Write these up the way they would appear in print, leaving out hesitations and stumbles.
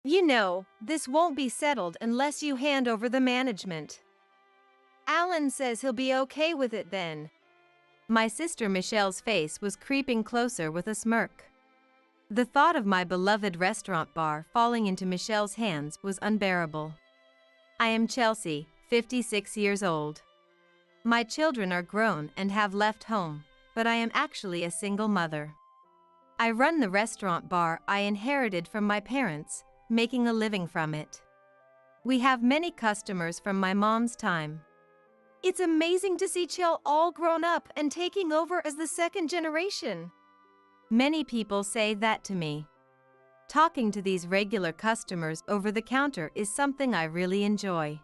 You know, this won't be settled unless you hand over the management. Alan says he'll be okay with it then. My sister Michelle's face was creeping closer with a smirk. The thought of my beloved restaurant bar falling into Michelle's hands was unbearable. I am Chelsea, 56 years old. My children are grown and have left home, but I am actually a single mother. I run the restaurant bar I inherited from my parents, making a living from it. We have many customers from my mom's time. It's amazing to see Chell all grown up and taking over as the second generation. Many people say that to me. Talking to these regular customers over the counter is something I really enjoy.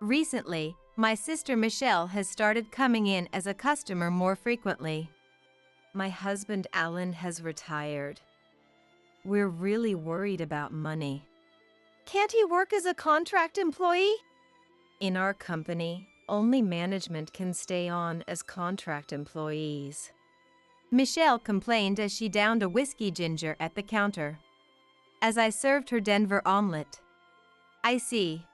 Recently, my sister Michelle has started coming in as a customer more frequently. My husband Alan has retired. We're really worried about money. Can't he work as a contract employee? In our company, only management can stay on as contract employees. Michelle complained as she downed a whiskey ginger at the counter. As I served her Denver omelet. I see.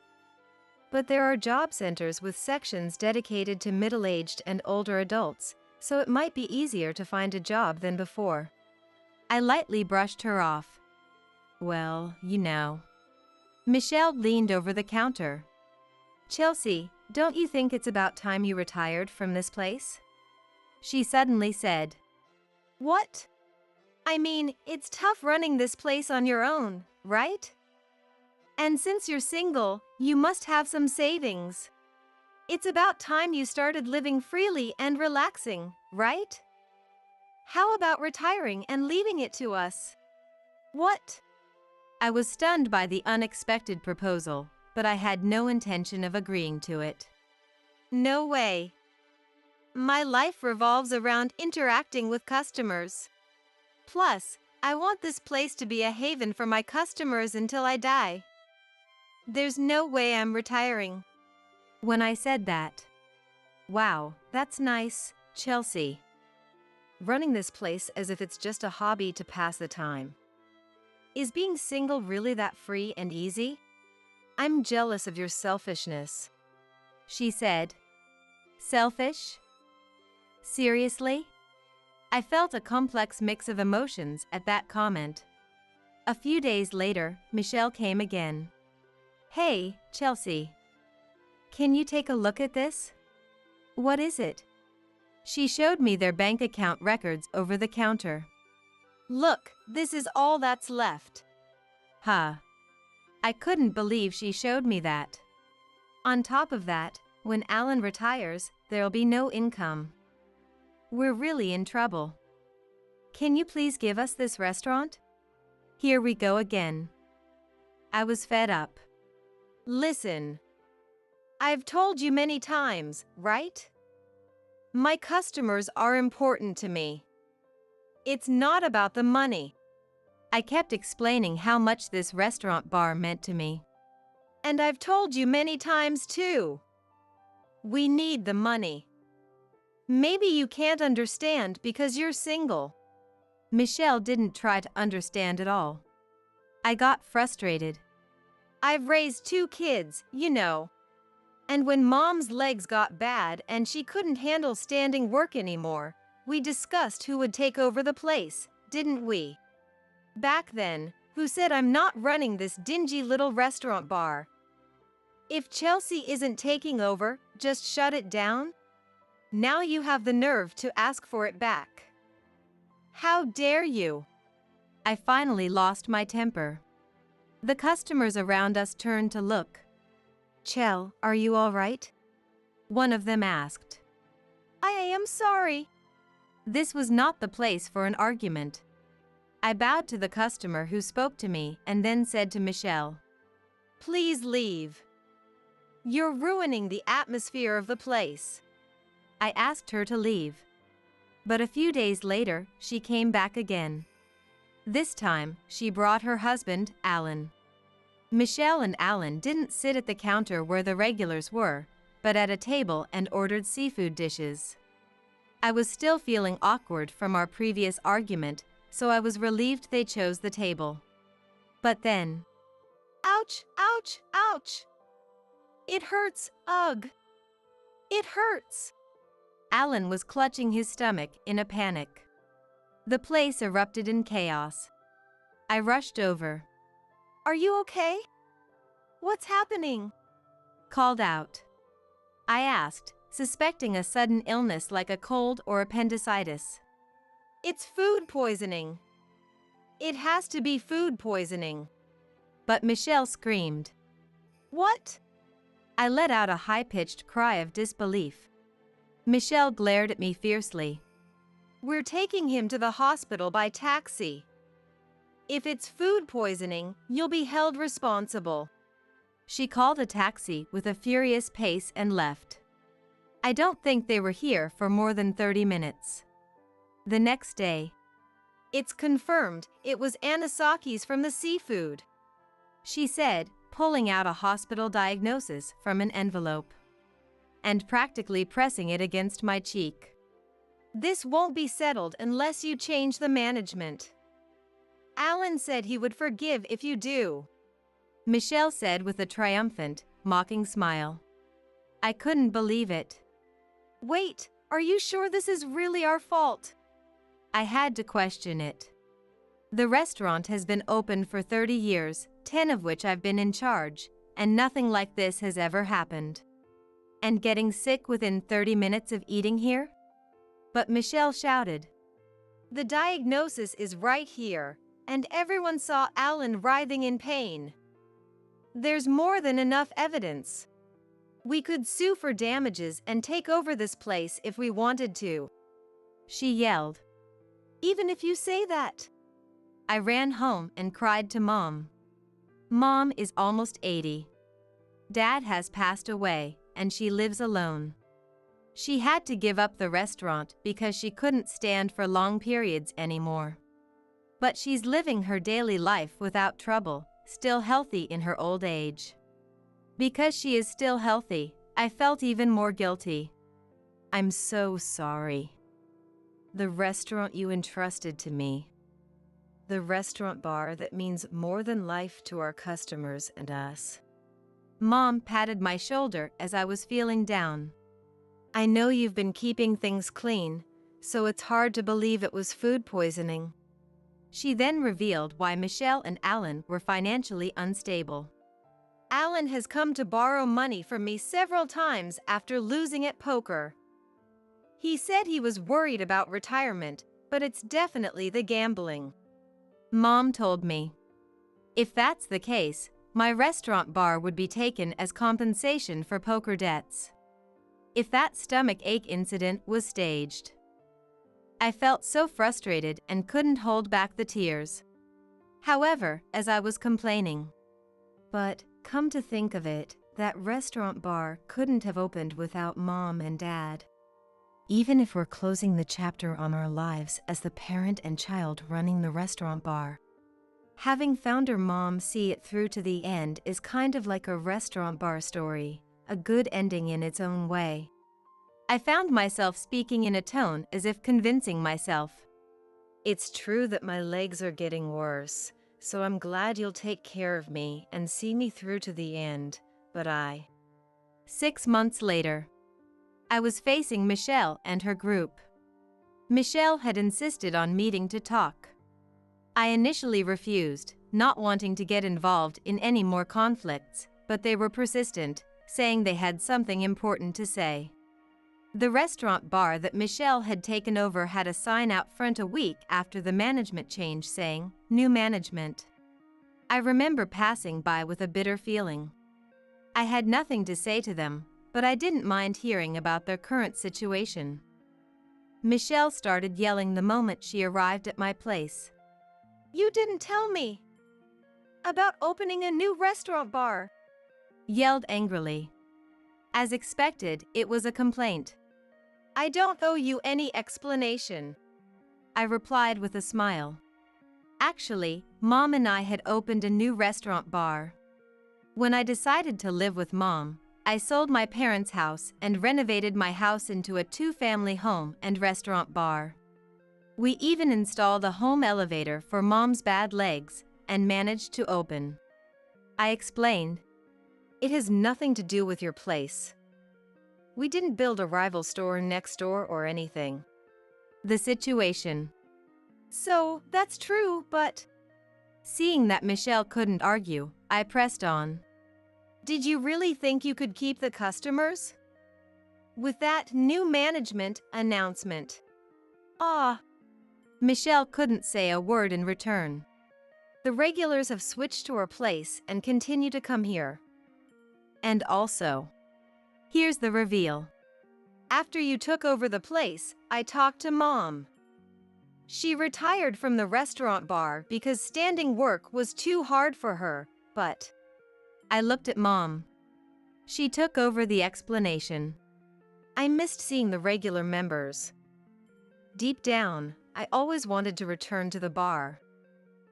But there are job centers with sections dedicated to middle-aged and older adults, so it might be easier to find a job than before. I lightly brushed her off. Well, you know. Michelle leaned over the counter. Chelsea, don't you think it's about time you retired from this place? She suddenly said. What? I mean, it's tough running this place on your own, right? And since you're single, you must have some savings. It's about time you started living freely and relaxing, right? How about retiring and leaving it to us? What? I was stunned by the unexpected proposal, but I had no intention of agreeing to it. No way. My life revolves around interacting with customers. Plus, I want this place to be a haven for my customers until I die. There's no way I'm retiring. When I said that, wow, that's nice, Chelsea. Running this place as if it's just a hobby to pass the time. Is being single really that free and easy? I'm jealous of your selfishness. She said. Selfish? Seriously? I felt a complex mix of emotions at that comment. A few days later, Michelle came again. Hey, Chelsea. Can you take a look at this? What is it? She showed me their bank account records over the counter. Look, this is all that's left. Huh. I couldn't believe she showed me that. On top of that, when Alan retires, there'll be no income. We're really in trouble. Can you please give us this restaurant? Here we go again. I was fed up. Listen. I've told you many times, right? My customers are important to me. It's not about the money. I kept explaining how much this restaurant bar meant to me. And I've told you many times too. We need the money. Maybe you can't understand because you're single. Michelle didn't try to understand at all. I got frustrated. I've raised 2 kids, you know. And when Mom's legs got bad and she couldn't handle standing work anymore, we discussed who would take over the place, didn't we? Back then, who said I'm not running this dingy little restaurant bar? If Chelsea isn't taking over, just shut it down? Now you have the nerve to ask for it back. How dare you? I finally lost my temper. The customers around us turned to look. Chell, are you all right? One of them asked. I am sorry. This was not the place for an argument. I bowed to the customer who spoke to me and then said to Michelle, Please leave. You're ruining the atmosphere of the place. I asked her to leave. But a few days later, she came back again. This time, she brought her husband, Alan. Michelle and Alan didn't sit at the counter where the regulars were, but at a table and ordered seafood dishes. I was still feeling awkward from our previous argument, so I was relieved they chose the table. But then, Ouch, ouch, ouch. It hurts, ugh. It hurts. Alan was clutching his stomach in a panic. The place erupted in chaos. I rushed over. Are you okay? What's happening? Called out. I asked, suspecting a sudden illness like a cold or appendicitis. It's food poisoning. It has to be food poisoning. But Michelle screamed. What? I let out a high-pitched cry of disbelief. Michelle glared at me fiercely. We're taking him to the hospital by taxi. If it's food poisoning, you'll be held responsible. She called a taxi with a furious pace and left. I don't think they were here for more than 30 minutes. The next day. It's confirmed it was anisakis from the seafood, she said, pulling out a hospital diagnosis from an envelope and practically pressing it against my cheek. This won't be settled unless you change the management. Alan said he would forgive if you do, Michelle said with a triumphant, mocking smile. I couldn't believe it. Wait, are you sure this is really our fault? I had to question it. The restaurant has been open for 30 years, 10 of which I've been in charge, and nothing like this has ever happened. And getting sick within 30 minutes of eating here? But Michelle shouted. The diagnosis is right here, and everyone saw Alan writhing in pain. There's more than enough evidence. We could sue for damages and take over this place if we wanted to, she yelled. Even if you say that. I ran home and cried to Mom. Mom is almost 80. Dad has passed away, and she lives alone. She had to give up the restaurant because she couldn't stand for long periods anymore. But she's living her daily life without trouble, still healthy in her old age. Because she is still healthy, I felt even more guilty. I'm so sorry. The restaurant you entrusted to me. The restaurant bar that means more than life to our customers and us. Mom patted my shoulder as I was feeling down. I know you've been keeping things clean, so it's hard to believe it was food poisoning. She then revealed why Michelle and Alan were financially unstable. Alan has come to borrow money from me several times after losing at poker. He said he was worried about retirement, but it's definitely the gambling. Mom told me. If that's the case, my restaurant bar would be taken as compensation for poker debts. If that stomach ache incident was staged. I felt so frustrated and couldn't hold back the tears. However, as I was complaining. But, come to think of it, that restaurant bar couldn't have opened without Mom and Dad. Even if we're closing the chapter on our lives as the parent and child running the restaurant bar, having founder Mom see it through to the end is kind of like a restaurant bar story, a good ending in its own way. I found myself speaking in a tone as if convincing myself. It's true that my legs are getting worse, so I'm glad you'll take care of me and see me through to the end, but 6 months later. I was facing Michelle and her group. Michelle had insisted on meeting to talk. I initially refused, not wanting to get involved in any more conflicts, but they were persistent, saying they had something important to say. The restaurant bar that Michelle had taken over had a sign out front a week after the management change saying, "New management." I remember passing by with a bitter feeling. I had nothing to say to them, but I didn't mind hearing about their current situation. Michelle started yelling the moment she arrived at my place. You didn't tell me about opening a new restaurant bar, yelled angrily. As expected, it was a complaint. I don't owe you any explanation, I replied with a smile. Actually, Mom and I had opened a new restaurant bar. When I decided to live with Mom, I sold my parents' house and renovated my house into a 2-family home and restaurant bar. We even installed a home elevator for Mom's bad legs and managed to open. I explained. It has nothing to do with your place. We didn't build a rival store next door or anything. The situation. So, that's true, but... Seeing that Michelle couldn't argue, I pressed on. Did you really think you could keep the customers? With that new management announcement. Michelle couldn't say a word in return. The regulars have switched to our place and continue to come here. And also, here's the reveal. After you took over the place, I talked to Mom. She retired from the restaurant bar because standing work was too hard for her, but... I looked at Mom. She took over the explanation. I missed seeing the regular members. Deep down, I always wanted to return to the bar.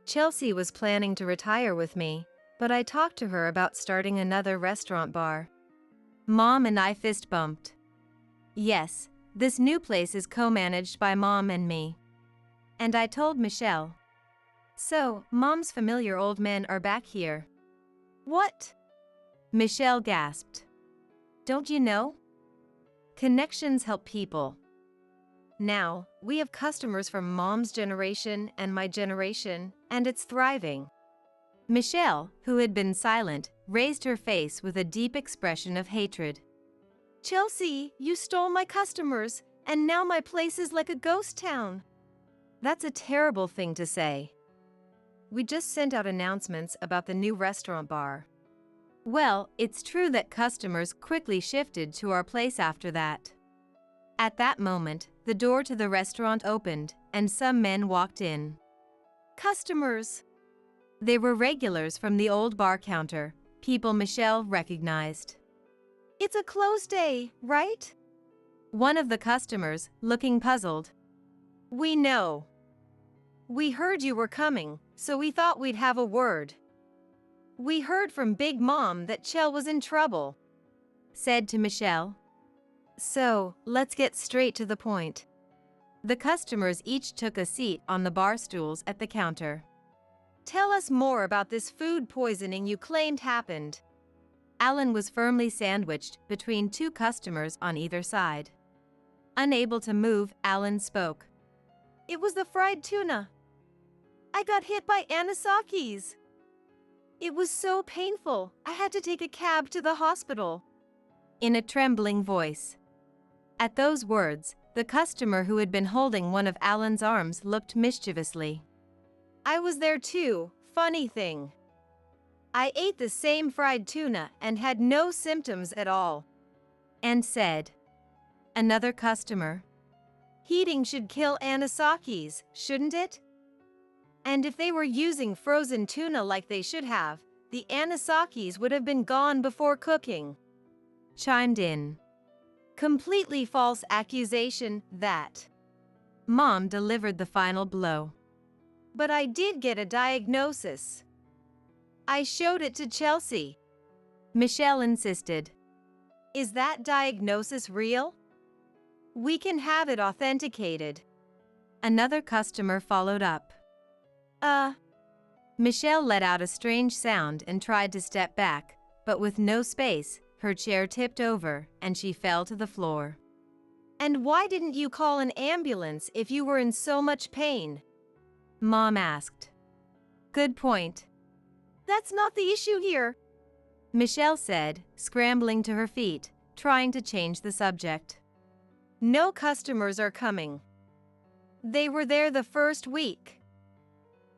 Chelsea was planning to retire with me, but I talked to her about starting another restaurant bar. Mom and I fist bumped. Yes, this new place is co-managed by Mom and me. And I told Michelle. So, Mom's familiar old men are back here. What? Michelle gasped. Don't you know? Connections help people. Now, we have customers from Mom's generation and my generation, and it's thriving. Michelle, who had been silent, raised her face with a deep expression of hatred. Chelsea, you stole my customers, and now my place is like a ghost town. That's a terrible thing to say. We just sent out announcements about the new restaurant bar. Well, it's true that customers quickly shifted to our place after that. At that moment, the door to the restaurant opened, and some men walked in. Customers! They were regulars from the old bar counter, people Michelle recognized. It's a closed day, right? One of the customers, looking puzzled. We know. We heard you were coming, so we thought we'd have a word. We heard from Big Mom that Chell was in trouble, said to Michelle. So, let's get straight to the point. The customers each took a seat on the bar stools at the counter. Tell us more about this food poisoning you claimed happened. Alan was firmly sandwiched between two customers on either side. Unable to move, Alan spoke. It was the fried tuna. I got hit by anisakis. It was so painful, I had to take a cab to the hospital. In a trembling voice. At those words, the customer who had been holding one of Alan's arms looked mischievously. I was there too, funny thing. I ate the same fried tuna and had no symptoms at all. And said. Another customer. Heating should kill anisakis, shouldn't it? And if they were using frozen tuna like they should have, the anisakis would have been gone before cooking. Chimed in. Completely false accusation, that. Mom delivered the final blow. But I did get a diagnosis. I showed it to Chelsea. Michelle insisted. Is that diagnosis real? We can have it authenticated. Another customer followed up. Michelle let out a strange sound and tried to step back, but with no space, her chair tipped over and she fell to the floor. And why didn't you call an ambulance if you were in so much pain? Mom asked. Good point. That's not the issue here, Michelle said, scrambling to her feet, trying to change the subject. No customers are coming. They were there the first week.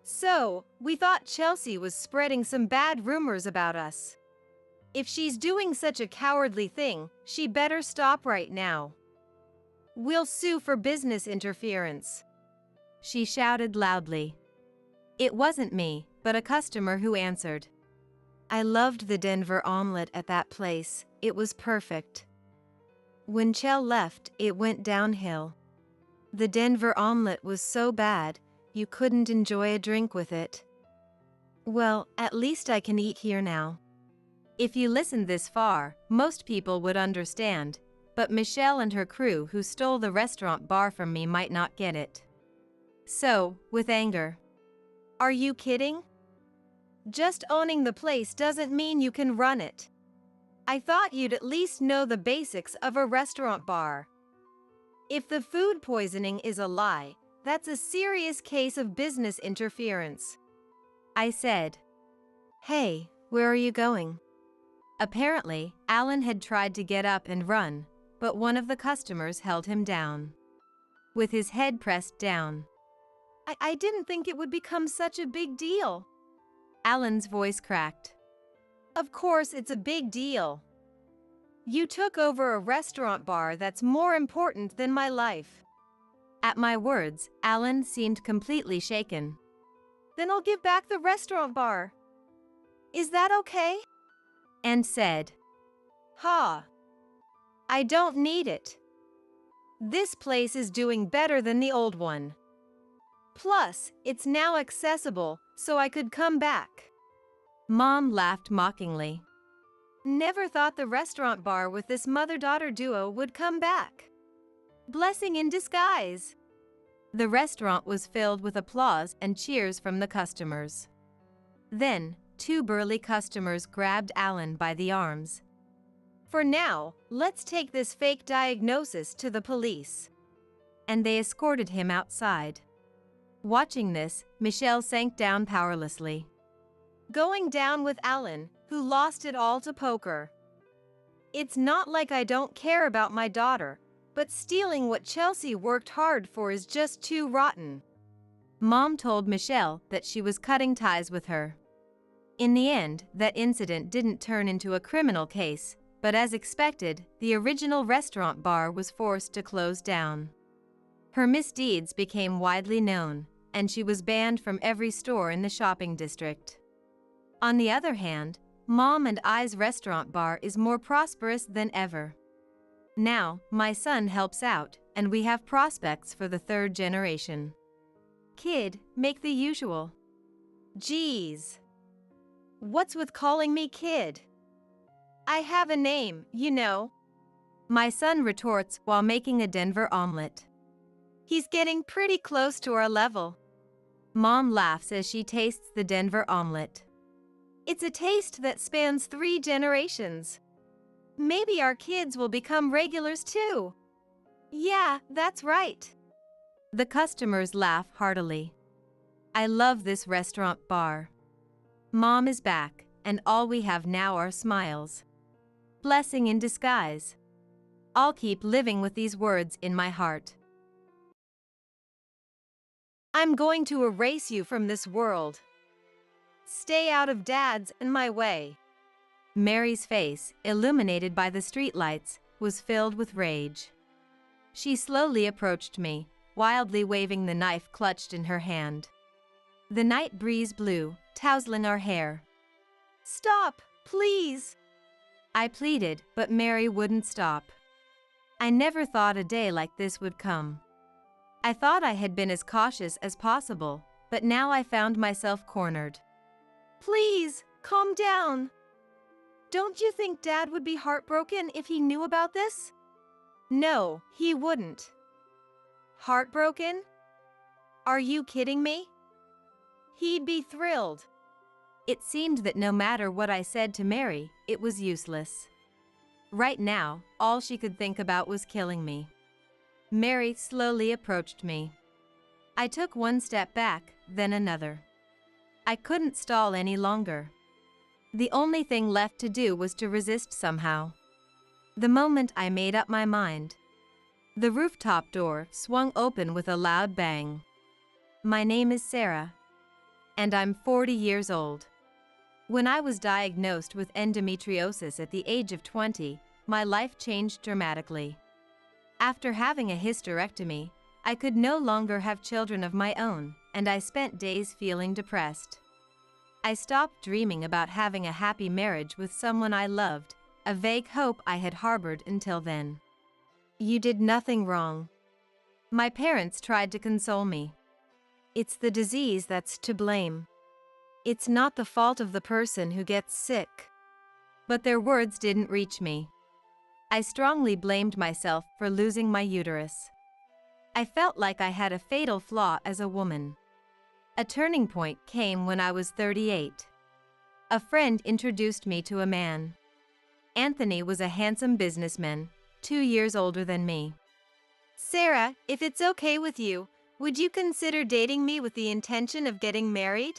So, we thought Chelsea was spreading some bad rumors about us. If she's doing such a cowardly thing, she better stop right now. We'll sue for business interference. She shouted loudly. It wasn't me, but a customer who answered. I loved the Denver omelet at that place, it was perfect. When Chell left, it went downhill. The Denver omelet was so bad, you couldn't enjoy a drink with it. Well, at least I can eat here now. If you listened this far, most people would understand, but Michelle and her crew who stole the restaurant bar from me might not get it. So, with anger. Are you kidding? Just owning the place doesn't mean you can run it. I thought you'd at least know the basics of a restaurant bar. If the food poisoning is a lie, that's a serious case of business interference. I said. Hey, where are you going? Apparently, Alan had tried to get up and run, but one of the customers held him down. With his head pressed down. I didn't think it would become such a big deal. Alan's voice cracked. Of course it's a big deal. You took over a restaurant bar that's more important than my life. At my words, Alan seemed completely shaken. Then I'll give back the restaurant bar. Is that okay? And said. Ha! I don't need it. This place is doing better than the old one. Plus, it's now accessible, so I could come back. Mom laughed mockingly. Never thought the restaurant bar with this mother-daughter duo would come back. Blessing in disguise. The restaurant was filled with applause and cheers from the customers. Then, two burly customers grabbed Alan by the arms. For now, let's take this fake diagnosis to the police. And they escorted him outside. Watching this, Michelle sank down powerlessly. Going down with Alan, who lost it all to poker. It's not like I don't care about my daughter, but stealing what Chelsea worked hard for is just too rotten. Mom told Michelle that she was cutting ties with her. In the end, that incident didn't turn into a criminal case, but as expected, the original restaurant bar was forced to close down. Her misdeeds became widely known, and she was banned from every store in the shopping district. On the other hand, Mom and I's restaurant bar is more prosperous than ever. Now, my son helps out, and we have prospects for the third generation. Kid, make the usual. Geez. What's with calling me kid? I have a name, you know. My son retorts while making a Denver omelet. He's getting pretty close to our level. Mom laughs as she tastes the Denver omelet. It's a taste that spans 3 generations. Maybe our kids will become regulars too. Yeah, that's right. The customers laugh heartily. I love this restaurant bar. Mom is back, and all we have now are smiles. Blessing in disguise. I'll keep living with these words in my heart. I'm going to erase you from this world. Stay out of Dad's and my way. Mary's face, illuminated by the streetlights, was filled with rage. She slowly approached me, wildly waving the knife clutched in her hand. The night breeze blew, tousling our hair. Stop, please! I pleaded, but Mary wouldn't stop. I never thought a day like this would come. I thought I had been as cautious as possible, but now I found myself cornered. Please, calm down. Don't you think Dad would be heartbroken if he knew about this? No, he wouldn't. Heartbroken? Are you kidding me? He'd be thrilled. It seemed that no matter what I said to Mary, it was useless. Right now, all she could think about was killing me. Mary slowly approached me. I took one step back, then another. I couldn't stall any longer. The only thing left to do was to resist somehow. The moment I made up my mind, the rooftop door swung open with a loud bang. My name is Sarah, and I'm 40 years old. When I was diagnosed with endometriosis at the age of 20, my life changed dramatically. After having a hysterectomy, I could no longer have children of my own, and I spent days feeling depressed. I stopped dreaming about having a happy marriage with someone I loved, a vague hope I had harbored until then. You did nothing wrong. My parents tried to console me. It's the disease that's to blame. It's not the fault of the person who gets sick. But their words didn't reach me. I strongly blamed myself for losing my uterus. I felt like I had a fatal flaw as a woman. A turning point came when I was 38. a friend introduced me to a man. Anthony was a handsome businessman, 2 years older than me. Sarah, if it's okay with you, would you consider dating me with the intention of getting married?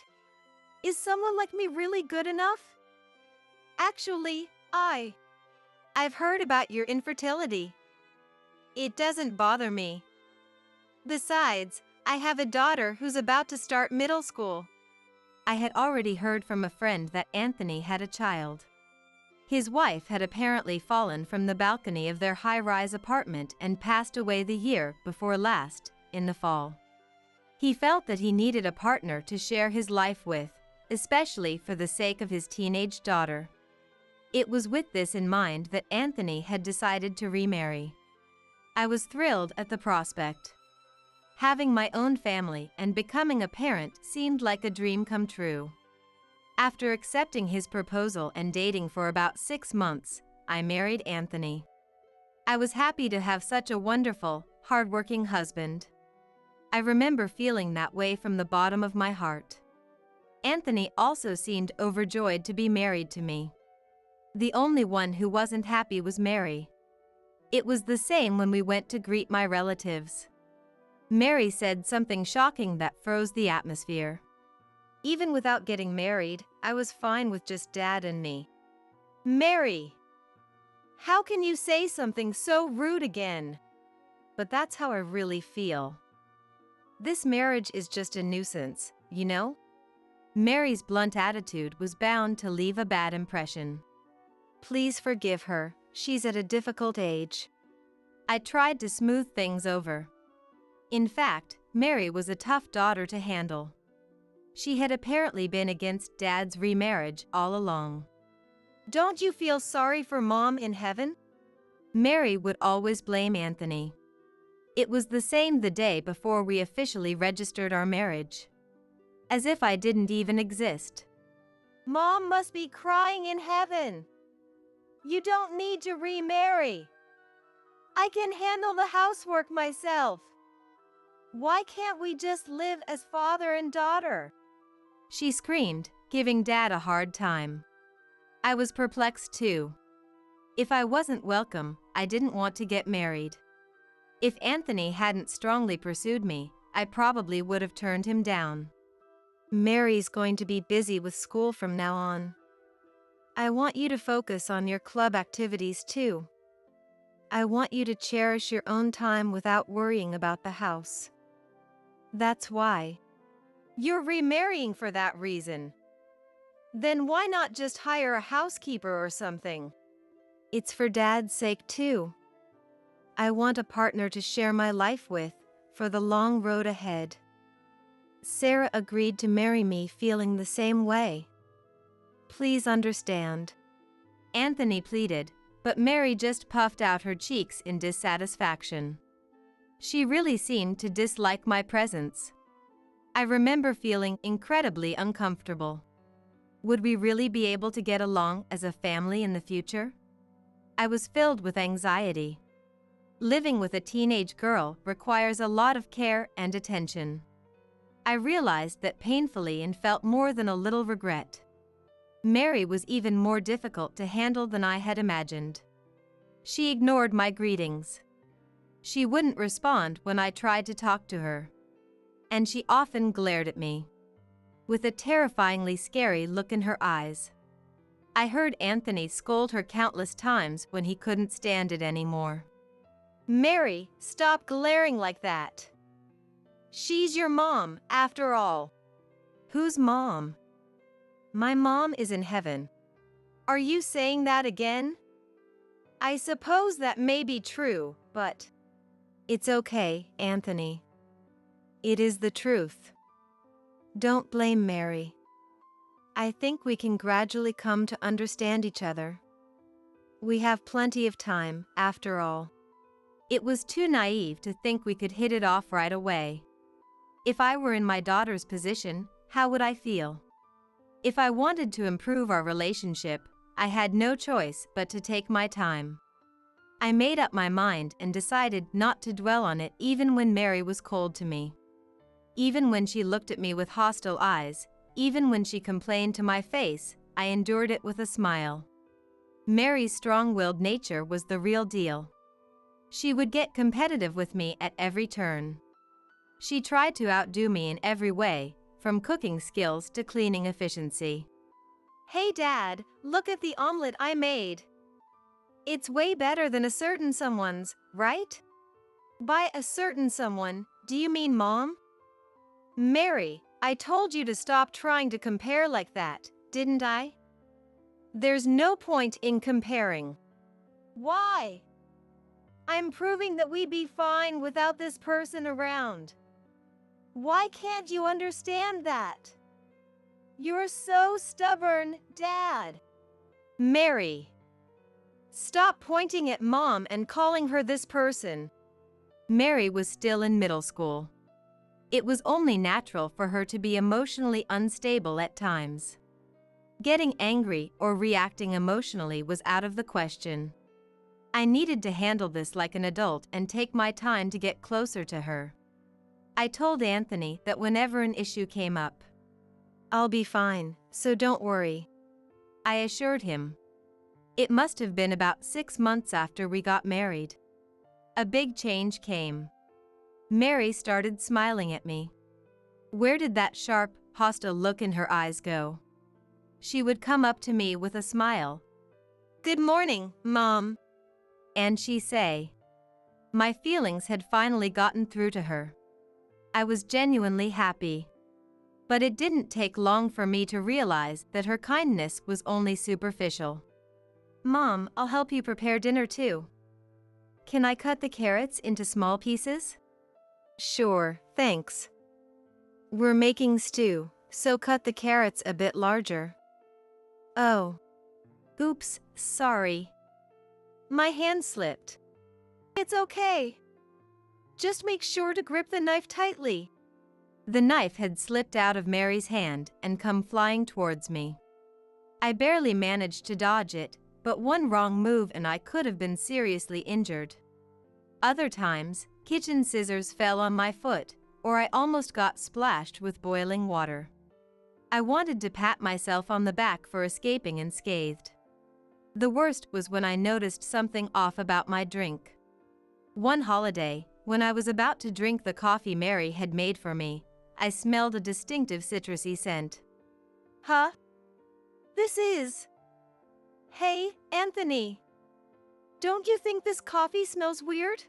Is someone like me really good enough? Actually, I've heard about your infertility. It doesn't bother me. Besides, I have a daughter who's about to start middle school. I had already heard from a friend that Anthony had a child. His wife had apparently fallen from the balcony of their high-rise apartment and passed away the year before last, in the fall. He felt that he needed a partner to share his life with, especially for the sake of his teenage daughter. It was with this in mind that Anthony had decided to remarry. I was thrilled at the prospect. Having my own family and becoming a parent seemed like a dream come true. After accepting his proposal and dating for about 6 months, I married Anthony. I was happy to have such a wonderful, hardworking husband. I remember feeling that way from the bottom of my heart. Anthony also seemed overjoyed to be married to me. The only one who wasn't happy was Mary. It was the same when we went to greet my relatives. Mary said something shocking that froze the atmosphere. Even without getting married, I was fine with just Dad and me. Mary! How can you say something so rude again? But that's how I really feel. This marriage is just a nuisance, you know? Mary's blunt attitude was bound to leave a bad impression. Please forgive her, she's at a difficult age. I tried to smooth things over. In fact, Mary was a tough daughter to handle. She had apparently been against Dad's remarriage all along. Don't you feel sorry for Mom in heaven? Mary would always blame Anthony. It was the same the day before we officially registered our marriage. As if I didn't even exist. Mom must be crying in heaven. You don't need to remarry. I can handle the housework myself. Why can't we just live as father and daughter? She screamed, giving Dad a hard time. I was perplexed too. If I wasn't welcome, I didn't want to get married. If Anthony hadn't strongly pursued me, I probably would have turned him down. Mary's going to be busy with school from now on. I want you to focus on your club activities too. I want you to cherish your own time without worrying about the house. That's why. You're remarrying for that reason. Then why not just hire a housekeeper or something? It's for Dad's sake too. I want a partner to share my life with, for the long road ahead. Sarah agreed to marry me feeling the same way. Please understand. Anthony pleaded, but Mary just puffed out her cheeks in dissatisfaction. She really seemed to dislike my presence. I remember feeling incredibly uncomfortable. Would we really be able to get along as a family in the future? I was filled with anxiety. Living with a teenage girl requires a lot of care and attention. I realized that painfully and felt more than a little regret. Mary was even more difficult to handle than I had imagined. She ignored my greetings. She wouldn't respond when I tried to talk to her. And she often glared at me, with a terrifyingly scary look in her eyes. I heard Anthony scold her countless times when he couldn't stand it anymore. Mary, stop glaring like that. She's your mom, after all. Whose mom? My mom is in heaven. Are you saying that again? I suppose that may be true, but... It's okay, Anthony. It is the truth. Don't blame Mary. I think we can gradually come to understand each other. We have plenty of time, after all. It was too naive to think we could hit it off right away. If I were in my daughter's position, how would I feel? If I wanted to improve our relationship, I had no choice but to take my time. I made up my mind and decided not to dwell on it even when Mary was cold to me. Even when she looked at me with hostile eyes, even when she complained to my face, I endured it with a smile. Mary's strong-willed nature was the real deal. She would get competitive with me at every turn. She tried to outdo me in every way, from cooking skills to cleaning efficiency. "Hey Dad, look at the omelet I made. It's way better than a certain someone's, right?" By a certain someone, do you mean Mom? Mary, I told you to stop trying to compare like that, didn't I? There's no point in comparing. Why? I'm proving that we'd be fine without this person around. Why can't you understand that? You're so stubborn, Dad. Mary. Stop pointing at Mom and calling her this person. Mary was still in middle school. It was only natural for her to be emotionally unstable at times. Getting angry or reacting emotionally was out of the question. I needed to handle this like an adult and take my time to get closer to her. I told Anthony that whenever an issue came up, "I'll be fine, so don't worry," I assured him. It must have been about 6 months after we got married. A big change came. Mary started smiling at me. Where did that sharp, hostile look in her eyes go? She would come up to me with a smile. "Good morning, Mom." And she'd say. My feelings had finally gotten through to her. I was genuinely happy. But it didn't take long for me to realize that her kindness was only superficial. "Mom, I'll help you prepare dinner too. Can I cut the carrots into small pieces?" "Sure, thanks. We're making stew, so cut the carrots a bit larger." "Oh. Oops, sorry. My hand slipped." "It's okay. Just make sure to grip the knife tightly." The knife had slipped out of Mary's hand and come flying towards me. I barely managed to dodge it, but one wrong move and I could have been seriously injured. Other times, kitchen scissors fell on my foot, or I almost got splashed with boiling water. I wanted to pat myself on the back for escaping unscathed. The worst was when I noticed something off about my drink. One holiday, when I was about to drink the coffee Mary had made for me, I smelled a distinctive citrusy scent. "Huh? This is..." "Hey, Anthony. Don't you think this coffee smells weird?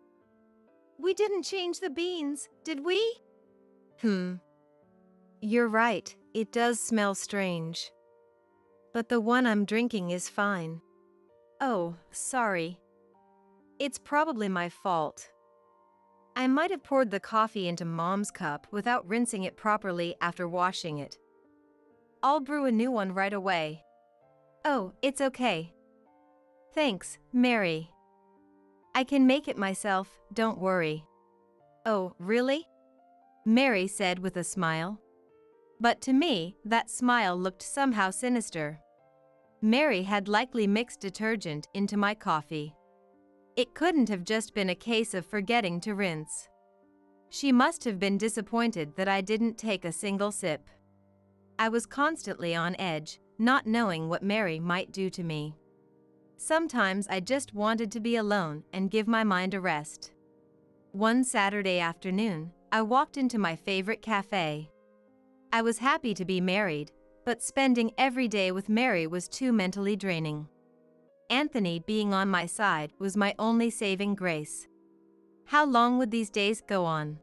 We didn't change the beans, did we?" You're right, it does smell strange. But the one I'm drinking is fine." "Oh, sorry. It's probably my fault. I might have poured the coffee into Mom's cup without rinsing it properly after washing it. I'll brew a new one right away." "Oh, it's okay. Thanks, Mary. I can make it myself, don't worry." "Oh, really?" Mary said with a smile. But to me, that smile looked somehow sinister. Mary had likely mixed detergent into my coffee. It couldn't have just been a case of forgetting to rinse. She must have been disappointed that I didn't take a single sip. I was constantly on edge, not knowing what Mary might do to me. Sometimes I just wanted to be alone and give my mind a rest. One Saturday afternoon, I walked into my favorite cafe. I was happy to be married, but spending every day with Mary was too mentally draining. Anthony being on my side was my only saving grace. How long would these days go on?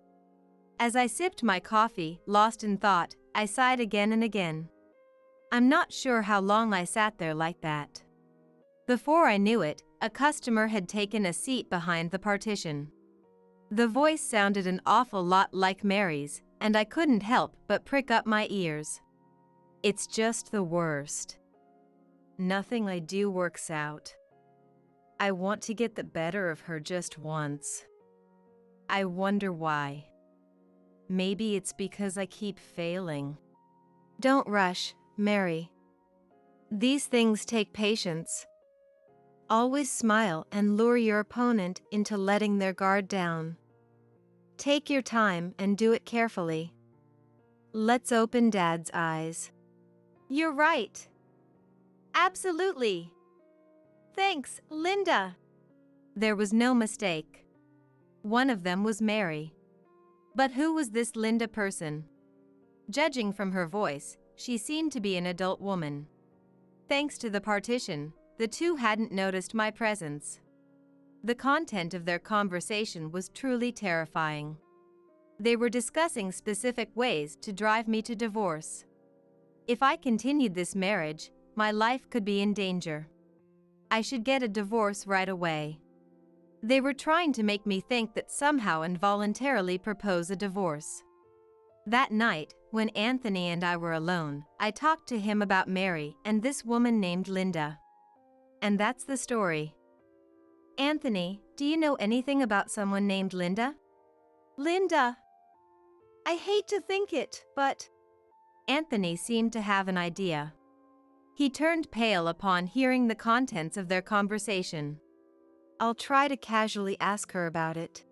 As I sipped my coffee, lost in thought, I sighed again and again. I'm not sure how long I sat there like that. Before I knew it, a customer had taken a seat behind the partition. The voice sounded an awful lot like Mary's, and I couldn't help but prick up my ears. It's just the worst. Nothing I do works out. I want to get the better of her just once. I wonder why. Maybe it's because I keep failing. Don't rush, Mary. These things take patience. Always smile and lure your opponent into letting their guard down. Take your time and do it carefully. Let's open Dad's eyes. You're right. Absolutely. Thanks, Linda. There was no mistake. One of them was Mary. But who was this Linda person? Judging from her voice, she seemed to be an adult woman. Thanks to the partition, the two hadn't noticed my presence. The content of their conversation was truly terrifying. They were discussing specific ways to drive me to divorce. If I continued this marriage, my life could be in danger. I should get a divorce right away. They were trying to make me think that somehow involuntarily propose a divorce. That night, when Anthony and I were alone, I talked to him about Mary and this woman named Linda. And that's the story. Anthony, do you know anything about someone named Linda? Linda. I hate to think it, but... Anthony seemed to have an idea. He turned pale upon hearing the contents of their conversation. I'll try to casually ask her about it.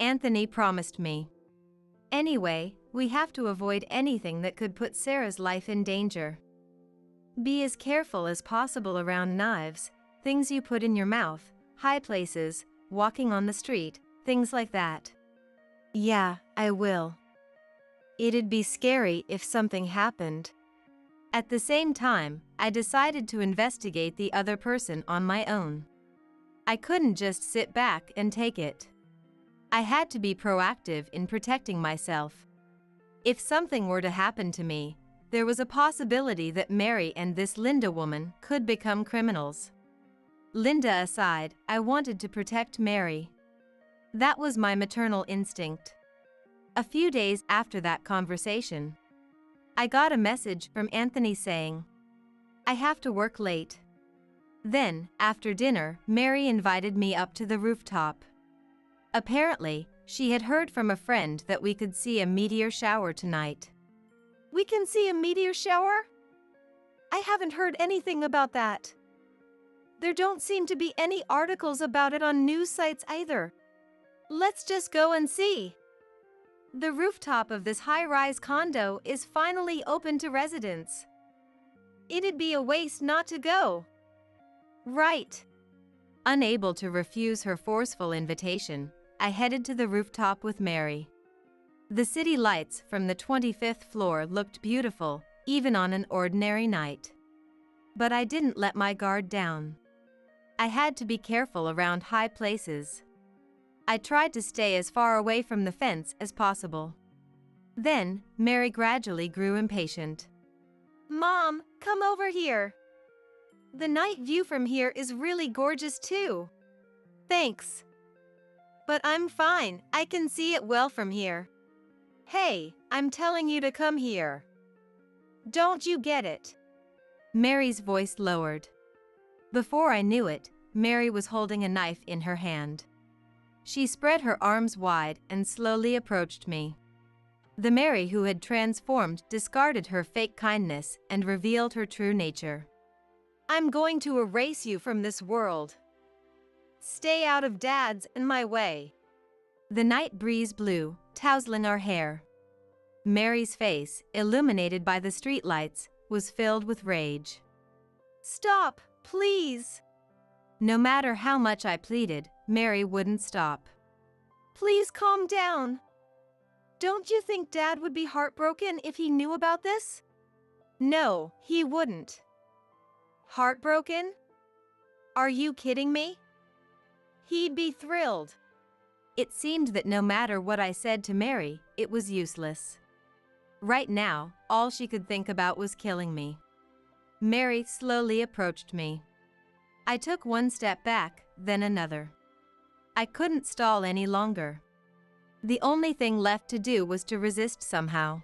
Anthony promised me. Anyway, we have to avoid anything that could put Sarah's life in danger. Be as careful as possible around knives, things you put in your mouth, high places, walking on the street, things like that. Yeah, I will. It'd be scary if something happened. At the same time, I decided to investigate the other person on my own. I couldn't just sit back and take it. I had to be proactive in protecting myself. If something were to happen to me, there was a possibility that Mary and this Linda woman could become criminals. Linda aside, I wanted to protect Mary. That was my maternal instinct. A few days after that conversation, I got a message from Anthony saying, I have to work late. Then, after dinner, Mary invited me up to the rooftop. Apparently, she had heard from a friend that we could see a meteor shower tonight. We can see a meteor shower? I haven't heard anything about that. There don't seem to be any articles about it on news sites either. Let's just go and see. The rooftop of this high-rise condo is finally open to residents. It'd be a waste not to go. Right. Unable to refuse her forceful invitation, I headed to the rooftop with Mary. The city lights from the 25th floor looked beautiful, even on an ordinary night. But I didn't let my guard down. I had to be careful around high places. I tried to stay as far away from the fence as possible. Then, Mary gradually grew impatient. Mom, come over here. The night view from here is really gorgeous too. Thanks. But I'm fine, I can see it well from here. Hey, I'm telling you to come here. Don't you get it? Mary's voice lowered. Before I knew it, Mary was holding a knife in her hand. She spread her arms wide and slowly approached me. The Mary who had transformed discarded her fake kindness and revealed her true nature. I'm going to erase you from this world. Stay out of Dad's and my way. The night breeze blew, tousling our hair. Mary's face, illuminated by the streetlights, was filled with rage. Stop, please. No matter how much I pleaded, Mary wouldn't stop. Please calm down. Don't you think Dad would be heartbroken if he knew about this? No, he wouldn't. Heartbroken? Are you kidding me? He'd be thrilled. It seemed that no matter what I said to Mary, it was useless. Right now, all she could think about was killing me. Mary slowly approached me. I took one step back, then another. I couldn't stall any longer. The only thing left to do was to resist somehow.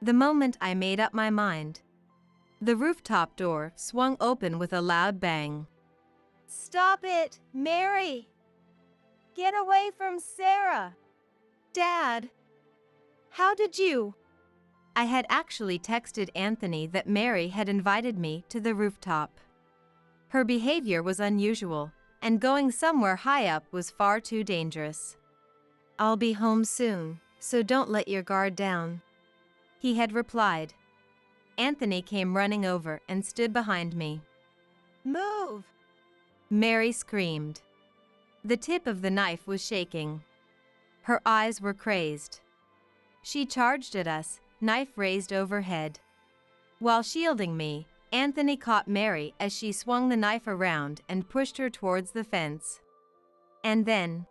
The moment I made up my mind, the rooftop door swung open with a loud bang. Stop it, Mary! Get away from Sarah! Dad! How did you? I had actually texted Anthony that Mary had invited me to the rooftop. Her behavior was unusual, and going somewhere high up was far too dangerous. I'll be home soon, so don't let your guard down. He had replied. Anthony came running over and stood behind me. Move! Mary screamed. The tip of the knife was shaking. Her eyes were crazed. She charged at us, knife raised overhead. While shielding me, Anthony caught Mary as she swung the knife around and pushed her towards the fence. And then,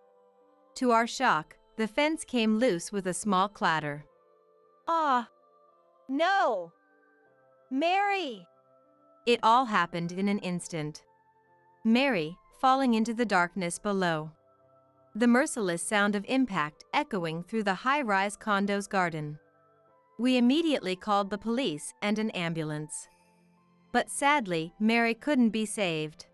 to our shock, the fence came loose with a small clatter. Ah! No! Mary! It all happened in an instant. Mary, falling into the darkness below. The merciless sound of impact echoing through the high-rise condo's garden. We immediately called the police and an ambulance. But sadly, Mary couldn't be saved.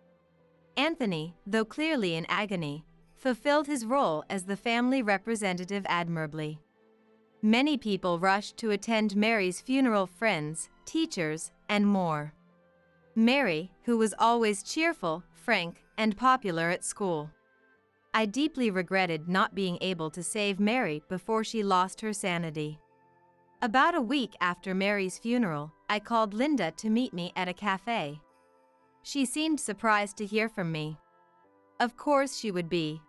Anthony, though clearly in agony, fulfilled his role as the family representative admirably. Many people rushed to attend Mary's funeral, friends, teachers, and more. Mary, who was always cheerful, frank, and popular at school. I deeply regretted not being able to save Mary before she lost her sanity. About a week after Mary's funeral, I called Linda to meet me at a cafe. She seemed surprised to hear from me. Of course she would be.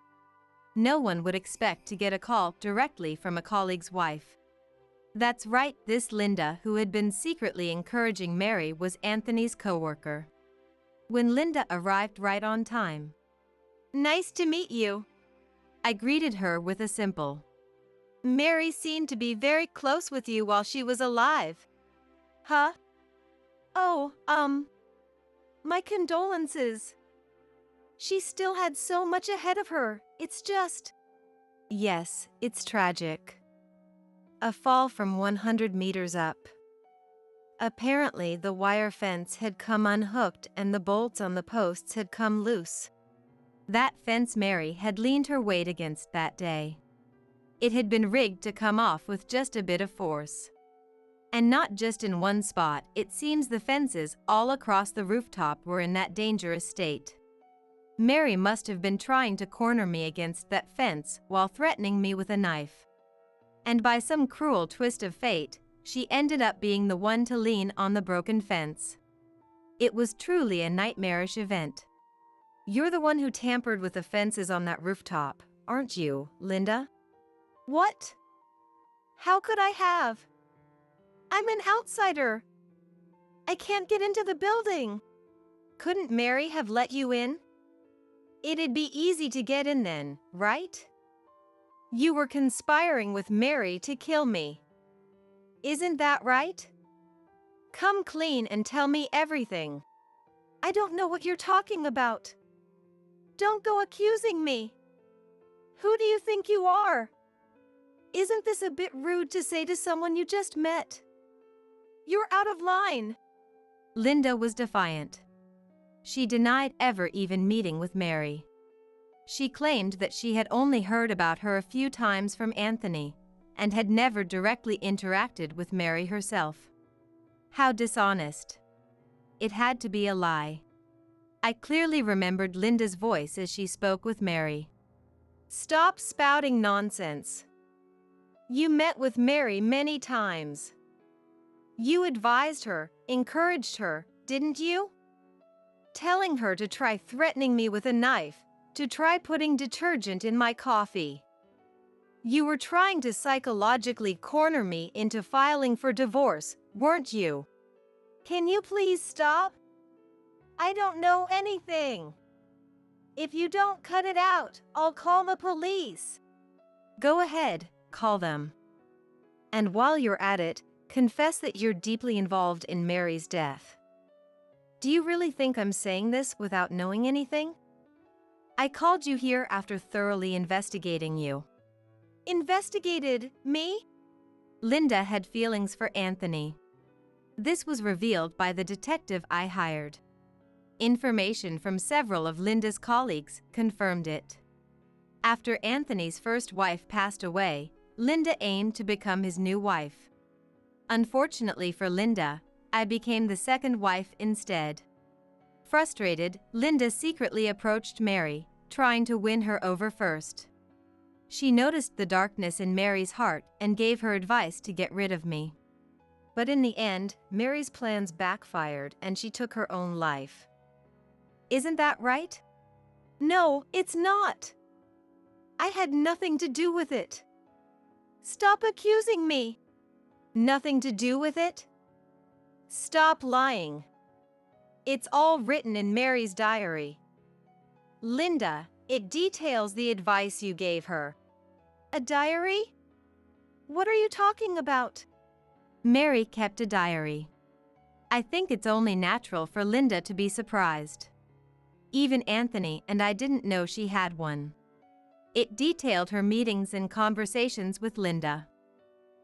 No one would expect to get a call directly from a colleague's wife. That's right, this Linda, who had been secretly encouraging Mary, was Anthony's coworker. When Linda arrived right on time. Nice to meet you. I greeted her with a simple. Mary seemed to be very close with you while she was alive. Huh? Oh, my condolences. She still had so much ahead of her, it's just… Yes, it's tragic. A fall from 100 meters up. Apparently the wire fence had come unhooked and the bolts on the posts had come loose. That fence Mary had leaned her weight against that day. It had been rigged to come off with just a bit of force. And not just in one spot, it seems the fences all across the rooftop were in that dangerous state. Mary must have been trying to corner me against that fence while threatening me with a knife. And by some cruel twist of fate, she ended up being the one to lean on the broken fence. It was truly a nightmarish event. You're the one who tampered with the fences on that rooftop, aren't you, Linda? What? How could I have? I'm an outsider. I can't get into the building. Couldn't Mary have let you in? It'd be easy to get in then, right? You were conspiring with Mary to kill me. Isn't that right? Come clean and tell me everything. I don't know what you're talking about. Don't go accusing me. Who do you think you are? Isn't this a bit rude to say to someone you just met? You're out of line. Linda was defiant. She denied ever even meeting with Mary. She claimed that she had only heard about her a few times from Anthony and had never directly interacted with Mary herself. How dishonest. It had to be a lie. I clearly remembered Linda's voice as she spoke with Mary. Stop spouting nonsense. You met with Mary many times. You advised her, encouraged her, didn't you? Telling her to try threatening me with a knife, to try putting detergent in my coffee. You were trying to psychologically corner me into filing for divorce, weren't you? Can you please stop? I don't know anything. If you don't cut it out, I'll call the police. Go ahead, call them. And while you're at it, confess that you're deeply involved in Mary's death. Do you really think I'm saying this without knowing anything? I called you here after thoroughly investigating you. Investigated me? Linda had feelings for Anthony. This was revealed by the detective I hired. Information from several of Linda's colleagues confirmed it. After Anthony's first wife passed away, Linda aimed to become his new wife. Unfortunately for Linda, I became the second wife instead. Frustrated, Linda secretly approached Mary, trying to win her over first. She noticed the darkness in Mary's heart and gave her advice to get rid of me. But in the end, Mary's plans backfired and she took her own life. Isn't that right? No, it's not. I had nothing to do with it. Stop accusing me. Nothing to do with it? Stop lying. It's all written in Mary's diary. Linda, it details the advice you gave her. A diary? What are you talking about? Mary kept a diary. I think it's only natural for Linda to be surprised. Even Anthony and I didn't know she had one. It detailed her meetings and conversations with Linda.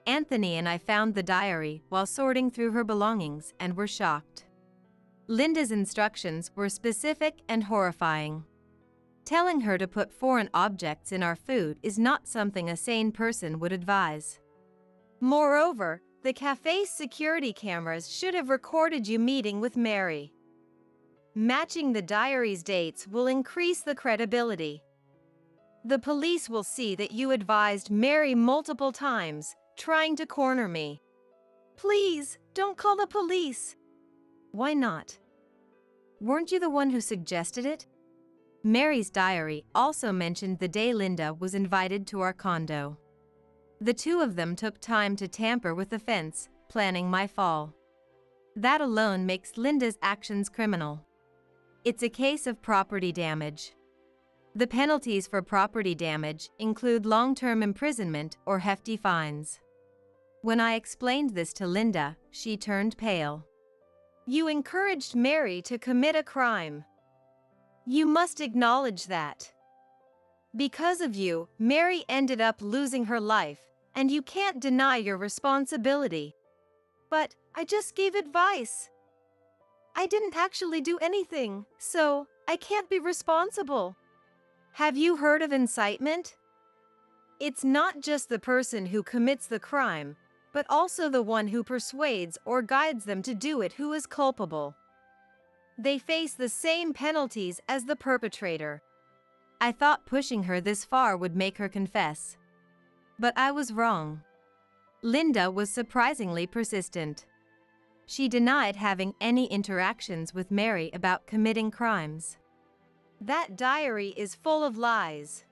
Anthony and I found the diary while sorting through her belongings and were shocked. Linda's instructions were specific and horrifying. Telling her to put foreign objects in our food is not something a sane person would advise. Moreover, the cafe's security cameras should have recorded you meeting with Mary. Matching the diary's dates will increase the credibility. The police will see that you advised Mary multiple times, trying to corner me. Please, don't call the police. Why not? Weren't you the one who suggested it? Mary's diary also mentioned the day Linda was invited to our condo. The two of them took time to tamper with the fence, planning my fall. That alone makes Linda's actions criminal. It's a case of property damage. The penalties for property damage include long-term imprisonment or hefty fines. When I explained this to Linda, she turned pale. You encouraged Mary to commit a crime. You must acknowledge that. Because of you, Mary ended up losing her life, and you can't deny your responsibility. But I just gave advice. I didn't actually do anything, so I can't be responsible. Have you heard of incitement? It's not just the person who commits the crime, but also the one who persuades or guides them to do it who is culpable. They face the same penalties as the perpetrator. I thought pushing her this far would make her confess. But I was wrong. Linda was surprisingly persistent. She denied having any interactions with Mary about committing crimes. That diary is full of lies.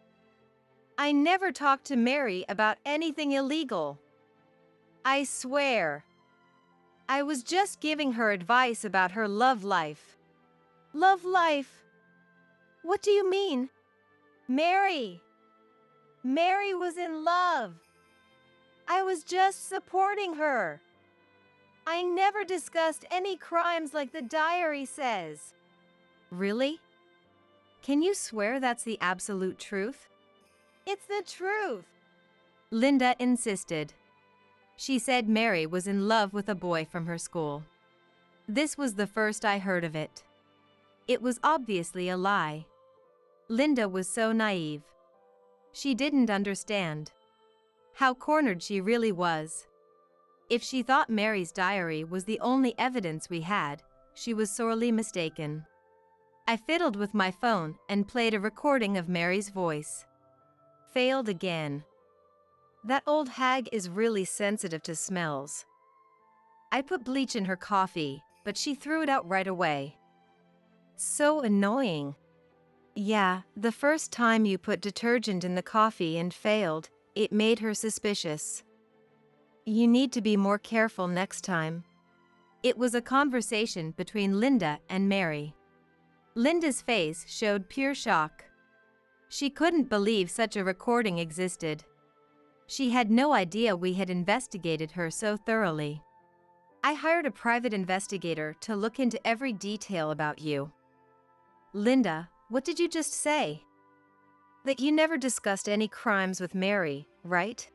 I never talked to Mary about anything illegal. I swear. I was just giving her advice about her love life. Love life? What do you mean? Mary was in love. I was just supporting her. I never discussed any crimes like the diary says. Really? Can you swear that's the absolute truth? It's the truth. Linda insisted. She said Mary was in love with a boy from her school. This was the first I heard of it. It was obviously a lie. Linda was so naive. She didn't understand how cornered she really was. If she thought Mary's diary was the only evidence we had, she was sorely mistaken. I fiddled with my phone and played a recording of Mary's voice. Failed again. That old hag is really sensitive to smells. I put bleach in her coffee, but she threw it out right away. So annoying. Yeah, the first time you put detergent in the coffee and failed, it made her suspicious. You need to be more careful next time. It was a conversation between Linda and Mary. Linda's face showed pure shock. She couldn't believe such a recording existed. She had no idea we had investigated her so thoroughly. I hired a private investigator to look into every detail about you. Linda, what did you just say? That you never discussed any crimes with Mary, right?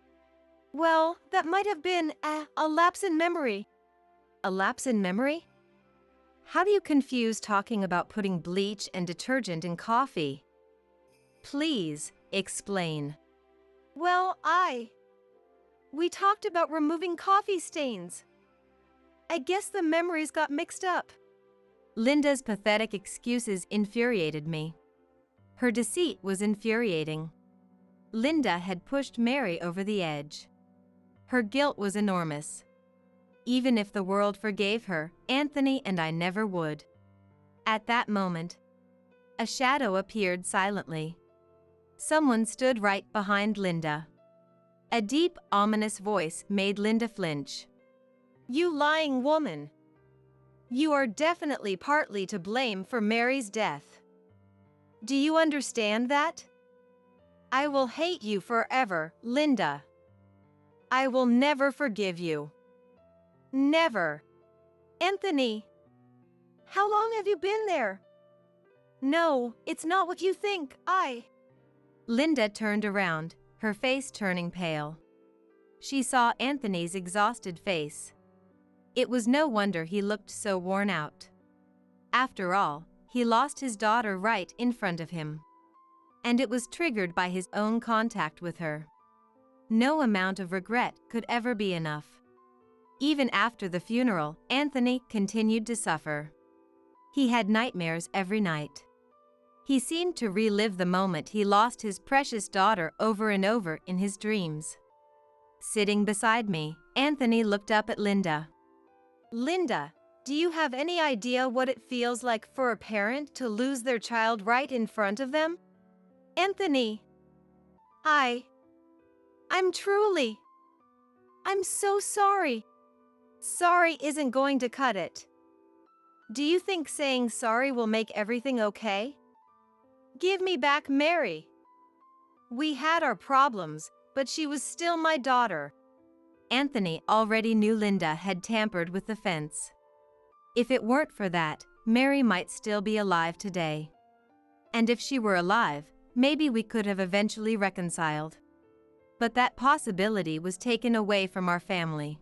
Well, that might have been a lapse in memory. A lapse in memory? How do you confuse talking about putting bleach and detergent in coffee? Please, explain. Well, we talked about removing coffee stains. I guess the memories got mixed up. Linda's pathetic excuses infuriated me. Her deceit was infuriating. Linda had pushed Mary over the edge. Her guilt was enormous. even if the world forgave her, Anthony and I never would. At that moment, a shadow appeared silently. Someone stood right behind Linda. A deep, ominous voice made Linda flinch. You lying woman! You are definitely partly to blame for Mary's death. Do you understand that? I will hate you forever, Linda. I will never forgive you. Never. Anthony! How long have you been there? No, it's not what you think. Linda turned around, her face turning pale. She saw Anthony's exhausted face. It was no wonder he looked so worn out. After all, he lost his daughter right in front of him. And it was triggered by his own contact with her. No amount of regret could ever be enough. Even after the funeral, Anthony continued to suffer. He had nightmares every night. He seemed to relive the moment he lost his precious daughter over and over in his dreams. Sitting beside me, Anthony looked up at Linda. Linda, do you have any idea what it feels like for a parent to lose their child right in front of them? Anthony, I'm so sorry. Sorry isn't going to cut it. Do you think saying sorry will make everything okay? Give me back Mary. We had our problems, but she was still my daughter. Anthony already knew Linda had tampered with the fence. If it weren't for that, Mary might still be alive today. And if she were alive, maybe we could have eventually reconciled. But that possibility was taken away from our family.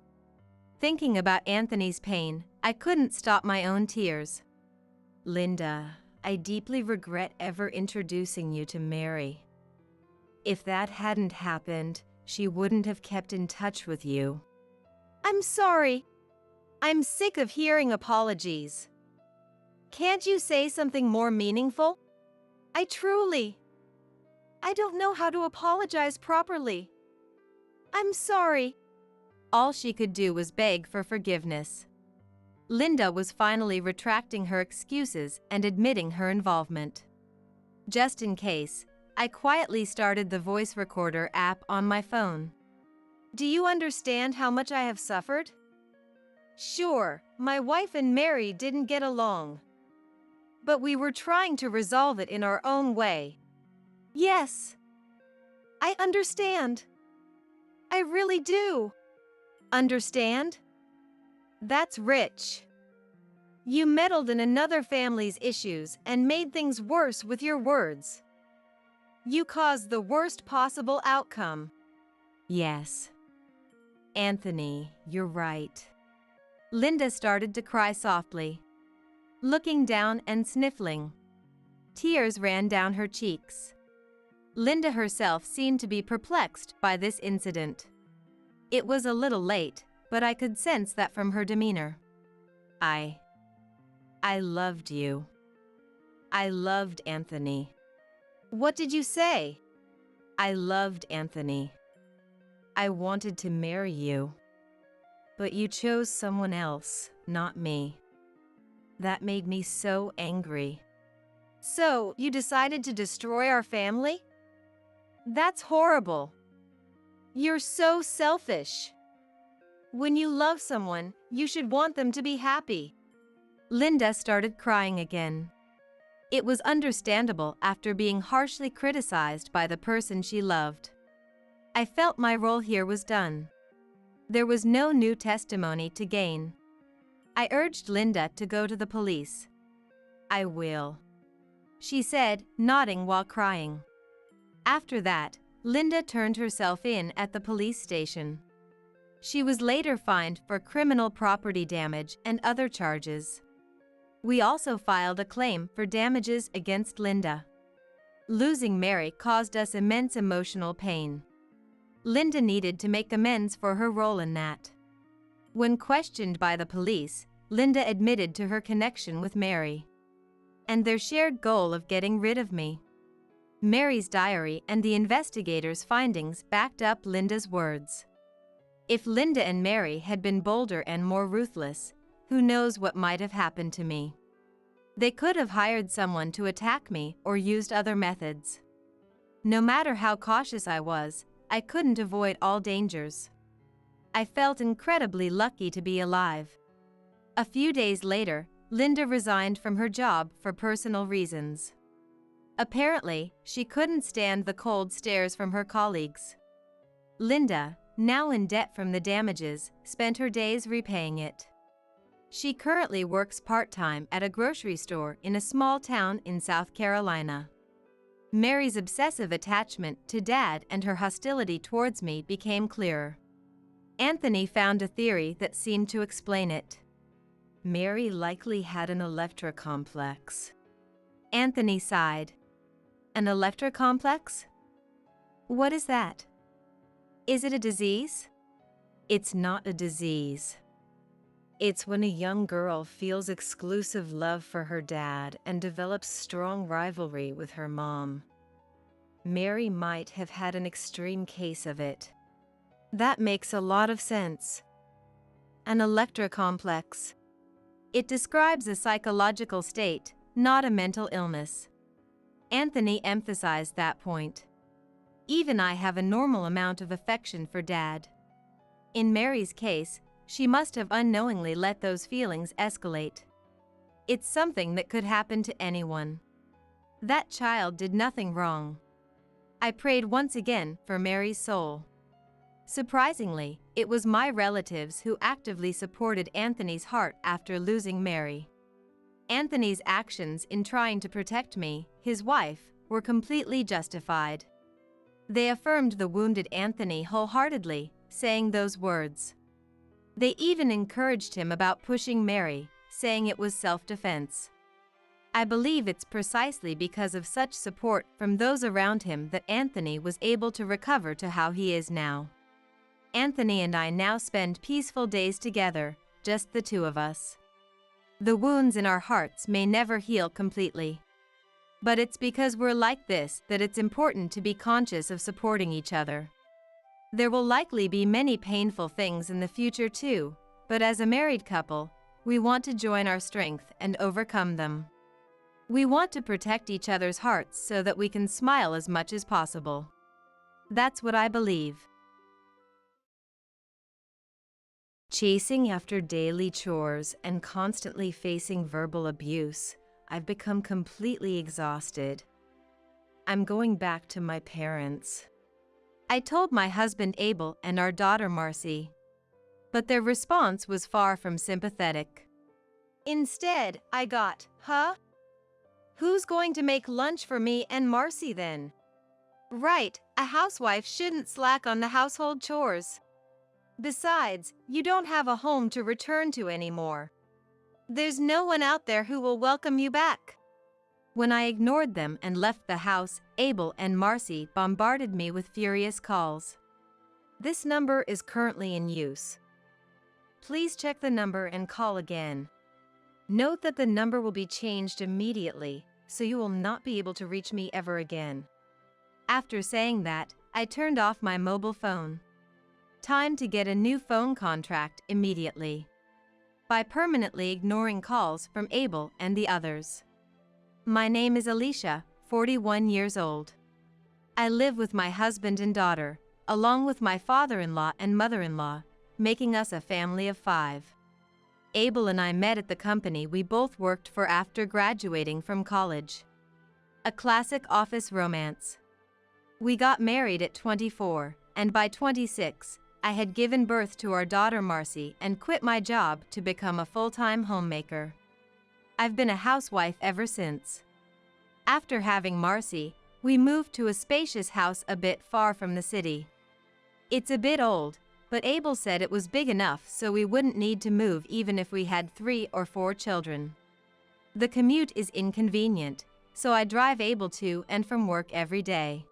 Thinking about Anthony's pain, I couldn't stop my own tears. Linda, I deeply regret ever introducing you to Mary. If that hadn't happened, she wouldn't have kept in touch with you. I'm sorry. I'm sick of hearing apologies. Can't you say something more meaningful? I don't know how to apologize properly. I'm sorry. All she could do was beg for forgiveness. Linda was finally retracting her excuses and admitting her involvement. Just in case, I quietly started the voice recorder app on my phone. Do you understand how much I have suffered? Sure, my wife and Mary didn't get along. But we were trying to resolve it in our own way. Yes. I understand. I really do. Understand? That's rich. You meddled in another family's issues and made things worse with your words. You caused the worst possible outcome. Yes. Anthony, you're right. Linda started to cry softly, looking down and sniffling. Tears ran down her cheeks. Linda herself seemed to be perplexed by this incident. It was a little late, but I could sense that from her demeanor. I loved you. I loved Anthony. What did you say? I loved Anthony. I wanted to marry you. But you chose someone else, not me. That made me so angry. So, you decided to destroy our family? That's horrible. You're so selfish. When you love someone, you should want them to be happy. Linda started crying again. It was understandable after being harshly criticized by the person she loved. I felt my role here was done. There was no new testimony to gain. I urged Linda to go to the police. I will, she said, nodding while crying. After that, Linda turned herself in at the police station. She was later fined for criminal property damage and other charges. We also filed a claim for damages against Linda. Losing Mary caused us immense emotional pain. Linda needed to make amends for her role in that. When questioned by the police, Linda admitted to her connection with Mary and their shared goal of getting rid of me. Mary's diary and the investigators' findings backed up Linda's words. If Linda and Mary had been bolder and more ruthless, who knows what might have happened to me. They could have hired someone to attack me or used other methods. No matter how cautious I was, I couldn't avoid all dangers. I felt incredibly lucky to be alive. A few days later, Linda resigned from her job for personal reasons. Apparently, she couldn't stand the cold stares from her colleagues. Linda, now in debt from the damages, spent her days repaying it. She currently works part-time at a grocery store in a small town in South Carolina. Mary's obsessive attachment to Dad and her hostility towards me became clearer. Anthony found a theory that seemed to explain it. Mary likely had an Electra complex. Anthony sighed. An Electra complex? What is that? Is it a disease? It's not a disease. It's when a young girl feels exclusive love for her dad and develops strong rivalry with her mom. Mary might have had an extreme case of it. That makes a lot of sense. An Electra complex. It describes a psychological state, not a mental illness. Anthony emphasized that point. Even I have a normal amount of affection for Dad. In Mary's case, she must have unknowingly let those feelings escalate. It's something that could happen to anyone. That child did nothing wrong. I prayed once again for Mary's soul. Surprisingly, it was my relatives who actively supported Anthony's heart after losing Mary. Anthony's actions in trying to protect me, his wife, were completely justified. They affirmed the wounded Anthony wholeheartedly, saying those words. They even encouraged him about pushing Mary, saying it was self-defense. I believe it's precisely because of such support from those around him that Anthony was able to recover to how he is now. Anthony and I now spend peaceful days together, just the two of us. The wounds in our hearts may never heal completely. But it's because we're like this that it's important to be conscious of supporting each other. There will likely be many painful things in the future too, but as a married couple, we want to join our strength and overcome them. We want to protect each other's hearts so that we can smile as much as possible. That's what I believe. Chasing after daily chores and constantly facing verbal abuse, I've become completely exhausted. I'm going back to my parents. I told my husband Abel and our daughter Marcy, but their response was far from sympathetic. Instead, I got, "Huh? Who's going to make lunch for me and Marcy then?" Right, a housewife shouldn't slack on the household chores. Besides, you don't have a home to return to anymore. There's no one out there who will welcome you back. When I ignored them and left the house, Abel and Marcy bombarded me with furious calls. This number is currently in use. Please check the number and call again. Note that the number will be changed immediately, so you will not be able to reach me ever again. After saying that, I turned off my mobile phone. Time to get a new phone contract immediately. By permanently ignoring calls from Abel and the others. My name is Alicia, 41 years old. I live with my husband and daughter, along with my father-in-law and mother-in-law, making us a family of 5. Abel and I met at the company we both worked for after graduating from college. A classic office romance. We got married at 24, and by 26, I had given birth to our daughter Marcy and quit my job to become a full-time homemaker. I've been a housewife ever since. After having Marcy, we moved to a spacious house a bit far from the city. It's a bit old, but Abel said it was big enough so we wouldn't need to move even if we had 3 or 4 children. The commute is inconvenient, so I drive Abel to and from work every day.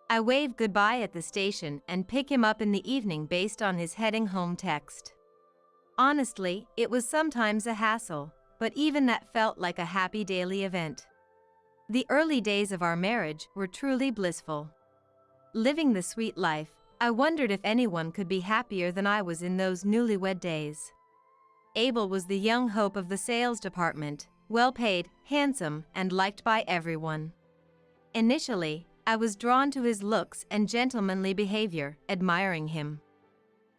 I wave goodbye at the station and pick him up in the evening based on his heading home text. Honestly, it was sometimes a hassle, but even that felt like a happy daily event. The early days of our marriage were truly blissful. Living the sweet life, I wondered if anyone could be happier than I was in those newlywed days. Abel was the young hope of the sales department, well-paid, handsome, and liked by everyone. Initially, I was drawn to his looks and gentlemanly behavior, admiring him.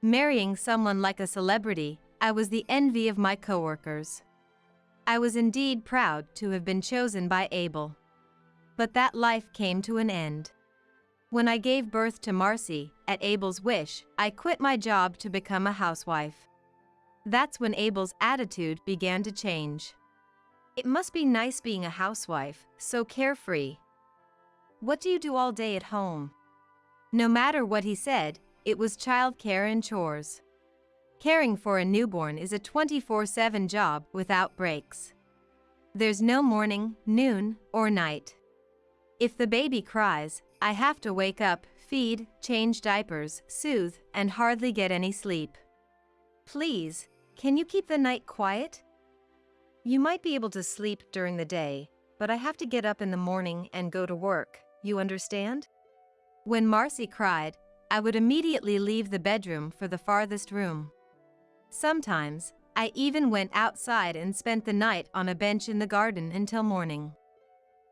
Marrying someone like a celebrity, I was the envy of my coworkers. I was indeed proud to have been chosen by Abel. But that life came to an end. When I gave birth to Marcy, at Abel's wish, I quit my job to become a housewife. That's when Abel's attitude began to change. It must be nice being a housewife, so carefree. What do you do all day at home? No matter what he said, it was childcare and chores. Caring for a newborn is a 24/7 job without breaks. There's no morning, noon, or night. If the baby cries, I have to wake up, feed, change diapers, soothe, and hardly get any sleep. Please, can you keep the night quiet? You might be able to sleep during the day, but I have to get up in the morning and go to work, you understand? When Marcy cried, I would immediately leave the bedroom for the farthest room. Sometimes, I even went outside and spent the night on a bench in the garden until morning.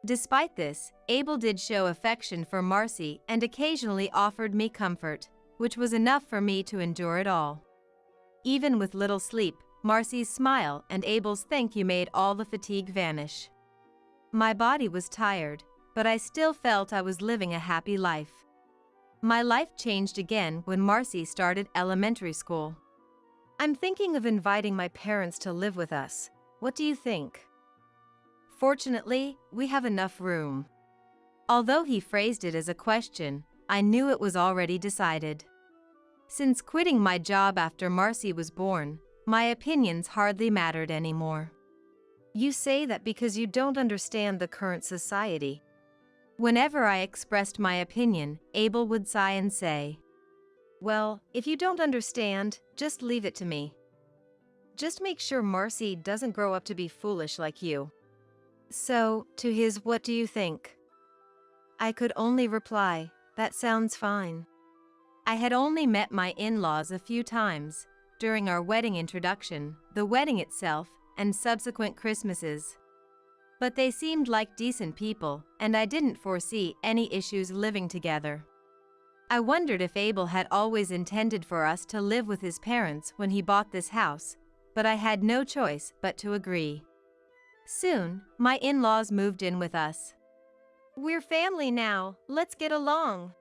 Despite this, Abel did show affection for Marcy and occasionally offered me comfort, which was enough for me to endure it all. Even with little sleep, Marcy's smile and Abel's thank you made all the fatigue vanish. My body was tired, but I still felt I was living a happy life. My life changed again when Marcy started elementary school. I'm thinking of inviting my parents to live with us. What do you think? Fortunately, we have enough room. Although he phrased it as a question, I knew it was already decided. Since quitting my job after Marcy was born, my opinions hardly mattered anymore. You say that because you don't understand the current society. Whenever I expressed my opinion, Abel would sigh and say, "Well, if you don't understand, just leave it to me. Just make sure Marcy doesn't grow up to be foolish like you." So, to his "What do you think?" I could only reply, "That sounds fine." I had only met my in-laws a few times, during our wedding introduction, the wedding itself, and subsequent Christmases. But they seemed like decent people, and I didn't foresee any issues living together. I wondered if Abel had always intended for us to live with his parents when he bought this house, but I had no choice but to agree. Soon, my in-laws moved in with us. "We're family now, let's get along,"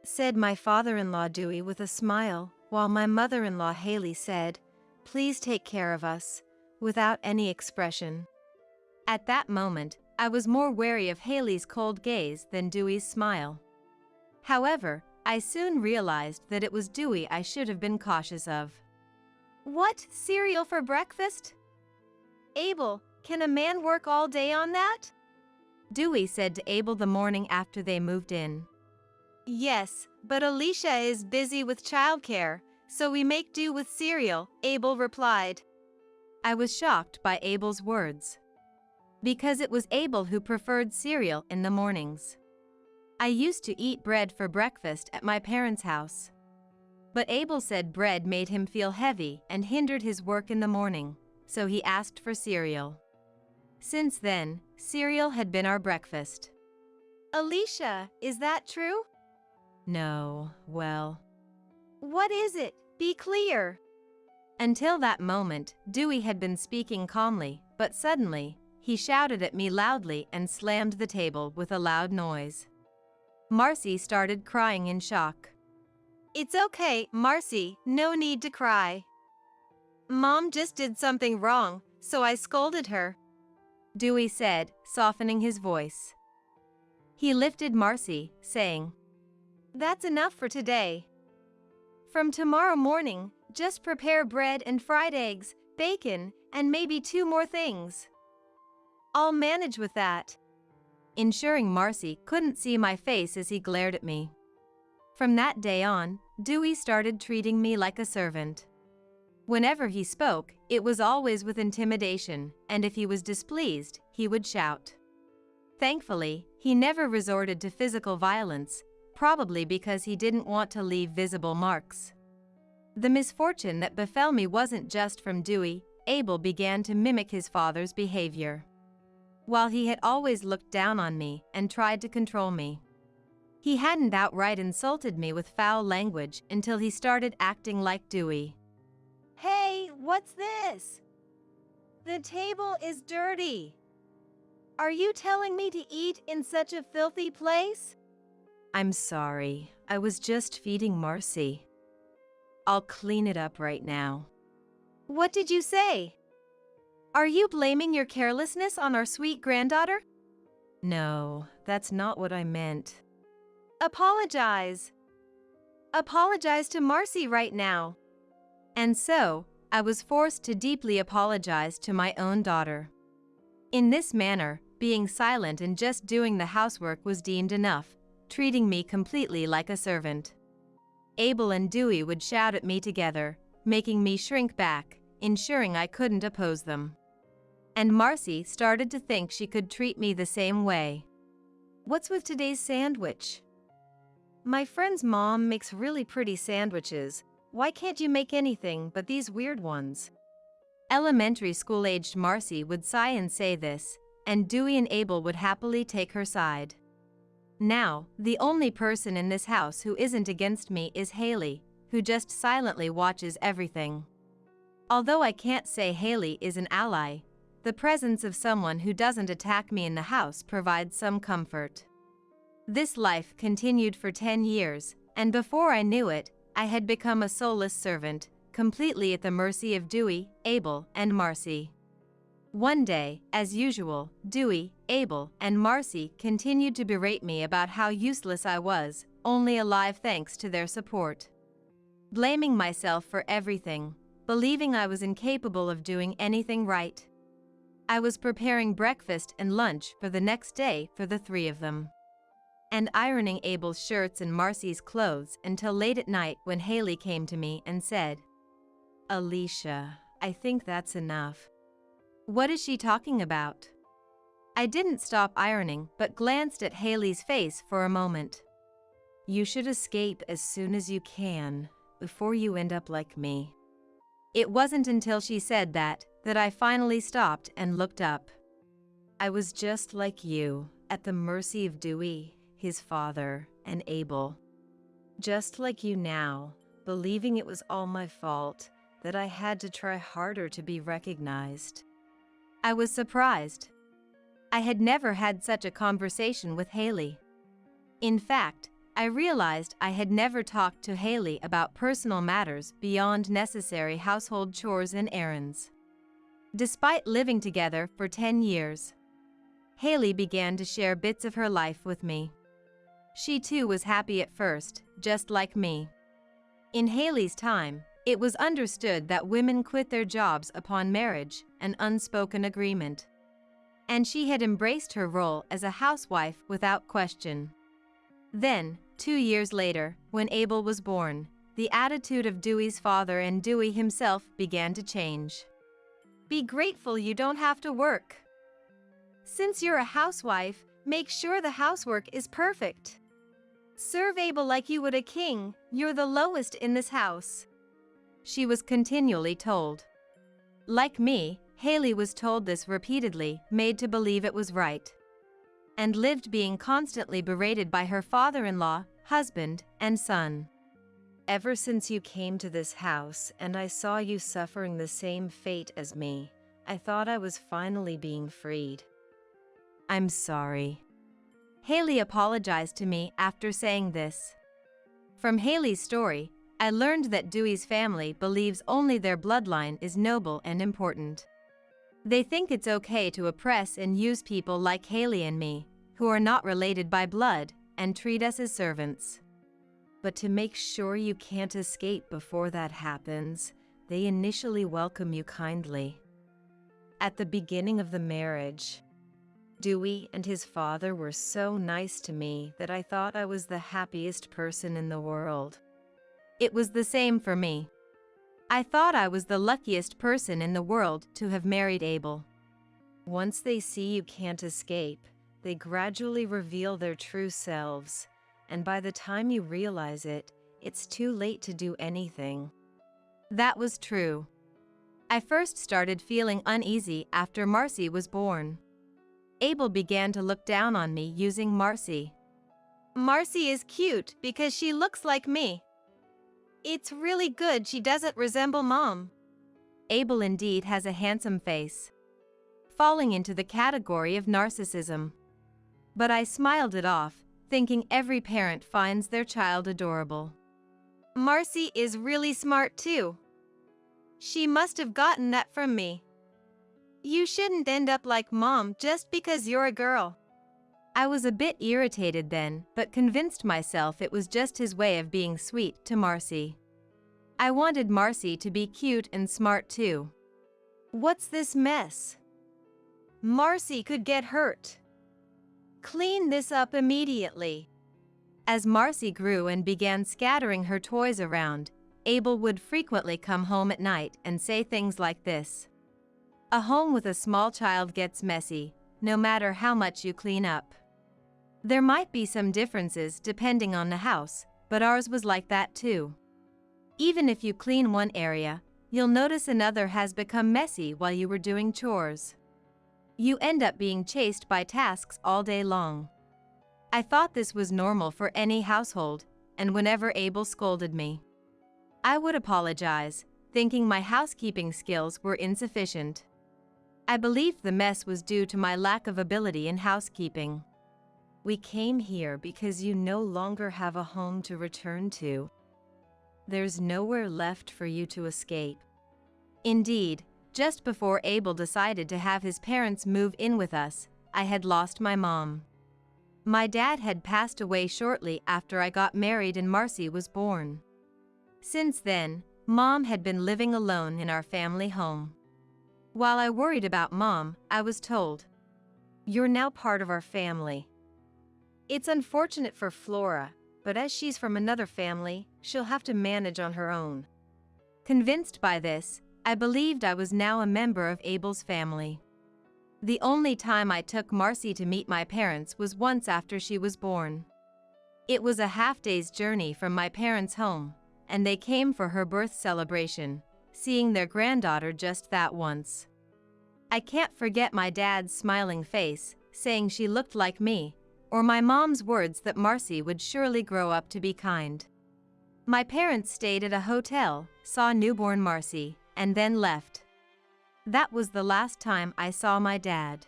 said my father-in-law Dewey with a smile, while my mother-in-law Haley said, "Please take care of us," without any expression. At that moment, I was more wary of Haley's cold gaze than Dewey's smile. However, I soon realized that it was Dewey I should have been cautious of. "What, cereal for breakfast? Abel, can a man work all day on that?" Dewey said to Abel the morning after they moved in. "Yes, but Alicia is busy with childcare, so we make do with cereal," Abel replied. I was shocked by Abel's words. Because it was Abel who preferred cereal in the mornings. I used to eat bread for breakfast at my parents' house. But Abel said bread made him feel heavy and hindered his work in the morning, so he asked for cereal. Since then, cereal had been our breakfast. "Alicia, is that true?" "No, well." "What is it? Be clear." Until that moment, Dewey had been speaking calmly, but suddenly, he shouted at me loudly and slammed the table with a loud noise. Marcy started crying in shock. "It's okay, Marcy, no need to cry. Mom just did something wrong, so I scolded her," Dewey said, softening his voice. He lifted Marcy, saying, "That's enough for today. From tomorrow morning, just prepare bread and fried eggs, bacon, and maybe 2 more things. I'll manage with that," ensuring Marcy couldn't see my face as he glared at me. From that day on, Dewey started treating me like a servant. Whenever he spoke, it was always with intimidation, and if he was displeased, he would shout. Thankfully, he never resorted to physical violence, probably because he didn't want to leave visible marks. The misfortune that befell me wasn't just from Dewey. Abel began to mimic his father's behavior. While he had always looked down on me and tried to control me, he hadn't outright insulted me with foul language until he started acting like Dewey. Hey, what's this? The table is dirty. Are you telling me to eat in such a filthy place? I'm sorry, I was just feeding Marcy. I'll clean it up right now. What did you say? Are you blaming your carelessness on our sweet granddaughter? No, that's not what I meant. Apologize. Apologize to Marcy right now. And so, I was forced to deeply apologize to my own daughter. In this manner, being silent and just doing the housework was deemed enough, treating me completely like a servant. Abel and Dewey would shout at me together, making me shrink back, ensuring I couldn't oppose them. And Marcy started to think she could treat me the same way. What's with today's sandwich? My friend's mom makes really pretty sandwiches. Why can't you make anything but these weird ones? Elementary school-aged Marcy would sigh and say this, and Dewey and Abel would happily take her side. Now, the only person in this house who isn't against me is Haley, who just silently watches everything. Although I can't say Haley is an ally, the presence of someone who doesn't attack me in the house provides some comfort. This life continued for 10 years, and before I knew it, I had become a soulless servant, completely at the mercy of Dewey, Abel, and Marcy. One day, as usual, Dewey, Abel, and Marcy continued to berate me about how useless I was, only alive thanks to their support. Blaming myself for everything, believing I was incapable of doing anything right. I was preparing breakfast and lunch for the next day for the three of them, and ironing Abel's shirts and Marcy's clothes until late at night when Haley came to me and said, "Alicia, I think that's enough." What is she talking about? I didn't stop ironing but glanced at Haley's face for a moment. You should escape as soon as you can, before you end up like me. It wasn't until she said that I finally stopped and looked up. I was just like you, at the mercy of Dewey, his father, and Abel. Just like you now, believing it was all my fault, that I had to try harder to be recognized. I was surprised. I had never had such a conversation with Haley. In fact, I realized I had never talked to Haley about personal matters beyond necessary household chores and errands. Despite living together for 10 years, Haley began to share bits of her life with me. She too was happy at first, just like me. In Haley's time, it was understood that women quit their jobs upon marriage, an unspoken agreement. And she had embraced her role as a housewife without question. Then, 2 years later, when Abel was born, the attitude of Dewey's father and Dewey himself began to change. Be grateful you don't have to work. Since you're a housewife, make sure the housework is perfect. Serve Abel like you would a king, you're the lowest in this house. She was continually told. Like me, Haley was told this repeatedly, made to believe it was right, and lived being constantly berated by her father-in-law, husband, and son. Ever since you came to this house and I saw you suffering the same fate as me, I thought I was finally being freed. I'm sorry. Haley apologized to me after saying this. From Haley's story, I learned that Dewey's family believes only their bloodline is noble and important. They think it's okay to oppress and use people like Haley and me, who are not related by blood, and treat us as servants. But to make sure you can't escape before that happens, they initially welcome you kindly. At the beginning of the marriage, Dewey and his father were so nice to me that I thought I was the happiest person in the world. It was the same for me. I thought I was the luckiest person in the world to have married Abel. Once they see you can't escape, they gradually reveal their true selves. and by the time you realize it, it's too late to do anything. That was true. I first started feeling uneasy after Marcy was born. Abel began to look down on me using Marcy. Marcy is cute because she looks like me. It's really good she doesn't resemble Mom. Abel indeed has a handsome face, falling into the category of narcissism. But I smiled it off, thinking every parent finds their child adorable. Marcy is really smart too. She must have gotten that from me. You shouldn't end up like Mom just because you're a girl. I was a bit irritated then, but convinced myself it was just his way of being sweet to Marcy. I wanted Marcy to be cute and smart too. What's this mess? Marcy could get hurt. Clean this up immediately. As Marcy grew and began scattering her toys around, Abel would frequently come home at night and say things like this. A home with a small child gets messy, no matter how much you clean up. There might be some differences depending on the house, but ours was like that too. Even if you clean one area, you'll notice another has become messy while you were doing chores. You end up being chased by tasks all day long. I thought this was normal for any household, and whenever Abel scolded me, I would apologize, thinking my housekeeping skills were insufficient. I believed the mess was due to my lack of ability in housekeeping. We came here because you no longer have a home to return to. There's nowhere left for you to escape. Indeed, just before Abel decided to have his parents move in with us, I had lost my mom. My dad had passed away shortly after I got married and Marcy was born. Since then, Mom had been living alone in our family home. While I worried about Mom, I was told, "You're now part of our family." It's unfortunate for Flora, but as she's from another family, she'll have to manage on her own. Convinced by this, I believed I was now a member of Abel's family. The only time I took Marcy to meet my parents was once after she was born. It was a half-day's journey from my parents' home, and they came for her birth celebration, seeing their granddaughter just that once. I can't forget my dad's smiling face, saying she looked like me, or my mom's words that Marcy would surely grow up to be kind. My parents stayed at a hotel, saw newborn Marcy, and then left. That was the last time I saw my dad.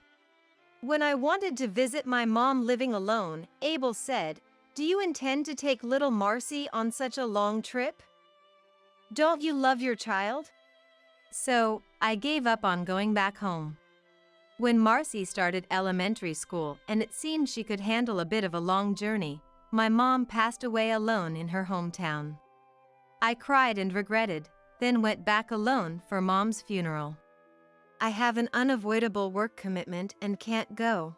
When I wanted to visit my mom living alone, Abel said, "Do you intend to take little Marcy on such a long trip? Don't you love your child?" So, I gave up on going back home. When Marcy started elementary school and it seemed she could handle a bit of a long journey, my mom passed away alone in her hometown. I cried and regretted, then went back alone for Mom's funeral. "I have an unavoidable work commitment and can't go.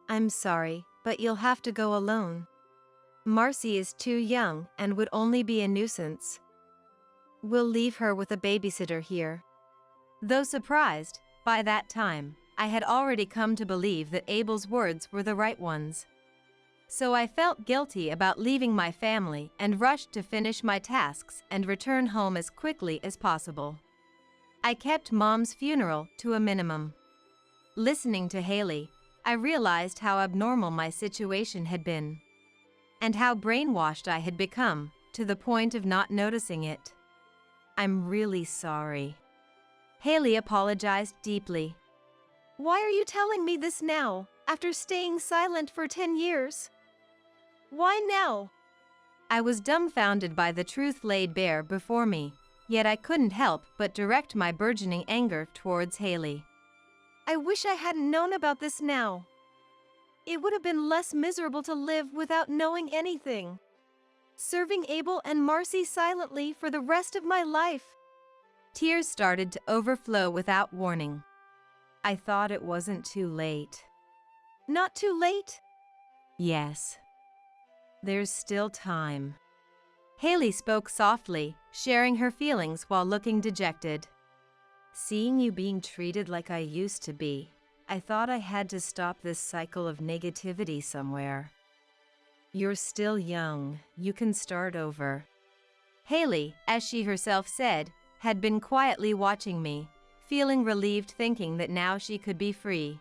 I'm sorry, but you'll have to go alone. Marcy is too young and would only be a nuisance. We'll leave her with a babysitter here." Though surprised, by that time, I had already come to believe that Abel's words were the right ones. So I felt guilty about leaving my family and rushed to finish my tasks and return home as quickly as possible. I kept Mom's funeral to a minimum. Listening to Haley, I realized how abnormal my situation had been, and how brainwashed I had become, to the point of not noticing it. "I'm really sorry." Haley apologized deeply. "Why are you telling me this now, after staying silent for 10 years? Why now?" I was dumbfounded by the truth laid bare before me, yet I couldn't help but direct my burgeoning anger towards Haley. "I wish I hadn't known about this now. It would have been less miserable to live without knowing anything. Serving Abel and Marcy silently for the rest of my life." Tears started to overflow without warning. "I thought it wasn't too late." "Not too late?" "Yes. There's still time." Haley spoke softly, sharing her feelings while looking dejected. "Seeing you being treated like I used to be, I thought I had to stop this cycle of negativity somewhere. You're still young, you can start over. Haley, as she herself said, had been quietly watching me, feeling relieved thinking that now she could be free.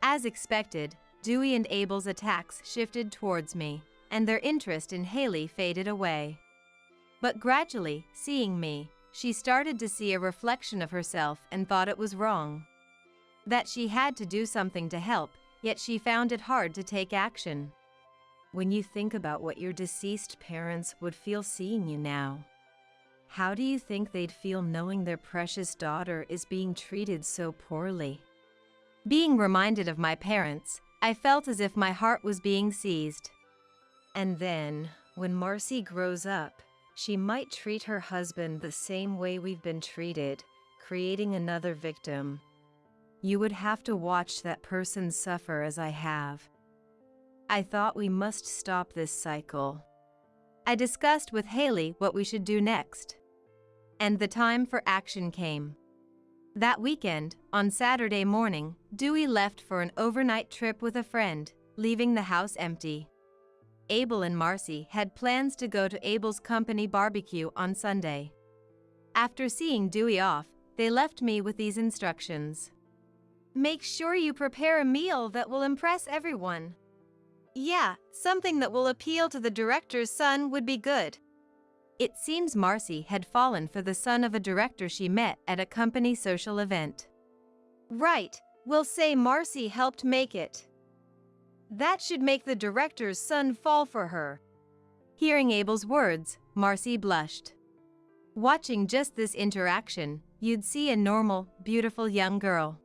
As expected, Dewey and Abel's attacks shifted towards me, and their interest in Haley faded away. But gradually, seeing me, she started to see a reflection of herself and thought it was wrong. That she had to do something to help, yet she found it hard to take action. When you think about what your deceased parents would feel seeing you now, how do you think they'd feel knowing their precious daughter is being treated so poorly? Being reminded of my parents, I felt as if my heart was being seized. And then, when Marcy grows up, she might treat her husband the same way we've been treated, creating another victim. You would have to watch that person suffer as I have. I thought we must stop this cycle. I discussed with Haley what we should do next. And the time for action came. That weekend, on Saturday morning, Dewey left for an overnight trip with a friend, leaving the house empty. Abel and Marcy had plans to go to Abel's company barbecue on Sunday. After seeing Dewey off, they left me with these instructions. Make sure you prepare a meal that will impress everyone. Yeah, something that will appeal to the director's son would be good. It seems Marcy had fallen for the son of a director she met at a company social event. Right, we'll say Marcy helped make it. That should make the director's son fall for her. Hearing Abel's words, Marcy blushed. Watching just this interaction, you'd see a normal, beautiful young girl.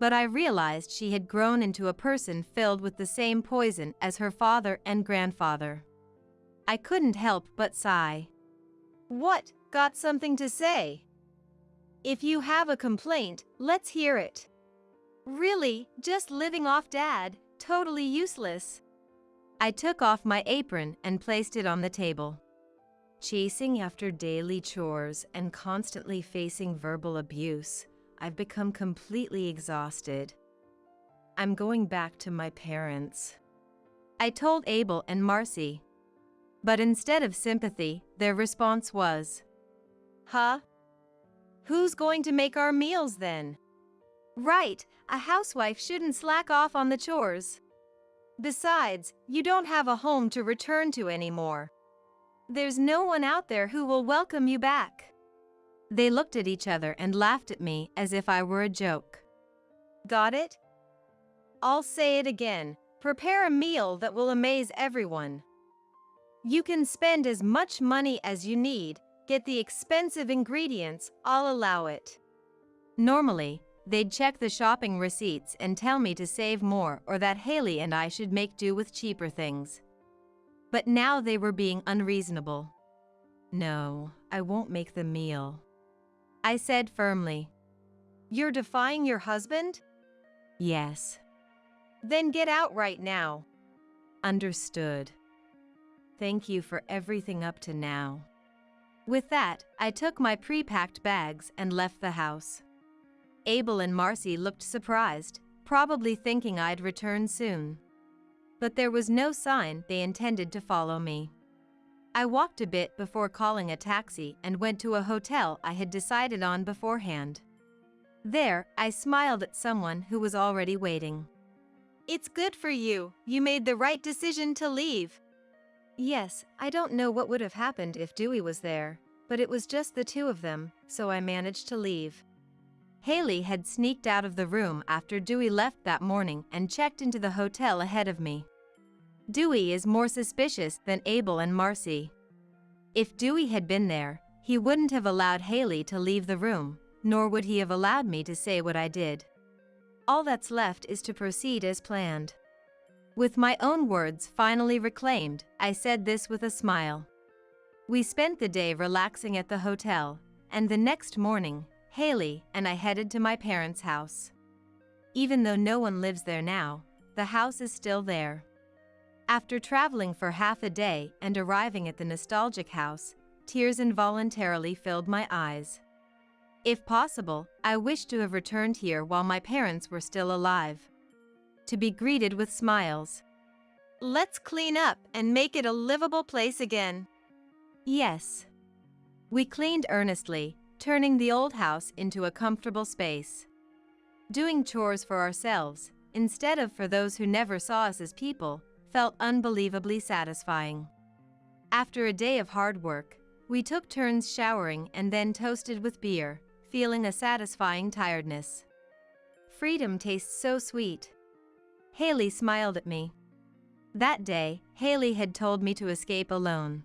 But I realized she had grown into a person filled with the same poison as her father and grandfather. I couldn't help but sigh. What, got something to say? If you have a complaint, let's hear it. Really, just living off Dad, totally useless. I took off my apron and placed it on the table. Chasing after daily chores and constantly facing verbal abuse, I've become completely exhausted. I'm going back to my parents. I told Abel and Marcy. But instead of sympathy, their response was, Huh? Who's going to make our meals then? Right, a housewife shouldn't slack off on the chores. Besides, you don't have a home to return to anymore. There's no one out there who will welcome you back. They looked at each other and laughed at me as if I were a joke. Got it? I'll say it again. Prepare a meal that will amaze everyone. You can spend as much money as you need, get the expensive ingredients, I'll allow it. Normally, they'd check the shopping receipts and tell me to save more or that Haley and I should make do with cheaper things. But now they were being unreasonable. No, I won't make the meal, I said firmly. You're defying your husband? Yes. Then get out right now. Understood. Thank you for everything up to now. With that, I took my pre-packed bags and left the house. Abel and Marcy looked surprised, probably thinking I'd return soon. But there was no sign they intended to follow me. I walked a bit before calling a taxi and went to a hotel I had decided on beforehand. There, I smiled at someone who was already waiting. It's good for you. You made the right decision to leave. Yes, I don't know what would have happened if Dewey was there, but it was just the two of them, so I managed to leave. Haley had sneaked out of the room after Dewey left that morning and checked into the hotel ahead of me. Dewey is more suspicious than Abel and Marcy. If Dewey had been there, he wouldn't have allowed Haley to leave the room, nor would he have allowed me to say what I did. All that's left is to proceed as planned. With my own words finally reclaimed, I said this with a smile. We spent the day relaxing at the hotel, and the next morning, Haley and I headed to my parents' house. Even though no one lives there now, the house is still there. After traveling for half a day and arriving at the nostalgic house, tears involuntarily filled my eyes. If possible, I wished to have returned here while my parents were still alive. To be greeted with smiles. Let's clean up and make it a livable place again. Yes. We cleaned earnestly, turning the old house into a comfortable space. Doing chores for ourselves, instead of for those who never saw us as people, felt unbelievably satisfying. After a day of hard work, we took turns showering and then toasted with beer, feeling a satisfying tiredness. Freedom tastes so sweet. Haley smiled at me. That day, Haley had told me to escape alone.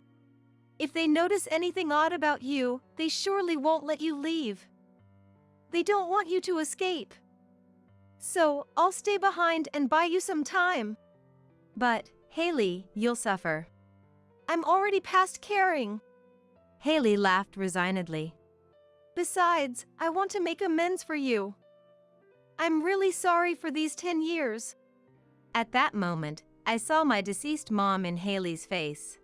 If they notice anything odd about you, they surely won't let you leave. They don't want you to escape. So, I'll stay behind and buy you some time. But, Haley, you'll suffer. I'm already past caring. Haley laughed resignedly. Besides, I want to make amends for you. I'm really sorry for these 10 years. At that moment, I saw my deceased mom in Haley's face.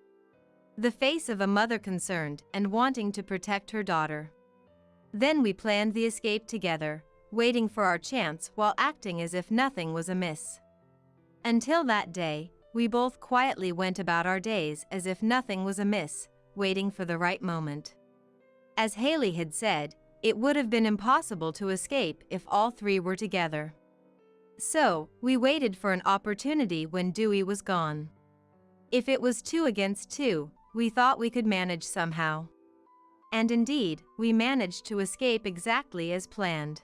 The face of a mother concerned and wanting to protect her daughter. Then we planned the escape together, waiting for our chance while acting as if nothing was amiss. Until that day, we both quietly went about our days as if nothing was amiss, waiting for the right moment. As Haley had said, it would have been impossible to escape if all three were together. So, we waited for an opportunity when Dewey was gone. If it was 2 against 2, we thought we could manage somehow. And indeed, we managed to escape exactly as planned.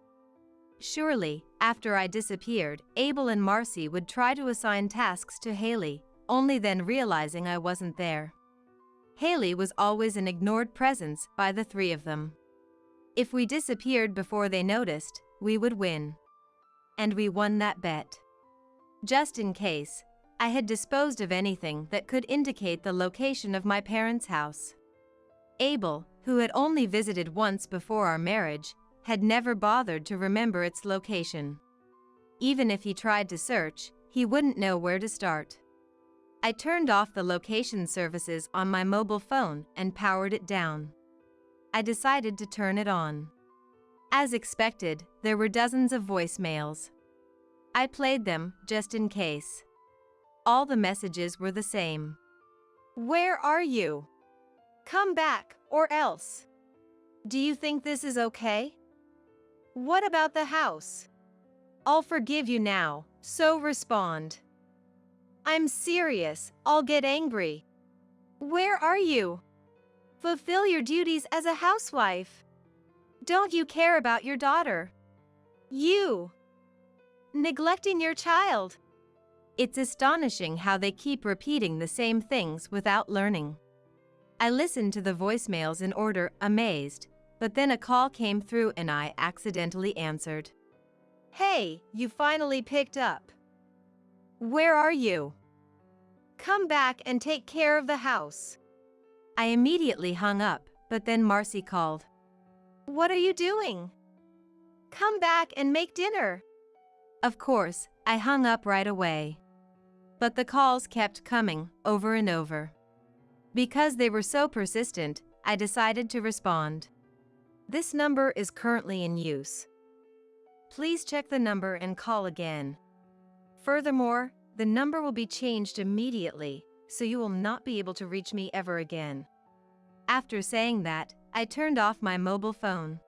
Surely, after I disappeared, Abel and Marcy would try to assign tasks to Haley, only then realizing I wasn't there. Haley was always an ignored presence by the three of them. If we disappeared before they noticed, we would win. And we won that bet. Just in case, I had disposed of anything that could indicate the location of my parents' house. Abel, who had only visited once before our marriage, had never bothered to remember its location. Even if he tried to search, he wouldn't know where to start. I turned off the location services on my mobile phone and powered it down. I decided to turn it on. As expected, there were dozens of voicemails. I played them just in case. All the messages were the same. Where are you? Come back, or else. Do you think this is okay? What about the house? I'll forgive you now, so respond. I'm serious, I'll get angry. Where are you? Fulfill your duties as a housewife. Don't you care about your daughter? You. Neglecting your child. It's astonishing how they keep repeating the same things without learning. I listened to the voicemails in order, amazed, but then a call came through and I accidentally answered. Hey, you finally picked up. Where are you? Come back and take care of the house. I immediately hung up, but then Marcy called. What are you doing? Come back and make dinner. Of course, I hung up right away. But the calls kept coming, over and over. Because they were so persistent, I decided to respond. This number is currently in use. Please check the number and call again. Furthermore, the number will be changed immediately, so you will not be able to reach me ever again. After saying that, I turned off my mobile phone.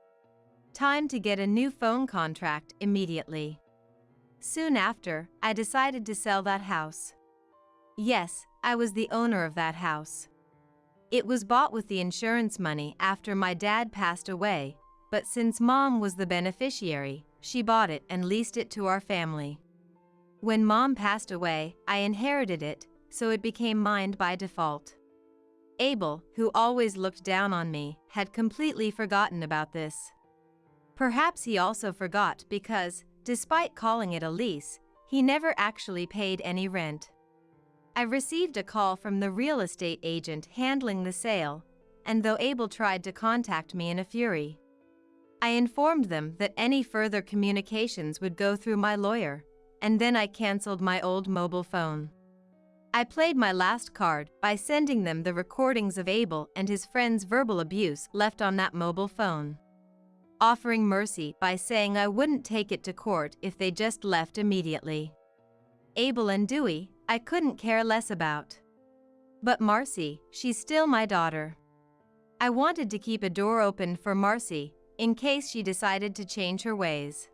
Time to get a new phone contract immediately. Soon after, I decided to sell that house. Yes, I was the owner of that house. It was bought with the insurance money after my dad passed away, but since Mom was the beneficiary, she bought it and leased it to our family. When Mom passed away, I inherited it, so it became mine by default. Abel, who always looked down on me, had completely forgotten about this. Perhaps he also forgot because, despite calling it a lease, he never actually paid any rent. I received a call from the real estate agent handling the sale, and though Abel tried to contact me in a fury, I informed them that any further communications would go through my lawyer, and then I canceled my old mobile phone. I played my last card by sending them the recordings of Abel and his friend's verbal abuse left on that mobile phone, offering mercy by saying I wouldn't take it to court if they just left immediately. Abel and Dewey, I couldn't care less about. But Marcy, she's still my daughter. I wanted to keep a door open for Marcy, in case she decided to change her ways.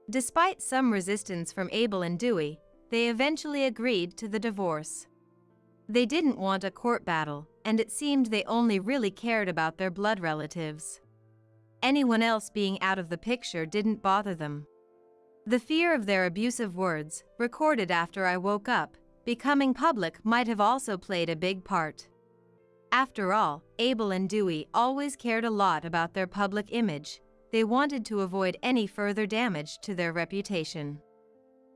Despite some resistance from Abel and Dewey, they eventually agreed to the divorce. They didn't want a court battle, and it seemed they only really cared about their blood relatives. Anyone else being out of the picture didn't bother them. The fear of their abusive words, recorded after I woke up, becoming public might have also played a big part. After all, Abel and Dewey always cared a lot about their public image. They wanted to avoid any further damage to their reputation.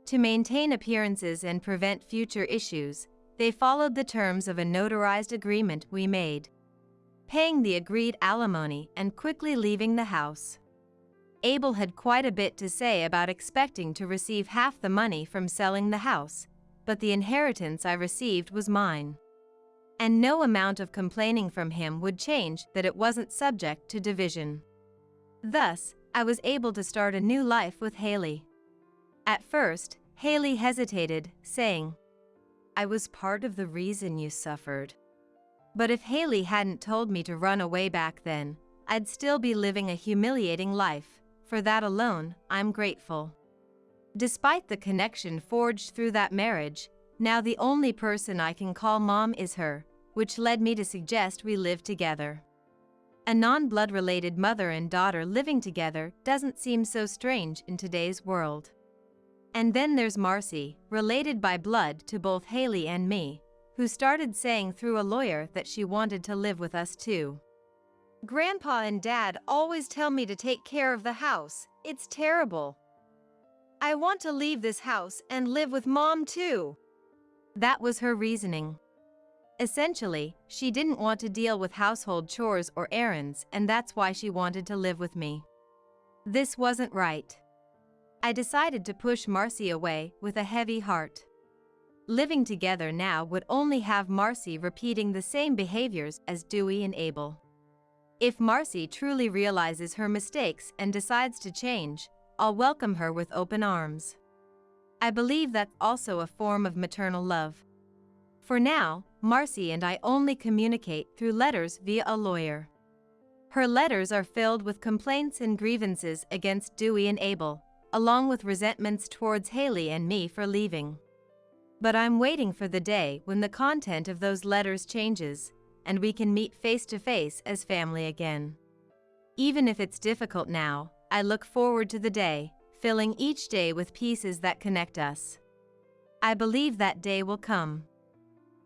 To maintain appearances and prevent future issues, they followed the terms of a notarized agreement we made, paying the agreed alimony and quickly leaving the house. Abel had quite a bit to say about expecting to receive half the money from selling the house, but the inheritance I received was mine. And no amount of complaining from him would change that it wasn't subject to division. Thus, I was able to start a new life with Haley. At first, Haley hesitated, saying, "I was part of the reason you suffered." But if Haley hadn't told me to run away back then, I'd still be living a humiliating life. For that alone, I'm grateful. Despite the connection forged through that marriage, now the only person I can call mom is her, which led me to suggest we live together. A non-blood related mother and daughter living together doesn't seem so strange in today's world. And then there's Marcy, related by blood to both Haley and me, who started saying through a lawyer that she wanted to live with us too. Grandpa and Dad always tell me to take care of the house. It's terrible. I want to leave this house and live with Mom too. That was her reasoning. Essentially, she didn't want to deal with household chores or errands, and that's why she wanted to live with me. This wasn't right. I decided to push Marcy away with a heavy heart. Living together now would only have Marcy repeating the same behaviors as Dewey and Abel. If Marcy truly realizes her mistakes and decides to change, I'll welcome her with open arms. I believe that's also a form of maternal love. For now, Marcy and I only communicate through letters via a lawyer. Her letters are filled with complaints and grievances against Dewey and Abel, along with resentments towards Haley and me for leaving. But I'm waiting for the day when the content of those letters changes, and we can meet face to face as family again. Even if it's difficult now, I look forward to the day, filling each day with pieces that connect us. I believe that day will come.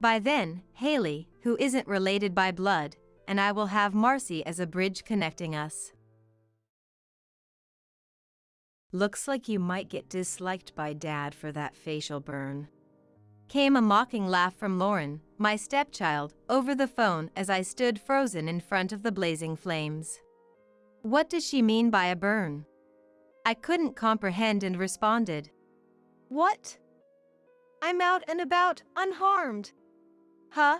By then, Haley, who isn't related by blood, and I will have Marcy as a bridge connecting us. Looks like you might get disliked by Dad for that facial burn. Came a mocking laugh from Lauren, my stepchild, over the phone as I stood frozen in front of the blazing flames. What does she mean by a burn? I couldn't comprehend and responded, What? I'm out and about, unharmed. Huh?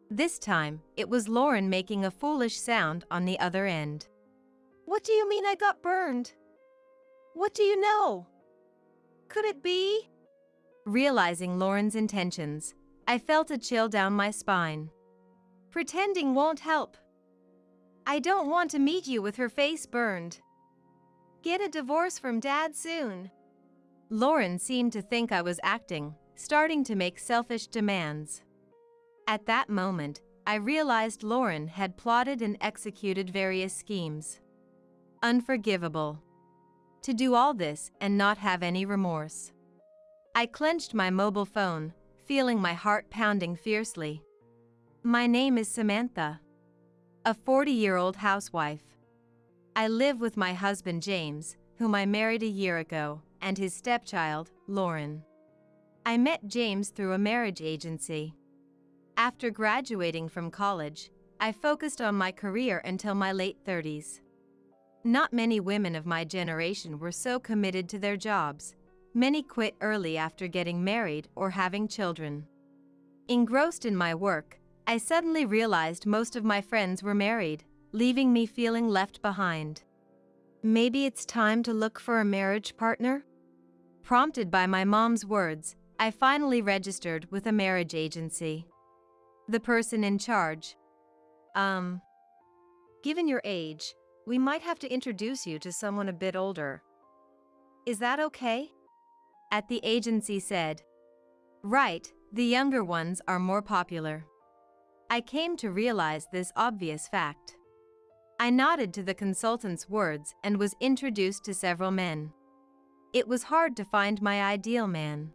This time, it was Lauren making a foolish sound on the other end. What do you mean I got burned? What do you know? Could it be? Realizing Lauren's intentions, I felt a chill down my spine. Pretending won't help. I don't want to meet you with her face burned. Get a divorce from Dad soon. Lauren seemed to think I was acting, starting to make selfish demands. At that moment, I realized Lauren had plotted and executed various schemes. Unforgivable. To do all this and not have any remorse. I clenched my mobile phone, feeling my heart pounding fiercely. My name is Samantha. A 40-year-old housewife. I live with my husband James, whom I married a year ago, and his stepchild, Lauren. I met James through a marriage agency. After graduating from college, I focused on my career until my late 30s. Not many women of my generation were so committed to their jobs. Many quit early after getting married or having children. Engrossed in my work, I suddenly realized most of my friends were married, leaving me feeling left behind. Maybe it's time to look for a marriage partner? Prompted by my mom's words, I finally registered with a marriage agency. The person in charge, Given your age, we might have to introduce you to someone a bit older. Is that okay? at the agency said. Right, the younger ones are more popular. I came to realize this obvious fact. I nodded to the consultant's words and was introduced to several men. It was hard to find my ideal man.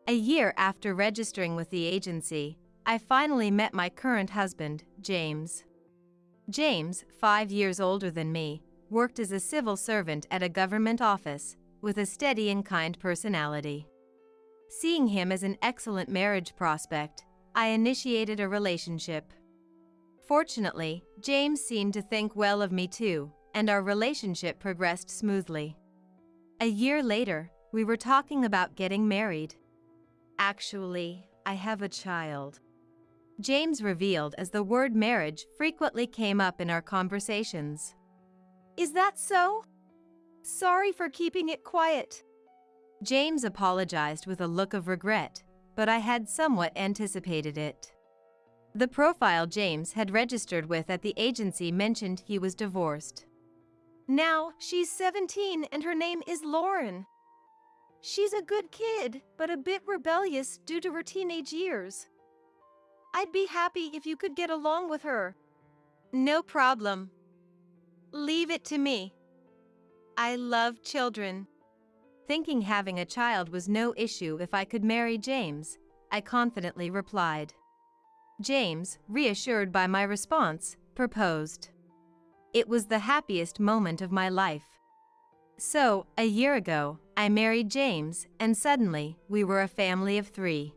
A year after registering with the agency, I finally met my current husband, James. James, 5 years older than me, worked as a civil servant at a government office, with a steady and kind personality. Seeing him as an excellent marriage prospect, I initiated a relationship. Fortunately, James seemed to think well of me too, and our relationship progressed smoothly. A year later, we were talking about getting married. Actually, I have a child. James revealed as the word marriage frequently came up in our conversations. Is that so? Sorry for keeping it quiet. James apologized with a look of regret, but I had somewhat anticipated it. The profile James had registered with at the agency mentioned he was divorced. Now, she's 17 and her name is Lauren. She's a good kid, but a bit rebellious due to her teenage years. I'd be happy if you could get along with her. No problem. Leave it to me. I love children. Thinking having a child was no issue if I could marry James, I confidently replied. James, reassured by my response, proposed. It was the happiest moment of my life. So, a year ago, I married James, and suddenly, we were a family of 3.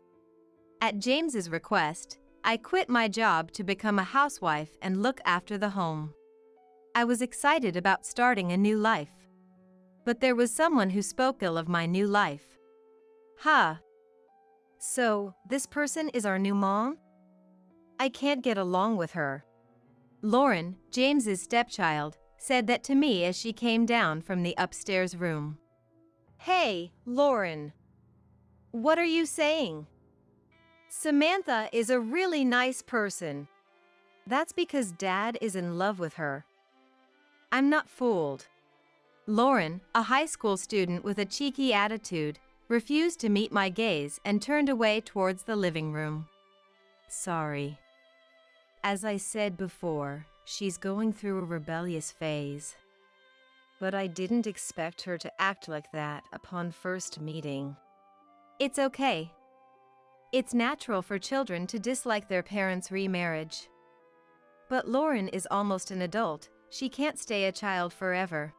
At James's request, I quit my job to become a housewife and look after the home. I was excited about starting a new life. But there was someone who spoke ill of my new life. So, this person is our new mom? I can't get along with her. Lauren, James's stepchild, said that to me as she came down from the upstairs room. Hey, Lauren. What are you saying? Samantha is a really nice person. That's because Dad is in love with her. I'm not fooled. Lauren, a high school student with a cheeky attitude, refused to meet my gaze and turned away towards the living room. Sorry. As I said before, she's going through a rebellious phase. But I didn't expect her to act like that upon first meeting. It's okay. It's natural for children to dislike their parents' remarriage. But Lauren is almost an adult. She can't stay a child forever.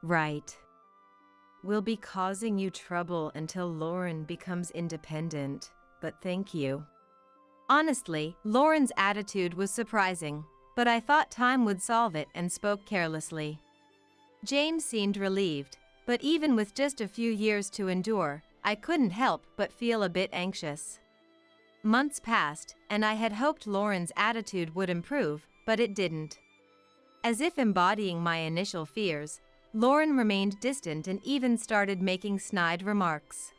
Right. We'll be causing you trouble until Lauren becomes independent, but thank you. Honestly, Lauren's attitude was surprising, but I thought time would solve it and spoke carelessly. James seemed relieved, but even with just a few years to endure, I couldn't help but feel a bit anxious. Months passed, and I had hoped Lauren's attitude would improve, but it didn't. As if embodying my initial fears, Lauren remained distant and even started making snide remarks.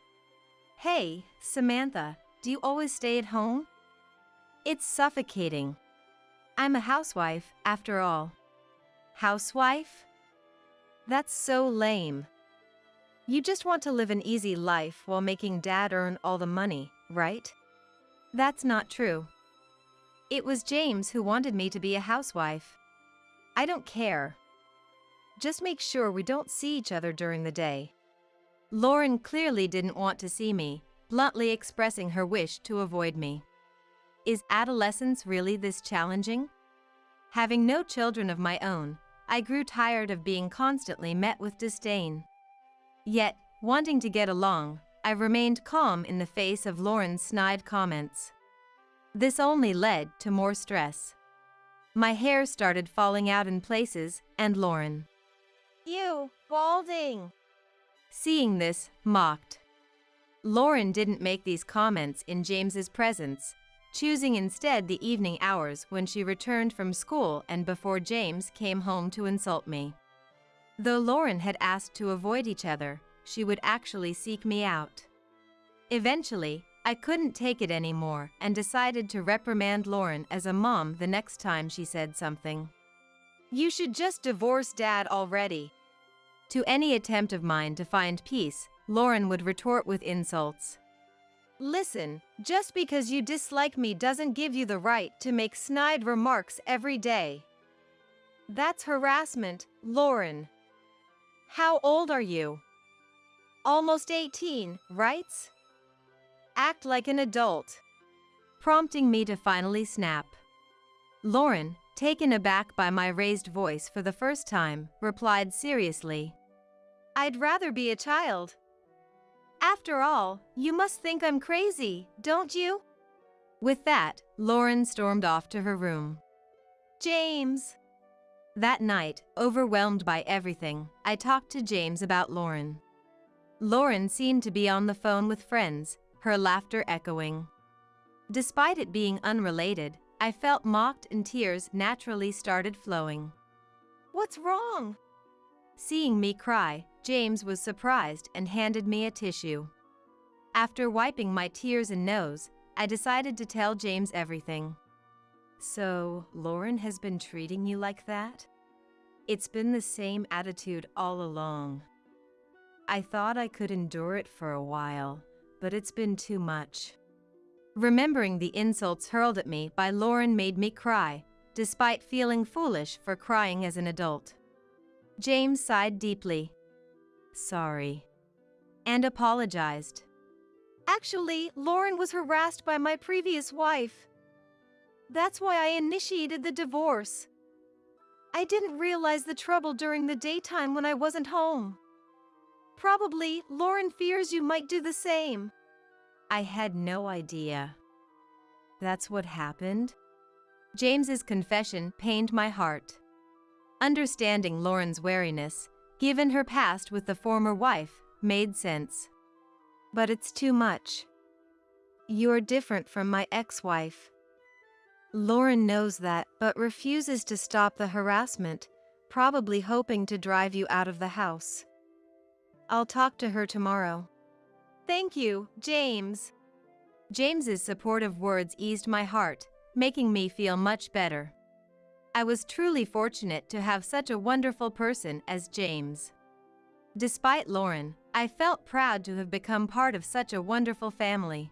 Hey, Samantha, do you always stay at home? It's suffocating. I'm a housewife, after all. Housewife? That's so lame. You just want to live an easy life while making Dad earn all the money, right? That's not true. It was James who wanted me to be a housewife. I don't care. Just make sure we don't see each other during the day. Lauren clearly didn't want to see me, bluntly expressing her wish to avoid me. Is adolescence really this challenging? Having no children of my own, I grew tired of being constantly met with disdain. Yet, wanting to get along, I remained calm in the face of Lauren's snide comments. This only led to more stress. My hair started falling out in places, and Lauren, "You, balding!" seeing this, mocked. Lauren didn't make these comments in James's presence, choosing instead the evening hours when she returned from school and before James came home to insult me. Though Lauren had asked to avoid each other, she would actually seek me out. Eventually, I couldn't take it anymore and decided to reprimand Lauren as a mom the next time she said something. You should just divorce Dad already. To any attempt of mine to find peace, Lauren would retort with insults. Listen, just because you dislike me doesn't give you the right to make snide remarks every day. That's harassment, Lauren. How old are you? Almost 18, right? Act like an adult. Prompting me to finally snap. Lauren, taken aback by my raised voice for the first time, replied seriously. I'd rather be a child. After all, you must think I'm crazy, don't you? With that, Lauren stormed off to her room. James. That night, overwhelmed by everything, I talked to James about Lauren. Lauren seemed to be on the phone with friends, her laughter echoing. Despite it being unrelated, I felt mocked and tears naturally started flowing. What's wrong? Seeing me cry, James was surprised and handed me a tissue. After wiping my tears and nose, I decided to tell James everything. So, Lauren has been treating you like that? It's been the same attitude all along. I thought I could endure it for a while, but it's been too much. Remembering the insults hurled at me by Lauren made me cry, despite feeling foolish for crying as an adult. James sighed deeply. Sorry. And apologized. Actually, Lauren was harassed by my previous wife. That's why I initiated the divorce. I didn't realize the trouble during the daytime when I wasn't home. Probably, Lauren fears you might do the same. I had no idea. That's what happened? James's confession pained my heart. Understanding Lauren's wariness, given her past with the former wife, made sense. But it's too much. You're different from my ex-wife. Lauren knows that, but refuses to stop the harassment, probably hoping to drive you out of the house. I'll talk to her tomorrow. Thank you, James. James's supportive words eased my heart, making me feel much better. I was truly fortunate to have such a wonderful person as James. Despite Lauren, I felt proud to have become part of such a wonderful family.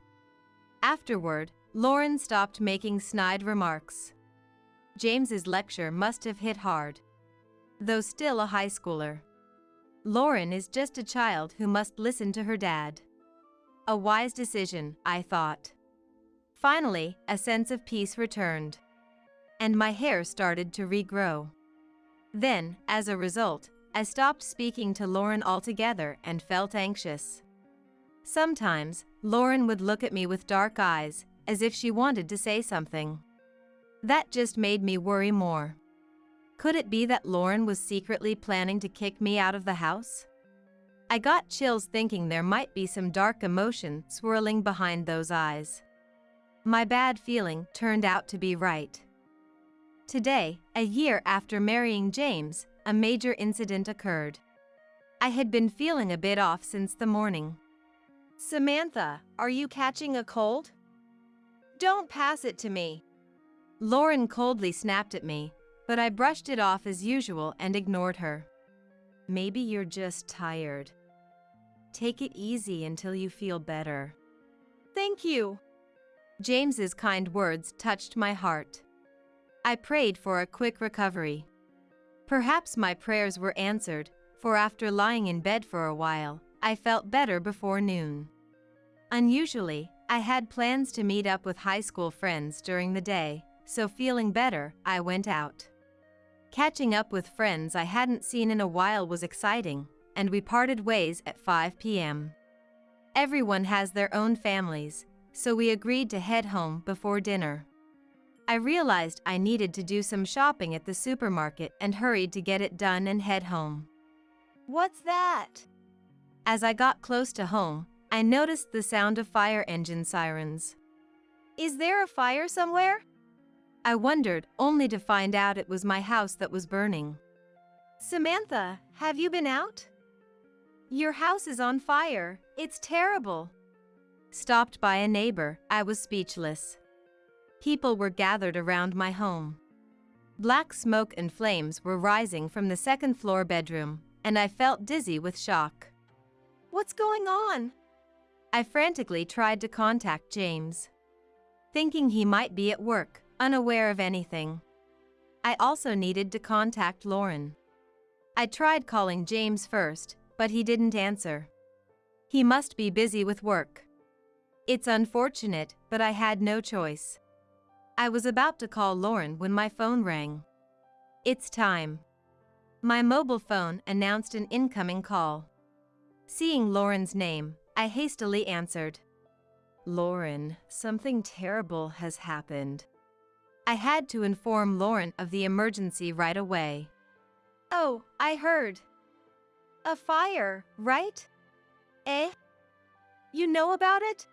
Afterward, Lauren stopped making snide remarks. James's lecture must have hit hard. Though still a high schooler. Lauren is just a child who must listen to her dad. A wise decision, I thought. Finally, a sense of peace returned. And my hair started to regrow. Then, as a result, I stopped speaking to Lauren altogether and felt anxious. Sometimes, Lauren would look at me with dark eyes, as if she wanted to say something. That just made me worry more. Could it be that Lauren was secretly planning to kick me out of the house? I got chills thinking there might be some dark emotion swirling behind those eyes. My bad feeling turned out to be right. Today, a year after marrying James, a major incident occurred. I had been feeling a bit off since the morning. Samantha, are you catching a cold? Don't pass it to me. Lauren coldly snapped at me, but I brushed it off as usual and ignored her. Maybe you're just tired. Take it easy until you feel better. Thank you. James's kind words touched my heart. I prayed for a quick recovery. Perhaps my prayers were answered, for after lying in bed for a while, I felt better before noon. Unusually, I had plans to meet up with high school friends during the day, so feeling better, I went out. Catching up with friends I hadn't seen in a while was exciting, and we parted ways at 5 p.m. Everyone has their own families, so we agreed to head home before dinner. I realized I needed to do some shopping at the supermarket and hurried to get it done and head home. What's that? As I got close to home, I noticed the sound of fire engine sirens. Is there a fire somewhere? I wondered, only to find out it was my house that was burning. Samantha, have you been out? Your house is on fire. It's terrible. stopped by a neighbor, I was speechless. People were gathered around my home. Black smoke and flames were rising from the second-floor bedroom, and I felt dizzy with shock. What's going on? I frantically tried to contact James, thinking he might be at work, unaware of anything. I also needed to contact Lauren. I tried calling James first, but he didn't answer. He must be busy with work. It's unfortunate, but I had no choice. I was about to call Lauren when my phone rang. It's time. My mobile phone announced an incoming call. Seeing Lauren's name, I hastily answered. Lauren, something terrible has happened. I had to inform Lauren of the emergency right away. Oh, I heard. A fire, right? Eh? You know about it?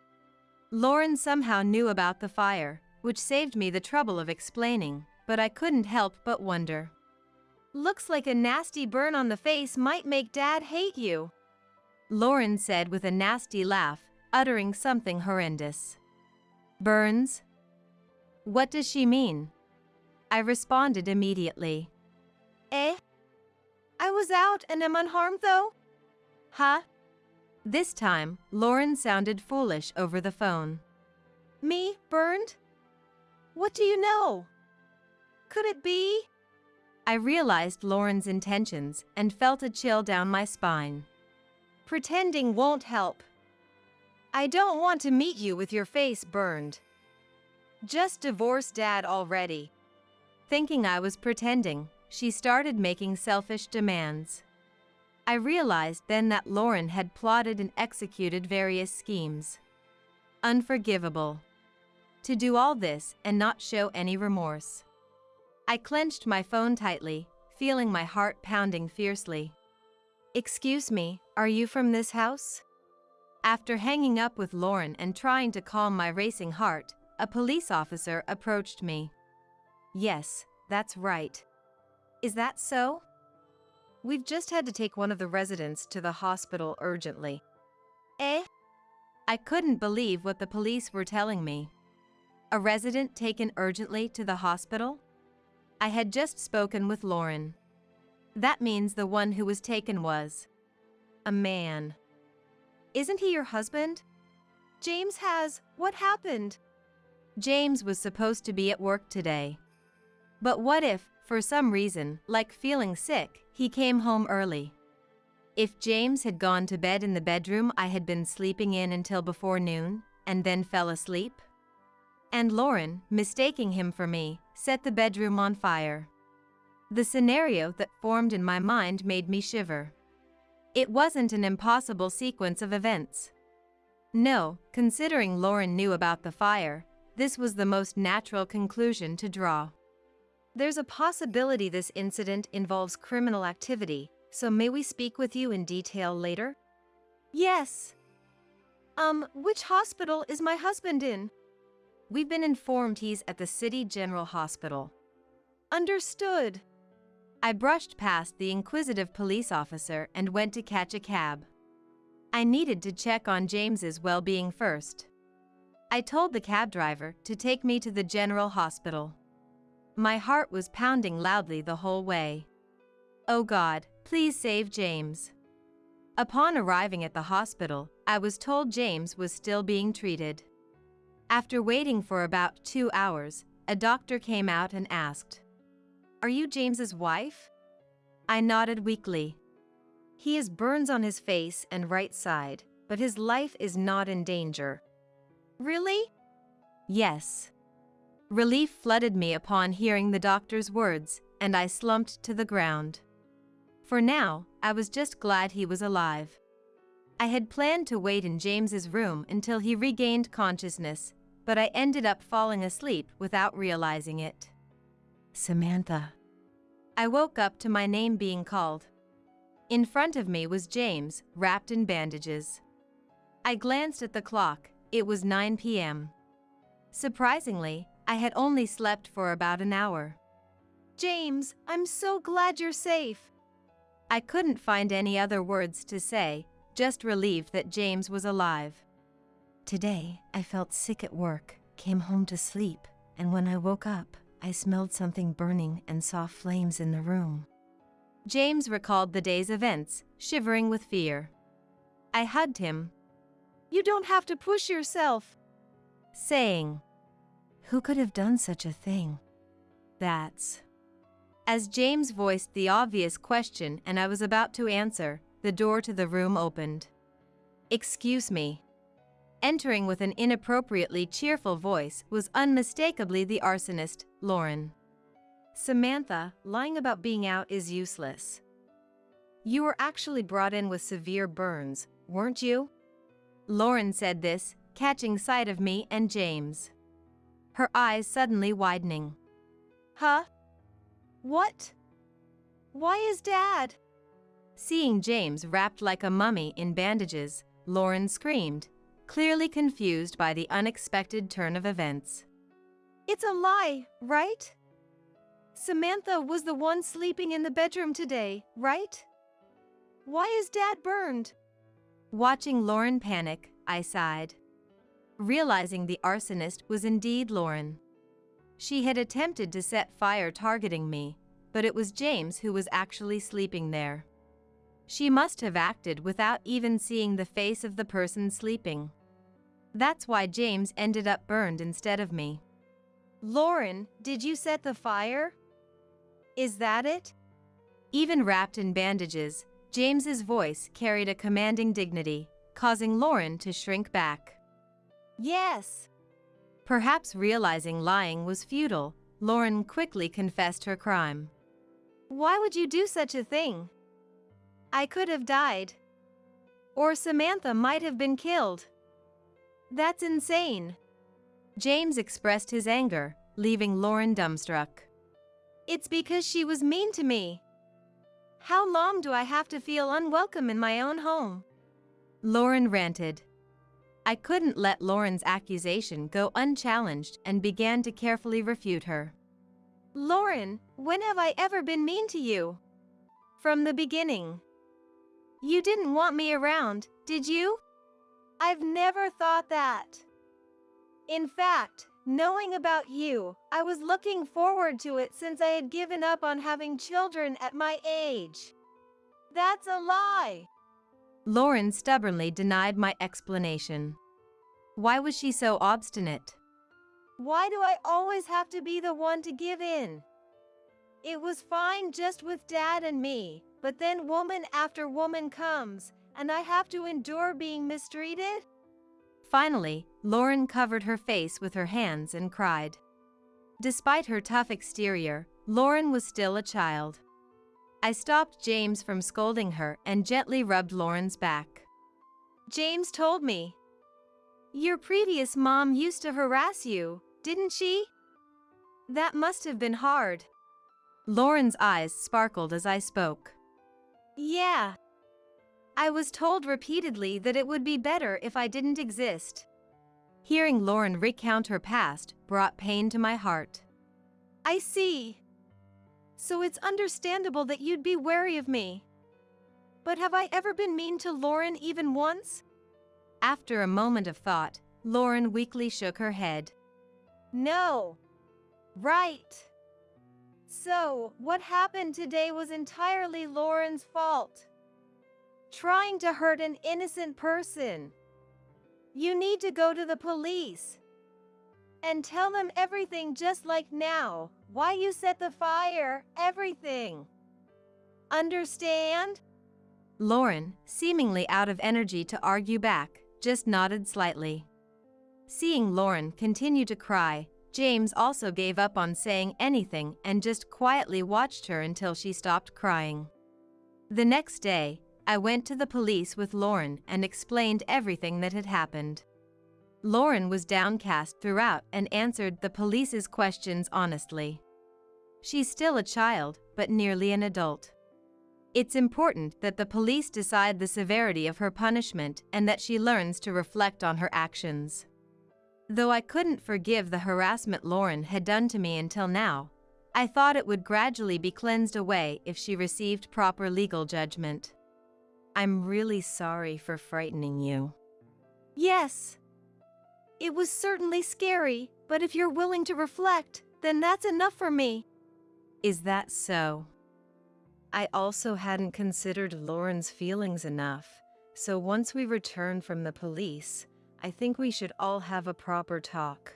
Lauren somehow knew about the fire, which saved me the trouble of explaining, but I couldn't help but wonder. Looks like a nasty burn on the face might make Dad hate you, Lauren said with a nasty laugh, uttering something horrendous. Burns? What does she mean? I responded immediately. Eh? I was out and am unharmed though? Huh? This time, Lauren sounded foolish over the phone. Me, burned? What do you know? Could it be? I realized Lauren's intentions and felt a chill down my spine. Pretending won't help. I don't want to meet you with your face burned. Just divorced Dad already. Thinking I was pretending, she started making selfish demands. I realized then that Lauren had plotted and executed various schemes. Unforgivable. To do all this and not show any remorse. I clenched my phone tightly, feeling my heart pounding fiercely. Excuse me, are you from this house? After hanging up with Lauren and trying to calm my racing heart, a police officer approached me. Yes, that's right. Is that so? We've just had to take one of the residents to the hospital urgently. Eh? I couldn't believe what the police were telling me. A resident taken urgently to the hospital? I had just spoken with Lauren. That means the one who was taken was a man. Isn't he your husband? James has. What happened? James was supposed to be at work today. But what if, for some reason, like feeling sick, he came home early? If James had gone to bed in the bedroom I had been sleeping in until before noon, and then fell asleep? And Lauren, mistaking him for me, set the bedroom on fire. The scenario that formed in my mind made me shiver. It wasn't an impossible sequence of events. No, considering Lauren knew about the fire, this was the most natural conclusion to draw. There's a possibility this incident involves criminal activity, so may we speak with you in detail later? Yes. Which hospital is my husband in? We've been informed he's at the City General Hospital. Understood. I brushed past the inquisitive police officer and went to catch a cab. I needed to check on James's well-being first. I told the cab driver to take me to the General Hospital. My heart was pounding loudly the whole way. Oh God, please save James. Upon arriving at the hospital, I was told James was still being treated. After waiting for about 2 hours, a doctor came out and asked, "Are you James's wife?" I nodded weakly. He has burns on his face and right side, but his life is not in danger. Really? Yes. Relief flooded me upon hearing the doctor's words, and I slumped to the ground. For now, I was just glad he was alive. I had planned to wait in James's room until he regained consciousness, but I ended up falling asleep without realizing it. Samantha. I woke up to my name being called. In front of me was James, wrapped in bandages. I glanced at the clock. It was 9 p.m. Surprisingly, I had only slept for about an hour. James, I'm so glad you're safe. I couldn't find any other words to say, just relieved that James was alive. Today, I felt sick at work, came home to sleep, and when I woke up, I smelled something burning and saw flames in the room. James recalled the day's events, shivering with fear. I hugged him, You don't have to push yourself. saying, "Who could have done such a thing?" That's. As James voiced the obvious question and I was about to answer, the door to the room opened. "Excuse me." Entering with an inappropriately cheerful voice was unmistakably the arsonist, Lauren. "Samantha, lying about being out is useless. You were actually brought in with severe burns, weren't you?" Lauren said this, catching sight of me and James. Her eyes suddenly widening. Huh? What? Why is Dad? Seeing James wrapped like a mummy in bandages, Lauren screamed, clearly confused by the unexpected turn of events. It's a lie, right? Samantha was the one sleeping in the bedroom today, right? Why is Dad burned? Watching Lauren panic, I sighed, realizing the arsonist was indeed Lauren. She had attempted to set fire targeting me, but it was James who was actually sleeping there. She must have acted without even seeing the face of the person sleeping. That's why James ended up burned instead of me. Lauren, did you set the fire? Is that it? Even wrapped in bandages, James's voice carried a commanding dignity, causing Lauren to shrink back. Yes. Perhaps realizing lying was futile, Lauren quickly confessed her crime. Why would you do such a thing? I could have died. Or Samantha might have been killed. That's insane. James expressed his anger, leaving Lauren dumbstruck. It's because she was mean to me. How long do I have to feel unwelcome in my own home? Lauren ranted. I couldn't let Lauren's accusation go unchallenged and began to carefully refute her. Lauren, when have I ever been mean to you? From the beginning. You didn't want me around, did you? I've never thought that. In fact, knowing about you, I was looking forward to it since I had given up on having children at my age. That's a lie. Lauren stubbornly denied my explanation. Why was she so obstinate? Why do I always have to be the one to give in? It was fine just with Dad and me, but then woman after woman comes, and I have to endure being mistreated? Finally, Lauren covered her face with her hands and cried. Despite her tough exterior, Lauren was still a child. I stopped James from scolding her and gently rubbed Lauren's back. James told me. Your previous mom used to harass you, didn't she? That must have been hard. Lauren's eyes sparkled as I spoke. Yeah. I was told repeatedly that it would be better if I didn't exist. Hearing Lauren recount her past brought pain to my heart. I see. So it's understandable that you'd be wary of me. But have I ever been mean to Lauren even once? After a moment of thought, Lauren weakly shook her head. No. Right. So, what happened today was entirely Lauren's fault. Trying to hurt an innocent person. You need to go to the police. And tell them everything just like now. Why you set the fire, everything. Understand? Lauren, seemingly out of energy to argue back, just nodded slightly. Seeing Lauren continue to cry, James also gave up on saying anything and just quietly watched her until she stopped crying. The next day, I went to the police with Lauren and explained everything that had happened. Lauren was downcast throughout and answered the police's questions honestly. She's still a child, but nearly an adult. It's important that the police decide the severity of her punishment and that she learns to reflect on her actions. Though I couldn't forgive the harassment Lauren had done to me until now, I thought it would gradually be cleansed away if she received proper legal judgment. I'm really sorry for frightening you. Yes. It was certainly scary, but if you're willing to reflect, then that's enough for me. Is that so? I also hadn't considered Lauren's feelings enough, so once we return from the police, I think we should all have a proper talk.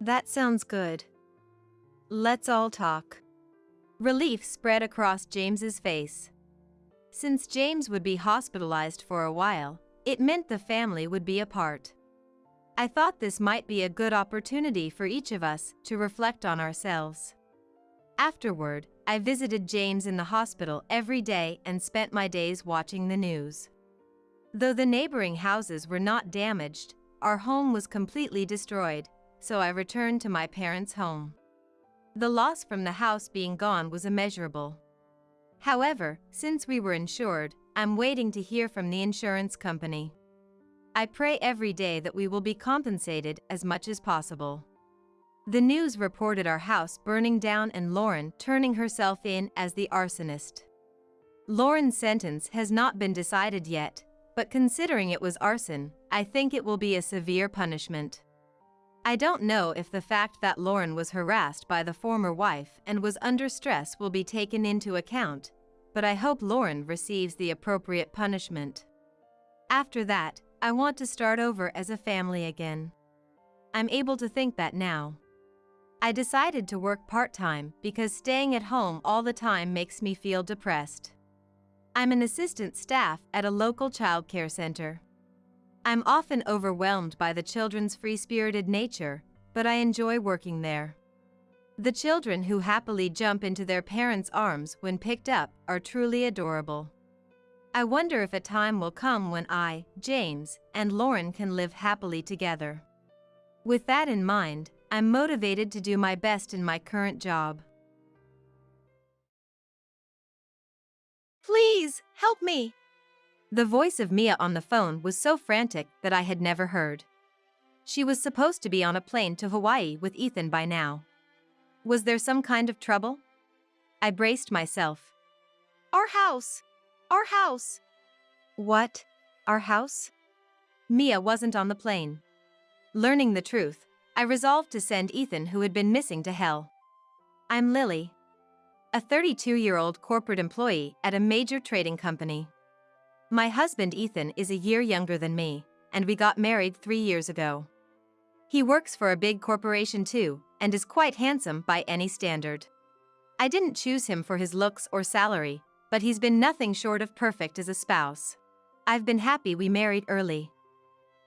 That sounds good. Let's all talk. Relief spread across James's face. Since James would be hospitalized for a while, it meant the family would be apart. I thought this might be a good opportunity for each of us to reflect on ourselves. Afterward, I visited James in the hospital every day and spent my days watching the news. Though the neighboring houses were not damaged, our home was completely destroyed, so I returned to my parents' home. The loss from the house being gone was immeasurable. However, since we were insured, I'm waiting to hear from the insurance company. I pray every day that we will be compensated as much as possible. The news reported our house burning down and Lauren turning herself in as the arsonist. Lauren's sentence has not been decided yet, but considering it was arson, I think it will be a severe punishment. I don't know if the fact that Lauren was harassed by the former wife and was under stress will be taken into account, but I hope Lauren receives the appropriate punishment. After that, I want to start over as a family again. I'm able to think that now. I decided to work part-time because staying at home all the time makes me feel depressed. I'm an assistant staff at a local childcare center. I'm often overwhelmed by the children's free-spirited nature, but I enjoy working there. The children who happily jump into their parents' arms when picked up are truly adorable. I wonder if a time will come when I, James, and Lauren can live happily together. With that in mind, I'm motivated to do my best in my current job. Please, help me. The voice of Mia on the phone was so frantic that I had never heard. She was supposed to be on a plane to Hawaii with Ethan by now. Was there some kind of trouble? I braced myself. Our house. Our house. What? Our house? Mia wasn't on the plane. Learning the truth, I resolved to send Ethan, who had been missing, to hell. I'm Lily, a 32-year-old corporate employee at a major trading company. My husband Ethan is a year younger than me, and we got married 3 years ago. He works for a big corporation too, and is quite handsome by any standard. I didn't choose him for his looks or salary, but he's been nothing short of perfect as a spouse. I've been happy we married early.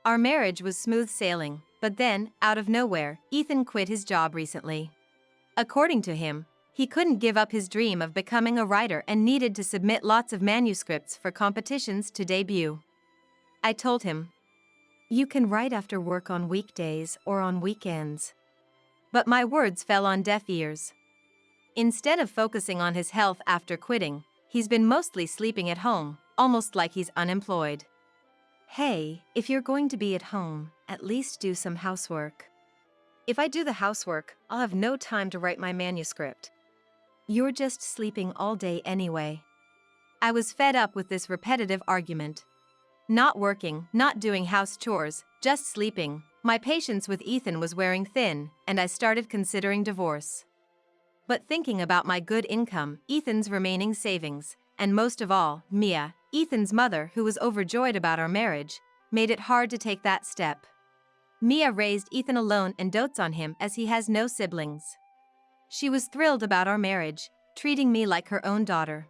Our marriage was smooth sailing, but then, out of nowhere, Ethan quit his job recently. According to him, he couldn't give up his dream of becoming a writer and needed to submit lots of manuscripts for competitions to debut. I told him, "You can write after work on weekdays or on weekends." But my words fell on deaf ears. Instead of focusing on his health after quitting, he's been mostly sleeping at home, almost like he's unemployed. Hey, if you're going to be at home, at least do some housework. If I do the housework, I'll have no time to write my manuscript. You're just sleeping all day anyway. I was fed up with this repetitive argument. Not working, not doing house chores, just sleeping. My patience with Ethan was wearing thin, and I started considering divorce. But thinking about my good income, Ethan's remaining savings, and most of all, Mia, Ethan's mother, who was overjoyed about our marriage, made it hard to take that step. Mia raised Ethan alone and dotes on him as he has no siblings. She was thrilled about our marriage, treating me like her own daughter.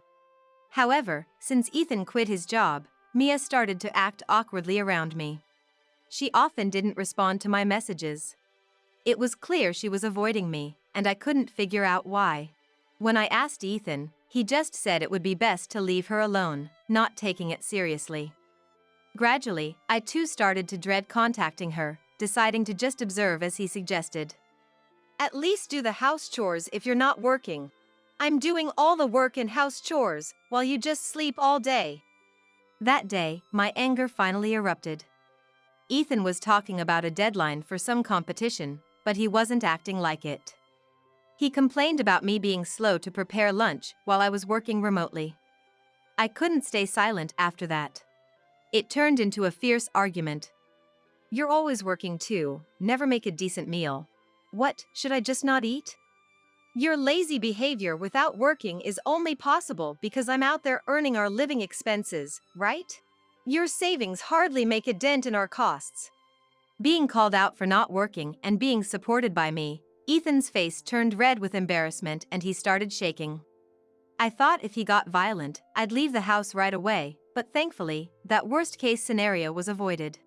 However, since Ethan quit his job, Mia started to act awkwardly around me. She often didn't respond to my messages. It was clear she was avoiding me, and I couldn't figure out why. When I asked Ethan, he just said it would be best to leave her alone, not taking it seriously. Gradually, I too started to dread contacting her, deciding to just observe as he suggested. At least do the house chores if you're not working. I'm doing all the work and house chores, while you just sleep all day. That day, my anger finally erupted. Ethan was talking about a deadline for some competition, but he wasn't acting like it. He complained about me being slow to prepare lunch while I was working remotely. I couldn't stay silent after that. It turned into a fierce argument. You're always working too, never make a decent meal. What, should I just not eat? Your lazy behavior without working is only possible because I'm out there earning our living expenses, right? Your savings hardly make a dent in our costs. Being called out for not working and being supported by me, Ethan's face turned red with embarrassment and he started shaking. I thought if he got violent, I'd leave the house right away, but thankfully, that worst-case scenario was avoided.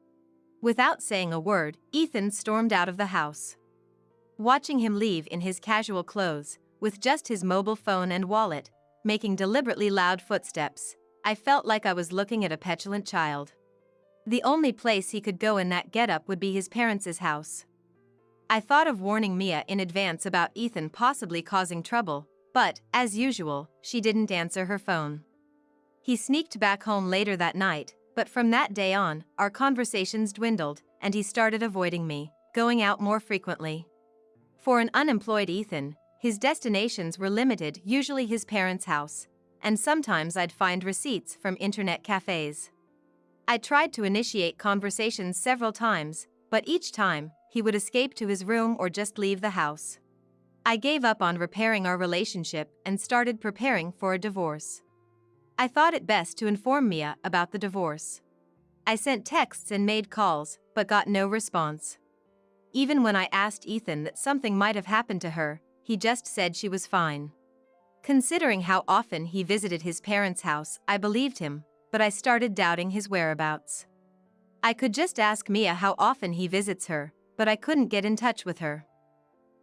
Without saying a word, Ethan stormed out of the house. Watching him leave in his casual clothes, with just his mobile phone and wallet, making deliberately loud footsteps, I felt like I was looking at a petulant child. The only place he could go in that getup would be his parents' house. I thought of warning Mia in advance about Ethan possibly causing trouble, but, as usual, she didn't answer her phone. He sneaked back home later that night, but from that day on, our conversations dwindled, and he started avoiding me, going out more frequently. For an unemployed Ethan, his destinations were limited, usually his parents' house, and sometimes I'd find receipts from internet cafes. I tried to initiate conversations several times, but each time, he would escape to his room or just leave the house. I gave up on repairing our relationship and started preparing for a divorce. I thought it best to inform Mia about the divorce. I sent texts and made calls, but got no response. Even when I asked Ethan that something might have happened to her, he just said she was fine. Considering how often he visited his parents' house, I believed him, but I started doubting his whereabouts. I could just ask Mia how often he visits her, but I couldn't get in touch with her.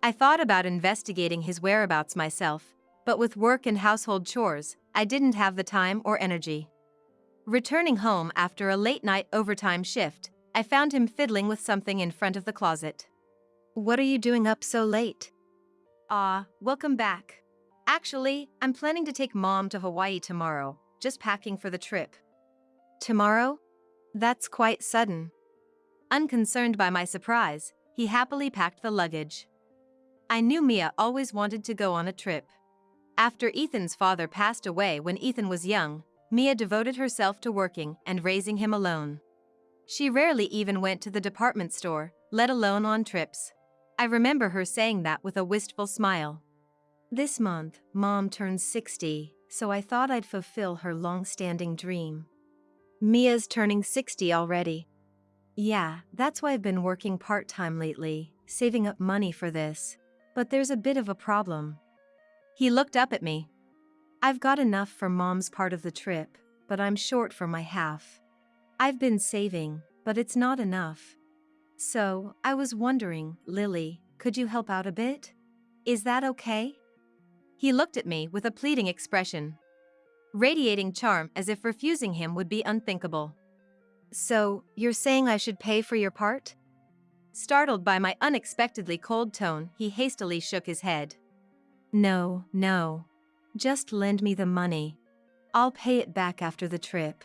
I thought about investigating his whereabouts myself, but with work and household chores, I didn't have the time or energy. Returning home after a late-night overtime shift, I found him fiddling with something in front of the closet. What are you doing up so late? Welcome back. Actually, I'm planning to take Mom to Hawaii tomorrow, just packing for the trip. Tomorrow? That's quite sudden. Unconcerned by my surprise, he happily packed the luggage. I knew Mia always wanted to go on a trip. After Ethan's father passed away when Ethan was young, Mia devoted herself to working and raising him alone. She rarely even went to the department store, let alone on trips. I remember her saying that with a wistful smile. This month, Mom turns 60, so I thought I'd fulfill her long-standing dream. Mia's turning 60 already. Yeah, that's why I've been working part-time lately, saving up money for this. But there's a bit of a problem. He looked up at me. I've got enough for Mom's part of the trip, but I'm short for my half. I've been saving, but it's not enough. So, I was wondering, Lily, could you help out a bit? Is that okay? He looked at me with a pleading expression, radiating charm as if refusing him would be unthinkable. So, you're saying I should pay for your part? Startled by my unexpectedly cold tone, he hastily shook his head. No. Just lend me the money. I'll pay it back after the trip.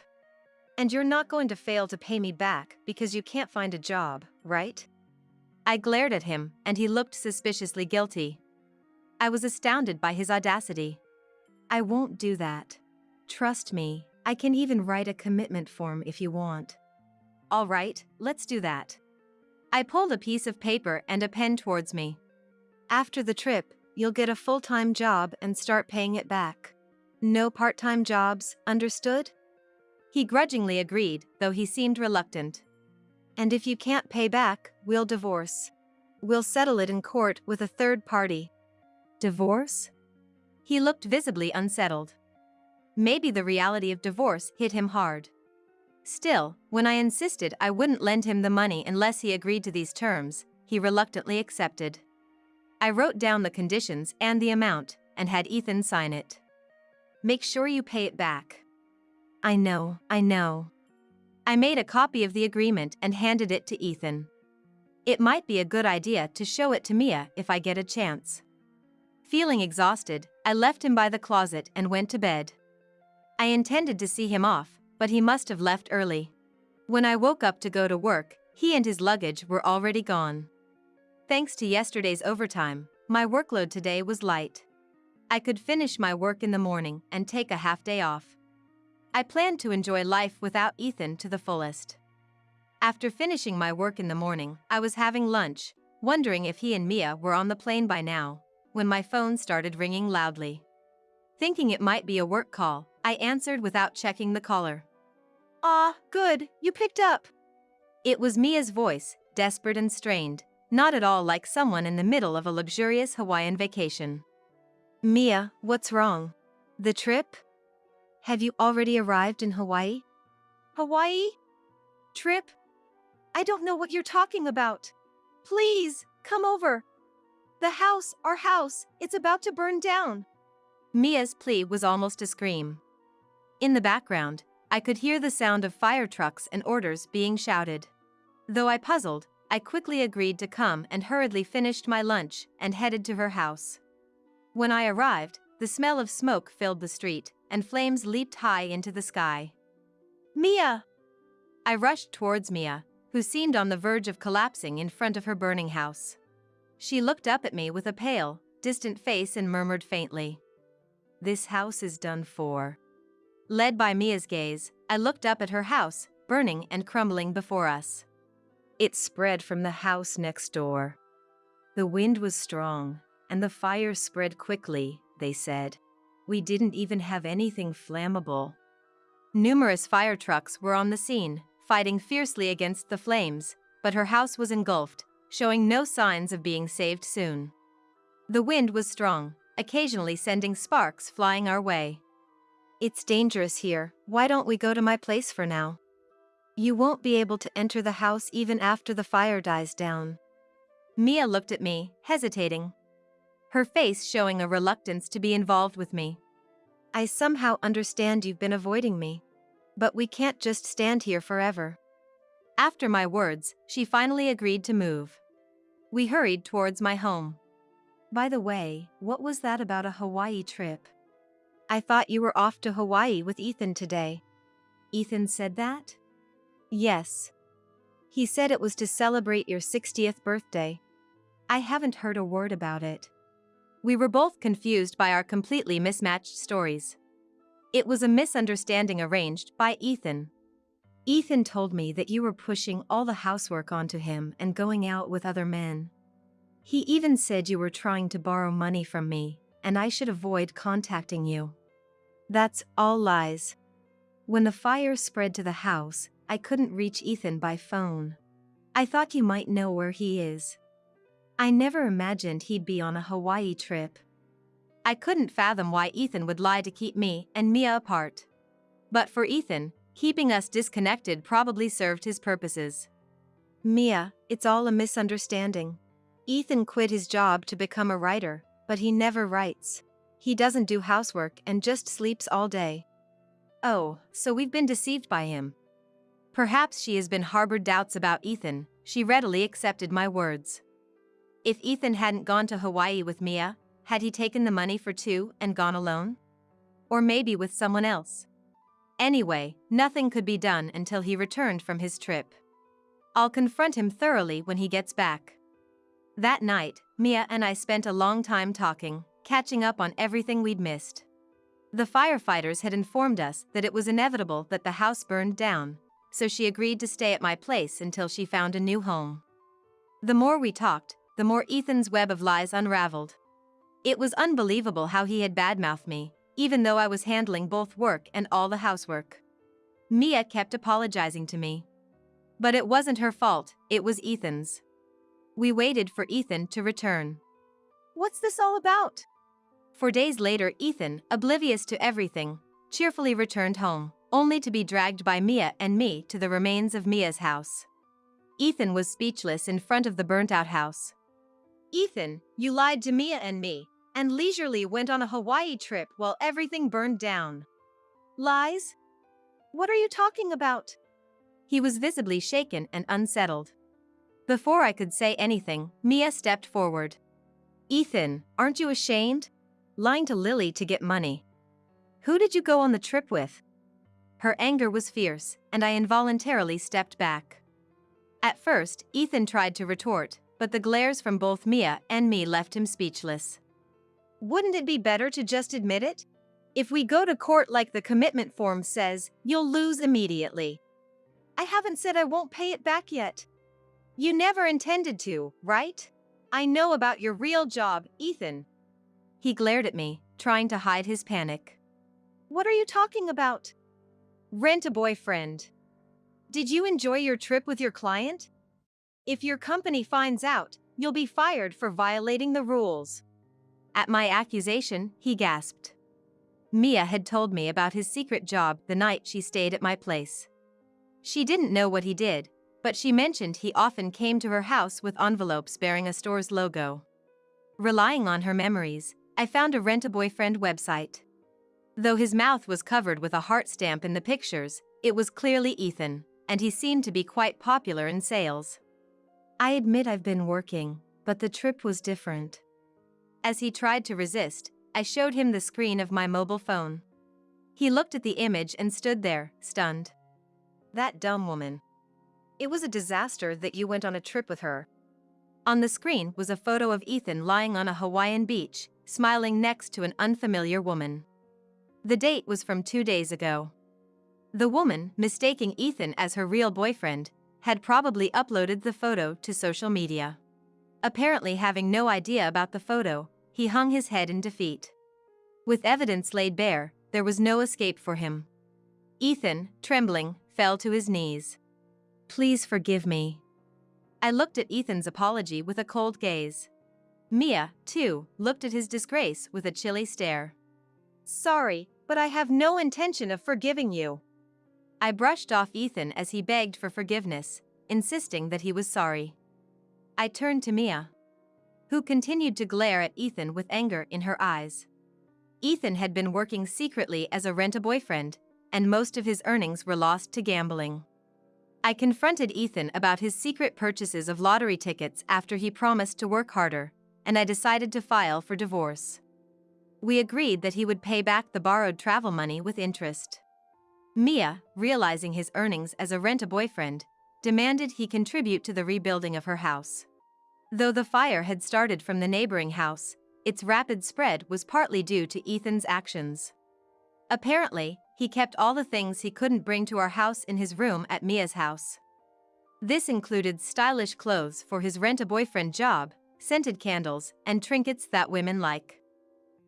And you're not going to fail to pay me back because you can't find a job, right? I glared at him, and he looked suspiciously guilty. I was astounded by his audacity. I won't do that. Trust me, I can even write a commitment form if you want. All right, let's do that. I pulled a piece of paper and a pen towards me. After the trip, you'll get a full-time job and start paying it back. No part-time jobs, understood? He grudgingly agreed, though he seemed reluctant. And if you can't pay back, we'll divorce. We'll settle it in court with a third party. Divorce? He looked visibly unsettled. Maybe the reality of divorce hit him hard. Still, when I insisted I wouldn't lend him the money unless he agreed to these terms, he reluctantly accepted. I wrote down the conditions and the amount, and had Ethan sign it. Make sure you pay it back. I know. I made a copy of the agreement and handed it to Ethan. It might be a good idea to show it to Mia if I get a chance. Feeling exhausted, I left him by the closet and went to bed. I intended to see him off, but he must have left early. When I woke up to go to work, he and his luggage were already gone. Thanks to yesterday's overtime, my workload today was light. I could finish my work in the morning and take a half day off. I planned to enjoy life without Ethan to the fullest. After finishing my work in the morning, I was having lunch, wondering if he and Mia were on the plane by now, when my phone started ringing loudly. Thinking it might be a work call, I answered without checking the caller. Ah, good, you picked up. It was Mia's voice, desperate and strained, not at all like someone in the middle of a luxurious Hawaiian vacation. Mia, what's wrong? The trip? Have you already arrived in Hawaii? Hawaii? Trip? I don't know what you're talking about. Please, come over. The house, our house, it's about to burn down. Mia's plea was almost a scream. In the background, I could hear the sound of fire trucks and orders being shouted. Though I puzzled, I quickly agreed to come and hurriedly finished my lunch and headed to her house. When I arrived, the smell of smoke filled the street, and flames leaped high into the sky. Mia! I rushed towards Mia, who seemed on the verge of collapsing in front of her burning house. She looked up at me with a pale, distant face and murmured faintly, "This house is done for." Led by Mia's gaze, I looked up at her house, burning and crumbling before us. It spread from the house next door. The wind was strong, and the fire spread quickly, they said. We didn't even have anything flammable. Numerous fire trucks were on the scene, fighting fiercely against the flames, but her house was engulfed, showing no signs of being saved soon. The wind was strong, occasionally sending sparks flying our way. It's dangerous here, why don't we go to my place for now? You won't be able to enter the house even after the fire dies down. Mia looked at me, hesitating, her face showing a reluctance to be involved with me. I somehow understand you've been avoiding me. But we can't just stand here forever. After my words, she finally agreed to move. We hurried towards my home. By the way, what was that about a Hawaii trip? I thought you were off to Hawaii with Ethan today. Ethan said that? Yes. He said it was to celebrate your 60th birthday. I haven't heard a word about it. We were both confused by our completely mismatched stories. It was a misunderstanding arranged by Ethan. Ethan told me that you were pushing all the housework onto him and going out with other men. He even said you were trying to borrow money from me, and I should avoid contacting you. That's all lies. When the fire spread to the house, I couldn't reach Ethan by phone. I thought you might know where he is. I never imagined he'd be on a Hawaii trip. I couldn't fathom why Ethan would lie to keep me and Mia apart. But for Ethan, keeping us disconnected probably served his purposes. Mia, it's all a misunderstanding. Ethan quit his job to become a writer, but he never writes. He doesn't do housework and just sleeps all day. Oh, so we've been deceived by him. Perhaps she has been harbored doubts about Ethan. She readily accepted my words. If Ethan hadn't gone to Hawaii with Mia, had he taken the money for two and gone alone? Or maybe with someone else? Anyway, nothing could be done until he returned from his trip. I'll confront him thoroughly when he gets back. That night, Mia and I spent a long time talking, catching up on everything we'd missed. The firefighters had informed us that it was inevitable that the house burned down, so she agreed to stay at my place until she found a new home. The more we talked, the more Ethan's web of lies unraveled. It was unbelievable how he had badmouthed me, even though I was handling both work and all the housework. Mia kept apologizing to me. But it wasn't her fault, it was Ethan's. We waited for Ethan to return. What's this all about? For days later, Ethan, oblivious to everything, cheerfully returned home, only to be dragged by Mia and me to the remains of Mia's house. Ethan was speechless in front of the burnt-out house. Ethan, you lied to Mia and me, and leisurely went on a Hawaii trip while everything burned down. Lies? What are you talking about? He was visibly shaken and unsettled. Before I could say anything, Mia stepped forward. Ethan, aren't you ashamed? Lying to Lily to get money. Who did you go on the trip with? Her anger was fierce, and I involuntarily stepped back. At first, Ethan tried to retort, but the glares from both Mia and me left him speechless. Wouldn't it be better to just admit it? If we go to court like the commitment form says, you'll lose immediately. I haven't said I won't pay it back yet. You never intended to, right? I know about your real job, Ethan. He glared at me, trying to hide his panic. What are you talking about? Rent a boyfriend. Did you enjoy your trip with your client? If your company finds out, you'll be fired for violating the rules. At my accusation, he gasped. Mia had told me about his secret job the night she stayed at my place. She didn't know what he did, but she mentioned he often came to her house with envelopes bearing a store's logo. Relying on her memories, I found a Rent-A-Boyfriend website. Though his mouth was covered with a heart stamp in the pictures, it was clearly Ethan, and he seemed to be quite popular in sales. I admit I've been working, but the trip was different. As he tried to resist, I showed him the screen of my mobile phone. He looked at the image and stood there, stunned. That dumb woman. It was a disaster that you went on a trip with her. On the screen was a photo of Ethan lying on a Hawaiian beach, smiling next to an unfamiliar woman. The date was from 2 days ago. The woman, mistaking Ethan as her real boyfriend, had probably uploaded the photo to social media. Apparently having no idea about the photo, he hung his head in defeat. With evidence laid bare, there was no escape for him. Ethan, trembling, fell to his knees. Please forgive me. I looked at Ethan's apology with a cold gaze. Mia, too, looked at his disgrace with a chilly stare. Sorry, but I have no intention of forgiving you. I brushed off Ethan as he begged for forgiveness, insisting that he was sorry. I turned to Mia, who continued to glare at Ethan with anger in her eyes. Ethan had been working secretly as a rent-a-boyfriend, and most of his earnings were lost to gambling. I confronted Ethan about his secret purchases of lottery tickets after he promised to work harder, and I decided to file for divorce. We agreed that he would pay back the borrowed travel money with interest. Mia, realizing his earnings as a rent-a-boyfriend, demanded he contribute to the rebuilding of her house. Though the fire had started from the neighboring house, its rapid spread was partly due to Ethan's actions. Apparently, he kept all the things he couldn't bring to our house in his room at Mia's house. This included stylish clothes for his rent-a-boyfriend job, scented candles, and trinkets that women like.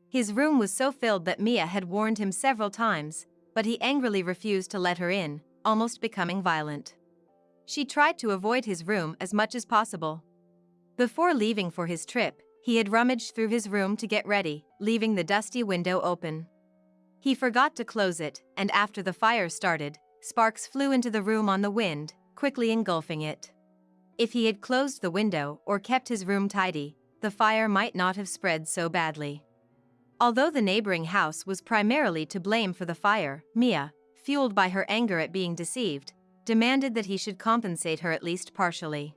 His room was so filled that Mia had warned him several times, but he angrily refused to let her in, almost becoming violent. She tried to avoid his room as much as possible. Before leaving for his trip, he had rummaged through his room to get ready, leaving the dusty window open. He forgot to close it, and after the fire started, sparks flew into the room on the wind, quickly engulfing it. If he had closed the window or kept his room tidy, the fire might not have spread so badly. Although the neighboring house was primarily to blame for the fire, Mia, fueled by her anger at being deceived, demanded that he should compensate her at least partially.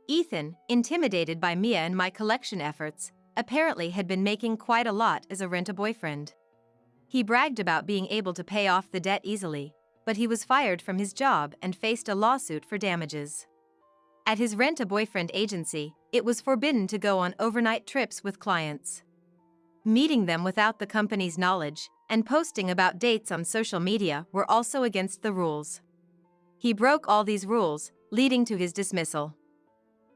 Ethan, intimidated by Mia and my collection efforts, apparently had been making quite a lot as a rent-a-boyfriend. He bragged about being able to pay off the debt easily, but he was fired from his job and faced a lawsuit for damages. At his rent-a-boyfriend agency, it was forbidden to go on overnight trips with clients. Meeting them without the company's knowledge and posting about dates on social media were also against the rules. He broke all these rules, leading to his dismissal.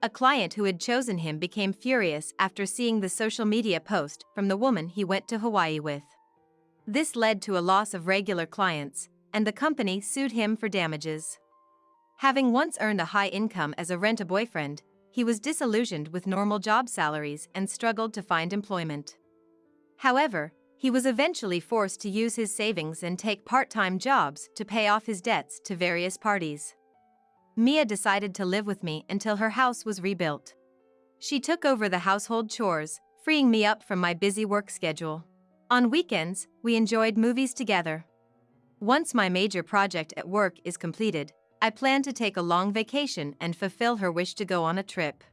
A client who had chosen him became furious after seeing the social media post from the woman he went to Hawaii with. This led to a loss of regular clients, and the company sued him for damages. Having once earned a high income as a rent-a-boyfriend, he was disillusioned with normal job salaries and struggled to find employment. However, he was eventually forced to use his savings and take part-time jobs to pay off his debts to various parties. Mia decided to live with me until her house was rebuilt. She took over the household chores, freeing me up from my busy work schedule. On weekends, we enjoyed movies together. Once my major project at work is completed, I plan to take a long vacation and fulfill her wish to go on a trip.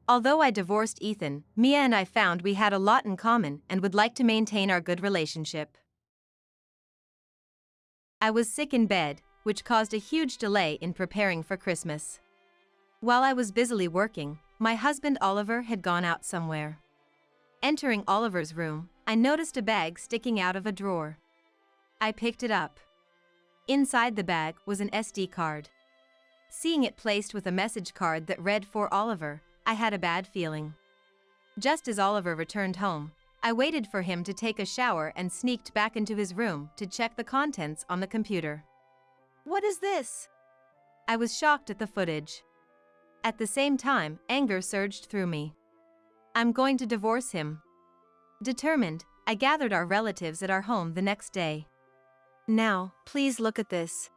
Although I divorced Ethan, Mia and I found we had a lot in common and would like to maintain our good relationship. I was sick in bed, which caused a huge delay in preparing for Christmas. While I was busily working, my husband Oliver had gone out somewhere. Entering Oliver's room, I noticed a bag sticking out of a drawer. I picked it up. Inside the bag was an SD card. Seeing it placed with a message card that read "For Oliver," I had a bad feeling. Just as Oliver returned home, I waited for him to take a shower and sneaked back into his room to check the contents on the computer. What is this? I was shocked at the footage. At the same time, anger surged through me. I'm going to divorce him. Determined, I gathered our relatives at our home the next day. Now, please look at this.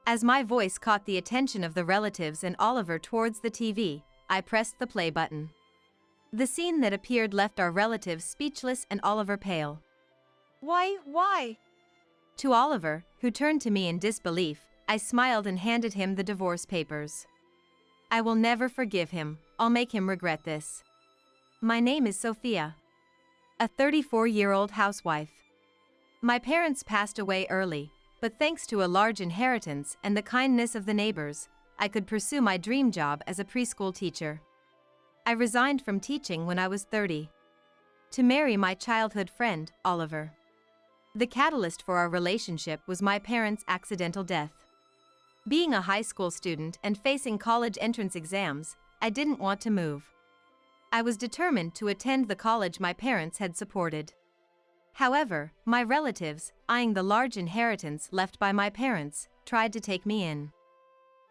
As my voice caught the attention of the relatives and Oliver towards the TV, I pressed the play button. The scene that appeared left our relatives speechless and Oliver pale. Why? To Oliver, who turned to me in disbelief, I smiled and handed him the divorce papers. I will never forgive him. I'll make him regret this. My name is Sophia. A 34-year-old housewife. My parents passed away early, but thanks to a large inheritance and the kindness of the neighbors, I could pursue my dream job as a preschool teacher. I resigned from teaching when I was 30. To marry my childhood friend, Oliver. The catalyst for our relationship was my parents' accidental death. Being a high school student and facing college entrance exams, I didn't want to move. I was determined to attend the college my parents had supported. However, my relatives, eyeing the large inheritance left by my parents, tried to take me in.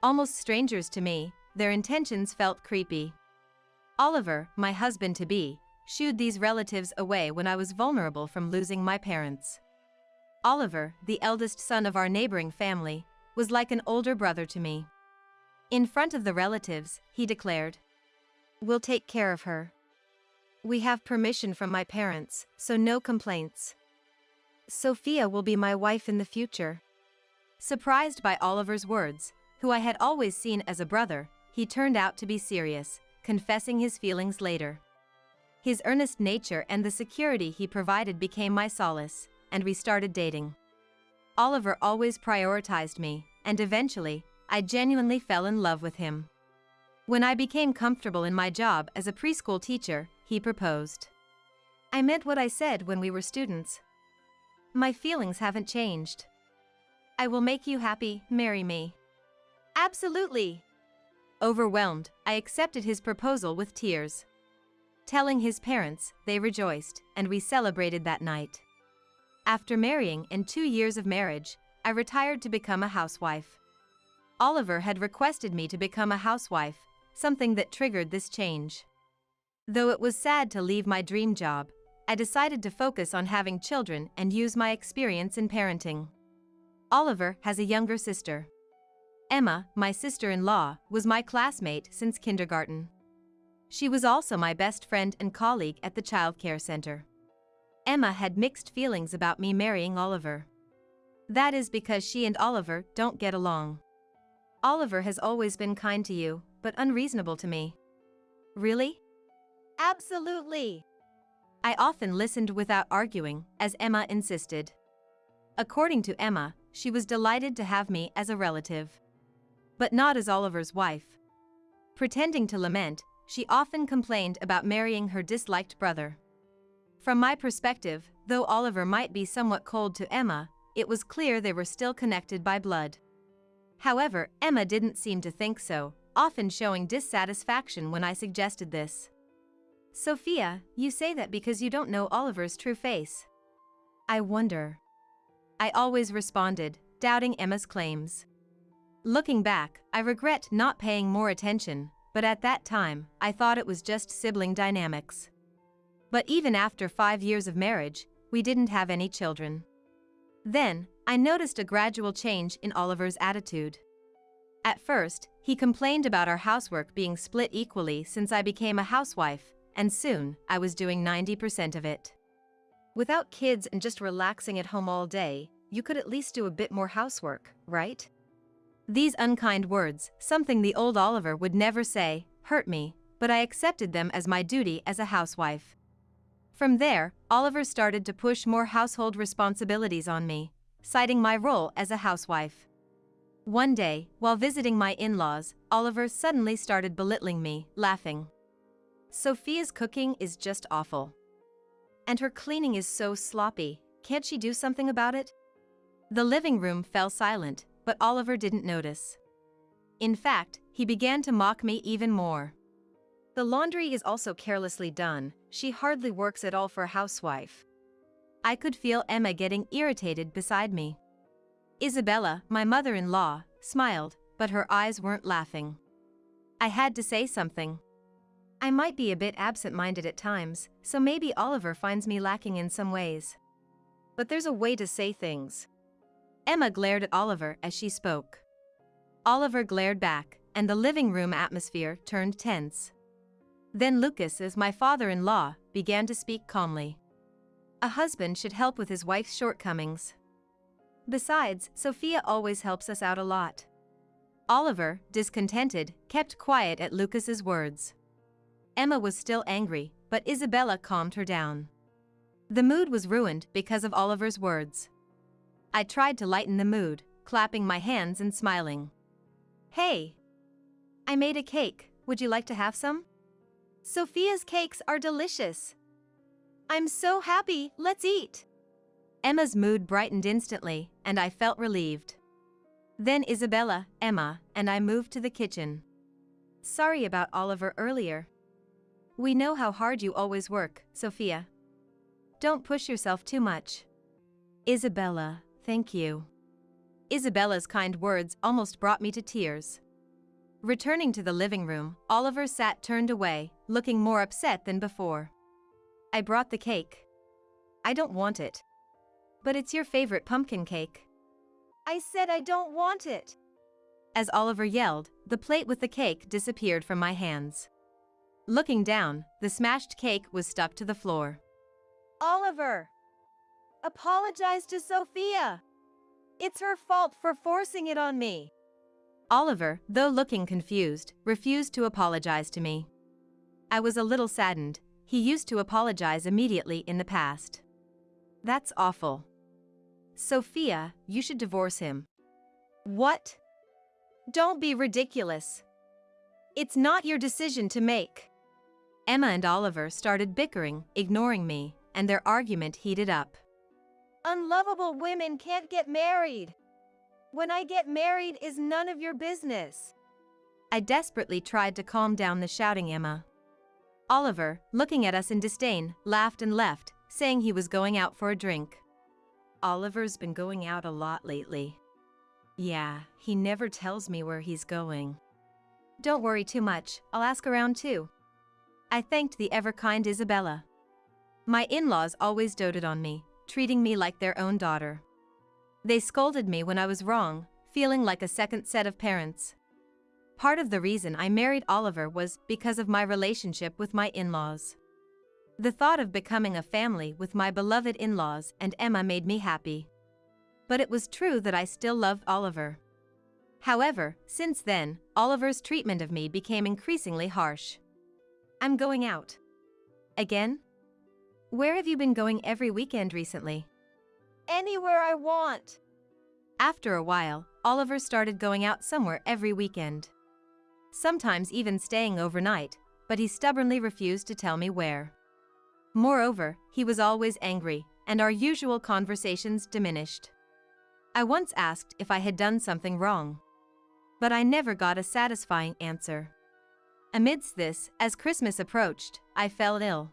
Almost strangers to me, their intentions felt creepy. Oliver, my husband-to-be, shooed these relatives away when I was vulnerable from losing my parents. Oliver, the eldest son of our neighboring family, was like an older brother to me. In front of the relatives, he declared, "We'll take care of her. We have permission from my parents, so no complaints. Sophia will be my wife in the future." Surprised by Oliver's words, who I had always seen as a brother, he turned out to be serious, confessing his feelings later. His earnest nature and the security he provided became my solace, and we started dating. Oliver always prioritized me, and eventually, I genuinely fell in love with him. When I became comfortable in my job as a preschool teacher, he proposed. I meant what I said when we were students. My feelings haven't changed. I will make you happy, marry me. Absolutely. Overwhelmed, I accepted his proposal with tears. Telling his parents, they rejoiced, and we celebrated that night. After marrying and 2 years of marriage, I retired to become a housewife. Oliver had requested me to become a housewife, something that triggered this change. Though it was sad to leave my dream job, I decided to focus on having children and use my experience in parenting. Oliver has a younger sister. Emma, my sister-in-law, was my classmate since kindergarten. She was also my best friend and colleague at the childcare center. Emma had mixed feelings about me marrying Oliver. That is because she and Oliver don't get along. Oliver has always been kind to you, but unreasonable to me. Really? Absolutely. I often listened without arguing, as Emma insisted. According to Emma, she was delighted to have me as a relative. But not as Oliver's wife. Pretending to lament, she often complained about marrying her disliked brother. From my perspective, though Oliver might be somewhat cold to Emma, it was clear they were still connected by blood. However, Emma didn't seem to think so, often showing dissatisfaction when I suggested this. Sophia, you say that because you don't know Oliver's true face. I wonder. I always responded, doubting Emma's claims. Looking back, I regret not paying more attention, but at that time, I thought it was just sibling dynamics. But even after 5 years of marriage, we didn't have any children. Then, I noticed a gradual change in Oliver's attitude. At first, he complained about our housework being split equally since I became a housewife, and soon, I was doing 90% of it. Without kids and just relaxing at home all day, you could at least do a bit more housework, right? These unkind words, something the old Oliver would never say, hurt me, but I accepted them as my duty as a housewife. From there, Oliver started to push more household responsibilities on me, citing my role as a housewife. One day, while visiting my in-laws, Oliver suddenly started belittling me, laughing. Sophia's cooking is just awful. And her cleaning is so sloppy, can't she do something about it? The living room fell silent, but Oliver didn't notice. In fact, he began to mock me even more. The laundry is also carelessly done. She hardly works at all for a housewife. I could feel Emma getting irritated beside me. Isabella, my mother-in-law, smiled, but her eyes weren't laughing. I had to say something. I might be a bit absent-minded at times, so maybe Oliver finds me lacking in some ways. But there's a way to say things. Emma glared at Oliver as she spoke. Oliver glared back, and the living room atmosphere turned tense. Then Lucas, as my father-in-law, began to speak calmly. A husband should help with his wife's shortcomings. Besides, Sophia always helps us out a lot. Oliver, discontented, kept quiet at Lucas's words. Emma was still angry, but Isabella calmed her down. The mood was ruined because of Oliver's words. I tried to lighten the mood, clapping my hands and smiling. Hey! I made a cake, would you like to have some? Sophia's cakes are delicious. I'm so happy, let's eat. Emma's mood brightened instantly, and I felt relieved. Then Isabella, Emma, and I moved to the kitchen. Sorry about Oliver earlier. We know how hard you always work, Sophia. Don't push yourself too much. Isabella, thank you. Isabella's kind words almost brought me to tears. Returning to the living room, Oliver sat turned away, looking more upset than before. I brought the cake. I don't want it. But it's your favorite pumpkin cake. I said I don't want it. As Oliver yelled, the plate with the cake disappeared from my hands. Looking down, the smashed cake was stuck to the floor. Oliver! Apologize to Sophia! It's her fault for forcing it on me. Oliver, though looking confused, refused to apologize to me. I was a little saddened. He used to apologize immediately in the past. That's awful. Sophia, you should divorce him. What? Don't be ridiculous. It's not your decision to make. Emma and Oliver started bickering, ignoring me, and their argument heated up. Unlovable women can't get married. When I get married is none of your business. I desperately tried to calm down the shouting Emma. Oliver, looking at us in disdain, laughed and left, saying he was going out for a drink. Oliver's been going out a lot lately. Yeah, he never tells me where he's going. Don't worry too much, I'll ask around too. I thanked the ever-kind Isabella. My in-laws always doted on me, treating me like their own daughter. They scolded me when I was wrong, feeling like a second set of parents. Part of the reason I married Oliver was because of my relationship with my in-laws. The thought of becoming a family with my beloved in-laws and Emma made me happy. But it was true that I still loved Oliver. However, since then, Oliver's treatment of me became increasingly harsh. I'm going out. Again? Where have you been going every weekend recently? Anywhere I want. After a while, Oliver started going out somewhere every weekend. Sometimes even staying overnight, but he stubbornly refused to tell me where. Moreover, he was always angry, and our usual conversations diminished. I once asked if I had done something wrong. But I never got a satisfying answer. Amidst this, as Christmas approached, I fell ill.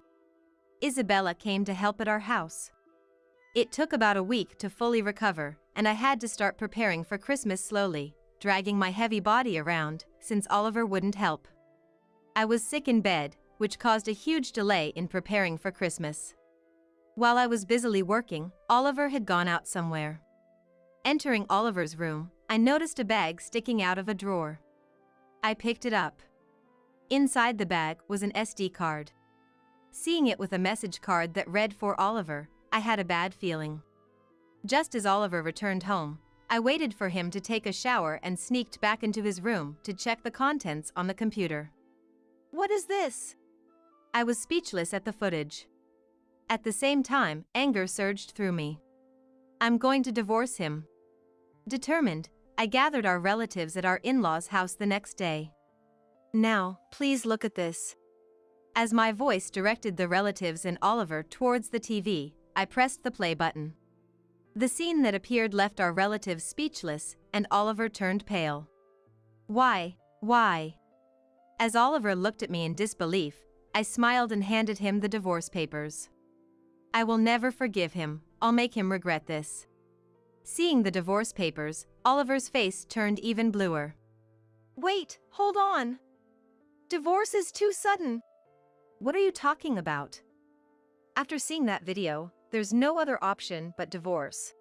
Isabella came to help at our house. It took about a week to fully recover, and I had to start preparing for Christmas slowly, dragging my heavy body around, since Oliver wouldn't help. I was sick in bed, which caused a huge delay in preparing for Christmas. While I was busily working, Oliver had gone out somewhere. Entering Oliver's room, I noticed a bag sticking out of a drawer. I picked it up. Inside the bag was an SD card. Seeing it with a message card that read "For Oliver," I had a bad feeling. Just as Oliver returned home, I waited for him to take a shower and sneaked back into his room to check the contents on the computer. What is this? I was speechless at the footage. At the same time, anger surged through me. I'm going to divorce him. Determined, I gathered our relatives at our in-laws' house the next day. Now, please look at this. As my voice directed the relatives and Oliver towards the TV, I pressed the play button. The scene that appeared left our relatives speechless, and Oliver turned pale. Why? Why? As Oliver looked at me in disbelief, I smiled and handed him the divorce papers. I will never forgive him, I'll make him regret this. Seeing the divorce papers, Oliver's face turned even bluer. Wait, hold on. Divorce is too sudden. What are you talking about? After seeing that video, there's no other option but divorce.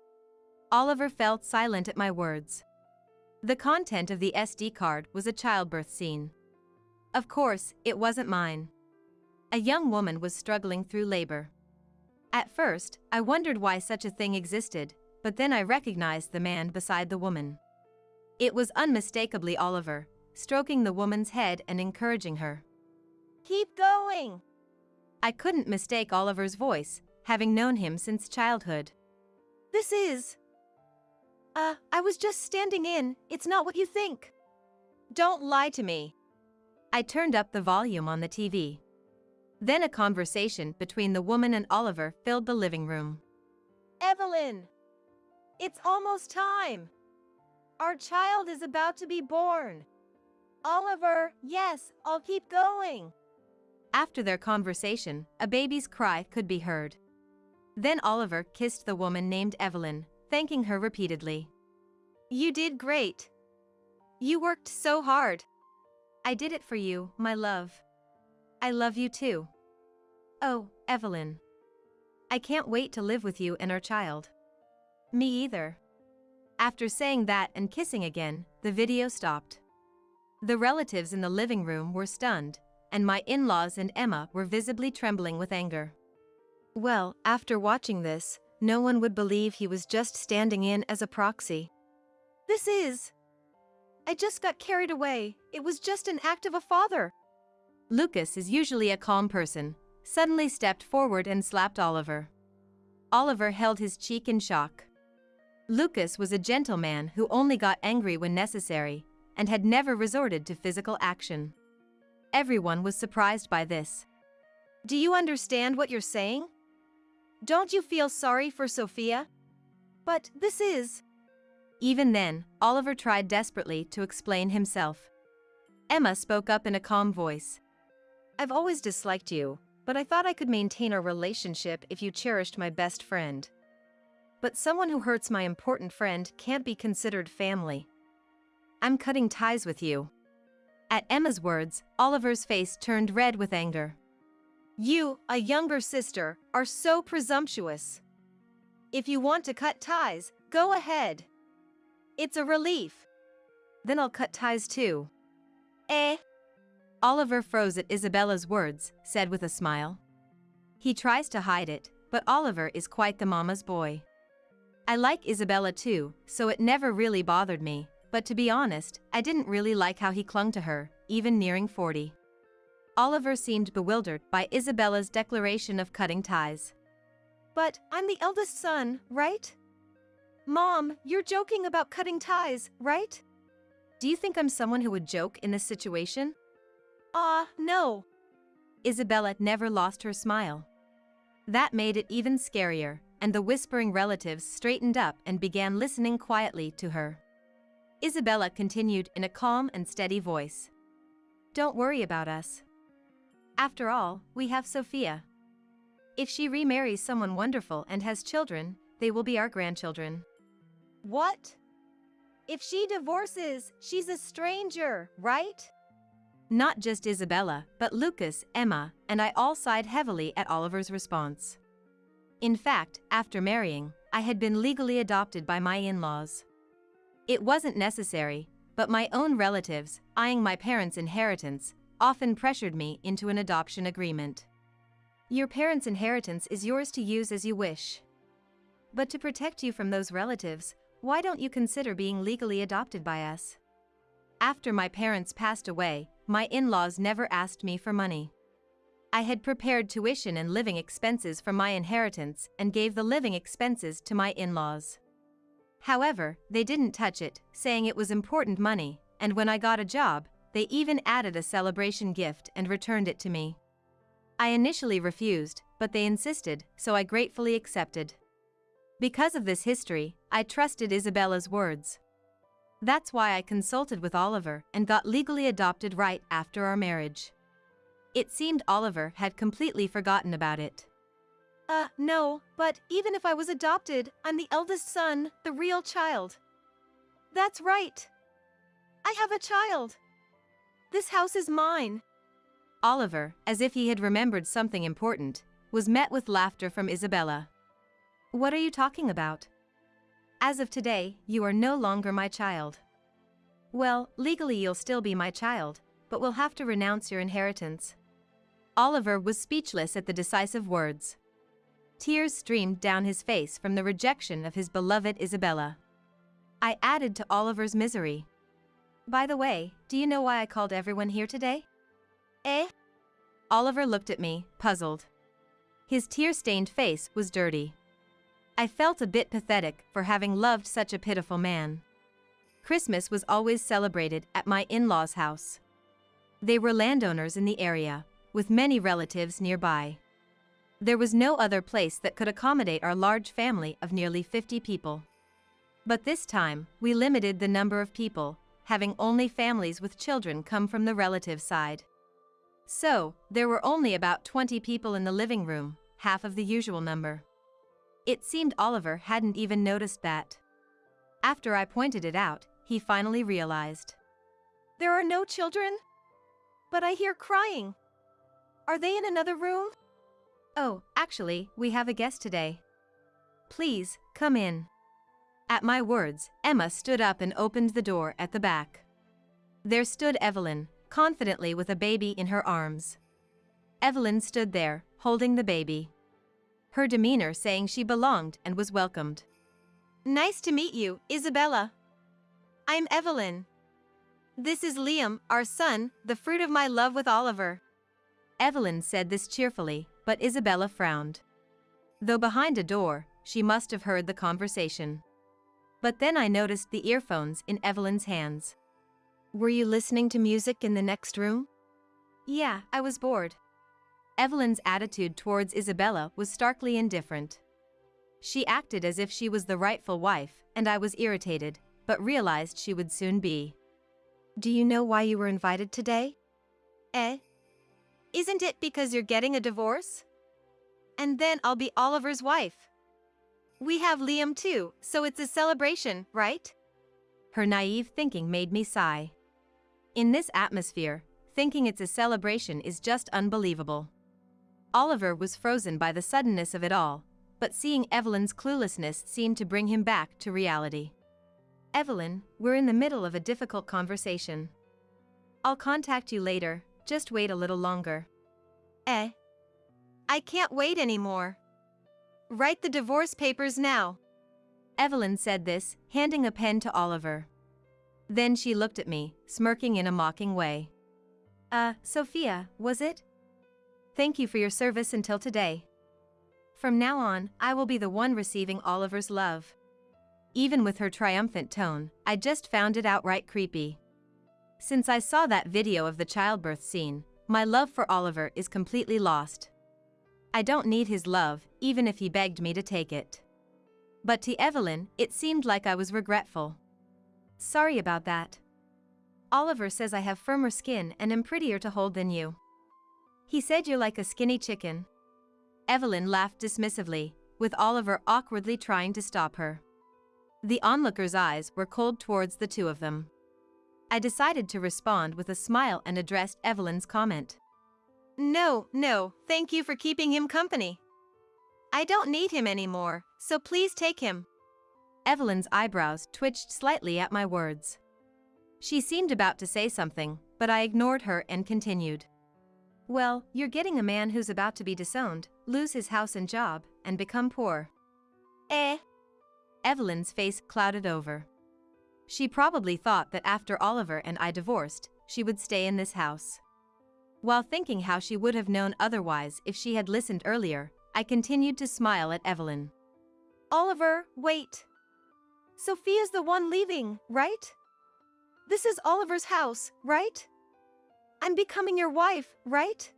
Oliver felt silent at my words. The content of the SD card was a childbirth scene. Of course, it wasn't mine. A young woman was struggling through labor. At first, I wondered why such a thing existed, but then I recognized the man beside the woman. It was unmistakably Oliver, stroking the woman's head and encouraging her. Keep going! I couldn't mistake Oliver's voice, having known him since childhood. This is... I was just standing in, it's not what you think. Don't lie to me. I turned up the volume on the TV. Then a conversation between the woman and Oliver filled the living room. Evelyn! It's almost time. Our child is about to be born. Oliver, yes, I'll keep going. After their conversation, a baby's cry could be heard. Then Oliver kissed the woman named Evelyn, thanking her repeatedly. You did great. You worked so hard. I did it for you, my love. I love you too. Oh, Evelyn. I can't wait to live with you and our child. Me either. After saying that and kissing again, the video stopped. The relatives in the living room were stunned, and my in-laws and Emma were visibly trembling with anger. Well, after watching this, no one would believe he was just standing in as a proxy. This is... I just got carried away, it was just an act of a father. Lucas is usually a calm person, suddenly stepped forward and slapped Oliver. Oliver held his cheek in shock. Lucas was a gentleman who only got angry when necessary, and had never resorted to physical action. Everyone was surprised by this. Do you understand what you're saying? Don't you feel sorry for Sophia? But this is... Even then, Oliver tried desperately to explain himself. Emma spoke up in a calm voice. I've always disliked you, but I thought I could maintain our relationship if you cherished my best friend. But someone who hurts my important friend can't be considered family. I'm cutting ties with you. At Emma's words, Oliver's face turned red with anger. You, a younger sister, are so presumptuous. If you want to cut ties, go ahead. It's a relief. Then I'll cut ties too. Eh? Oliver froze at Isabella's words, said with a smile. He tries to hide it, but Oliver is quite the mama's boy. I like Isabella too, so it never really bothered me, but to be honest, I didn't really like how he clung to her, even nearing 40. Oliver seemed bewildered by Isabella's declaration of cutting ties. But I'm the eldest son, right? Mom, you're joking about cutting ties, right? Do you think I'm someone who would joke in this situation? No. Isabella never lost her smile. That made it even scarier, and the whispering relatives straightened up and began listening quietly to her. Isabella continued in a calm and steady voice. Don't worry about us. After all, we have Sophia. If she remarries someone wonderful and has children, they will be our grandchildren. What? If she divorces, she's a stranger, right? Not just Isabella, but Lucas, Emma, and I all sighed heavily at Oliver's response. In fact, after marrying, I had been legally adopted by my in-laws. It wasn't necessary, but my own relatives, eyeing my parents' inheritance, often pressured me into an adoption agreement. Your parents' inheritance is yours to use as you wish. But to protect you from those relatives, why don't you consider being legally adopted by us? After my parents passed away, my in-laws never asked me for money. I had prepared tuition and living expenses from my inheritance and gave the living expenses to my in-laws. However, they didn't touch it, saying it was important money, and when I got a job, they even added a celebration gift and returned it to me. I initially refused, but they insisted, so I gratefully accepted. Because of this history, I trusted Isabella's words. That's why I consulted with Oliver and got legally adopted right after our marriage. It seemed Oliver had completely forgotten about it. No, but even if I was adopted, I'm the eldest son, the real child. That's right. I have a child. This house is mine. Oliver, as if he had remembered something important, was met with laughter from Isabella. What are you talking about? As of today, you are no longer my child. Well, legally you'll still be my child, but we'll have to renounce your inheritance. Oliver was speechless at the decisive words. Tears streamed down his face from the rejection of his beloved Isabella. I added to Oliver's misery. By the way, do you know why I called everyone here today? Oliver looked at me, puzzled. His tear-stained face was dirty. I felt a bit pathetic for having loved such a pitiful man. Christmas was always celebrated at my in-laws' house. They were landowners in the area, with many relatives nearby. There was no other place that could accommodate our large family of nearly 50 people. But this time, we limited the number of people, having only families with children come from the relative side. So, there were only about 20 people in the living room, half of the usual number. It seemed Oliver hadn't even noticed that. After I pointed it out, he finally realized. There are no children? But I hear crying. Are they in another room? Oh, actually, we have a guest today. Please, come in. At my words, Emma stood up and opened the door at the back. There stood Evelyn, confidently with a baby in her arms. Evelyn stood there, holding the baby. Her demeanor saying she belonged and was welcomed. Nice to meet you, Isabella. I'm Evelyn. This is Liam, our son, the fruit of my love with Oliver. Evelyn said this cheerfully, but Isabella frowned. Though behind a door, she must have heard the conversation. But then I noticed the earphones in Evelyn's hands. Were you listening to music in the next room? Yeah, I was bored. Evelyn's attitude towards Isabella was starkly indifferent. She acted as if she was the rightful wife, and I was irritated, but realized she would soon be. Do you know why you were invited today? Isn't it because you're getting a divorce? And then I'll be Oliver's wife. We have Liam too, so it's a celebration, right? Her naive thinking made me sigh. In this atmosphere, thinking it's a celebration is just unbelievable. Oliver was frozen by the suddenness of it all, but seeing Evelyn's cluelessness seemed to bring him back to reality. Evelyn, we're in the middle of a difficult conversation. I'll contact you later, just wait a little longer. I can't wait anymore. Write the divorce papers now. Evelyn said this, handing a pen to Oliver. Then she looked at me, smirking in a mocking way. Sophia, was it? Thank you for your service until today. From now on, I will be the one receiving Oliver's love. Even with her triumphant tone, I just found it outright creepy. Since I saw that video of the childbirth scene, my love for Oliver is completely lost. I don't need his love, even if he begged me to take it. But to Evelyn, it seemed like I was regretful. Sorry about that. Oliver says I have firmer skin and am prettier to hold than you. He said you're like a skinny chicken. Evelyn laughed dismissively, with Oliver awkwardly trying to stop her. The onlookers' eyes were cold towards the two of them. I decided to respond with a smile and addressed Evelyn's comment. No, thank you for keeping him company. I don't need him anymore, so please take him. Evelyn's eyebrows twitched slightly at my words. She seemed about to say something, but I ignored her and continued. Well, you're getting a man who's about to be disowned, lose his house and job, and become poor. Evelyn's face clouded over. She probably thought that after Oliver and I divorced, she would stay in this house. While thinking how she would have known otherwise if she had listened earlier, I continued to smile at Evelyn. Oliver, wait. Sophia's the one leaving, right? This is Oliver's house, right? I'm becoming your wife, right?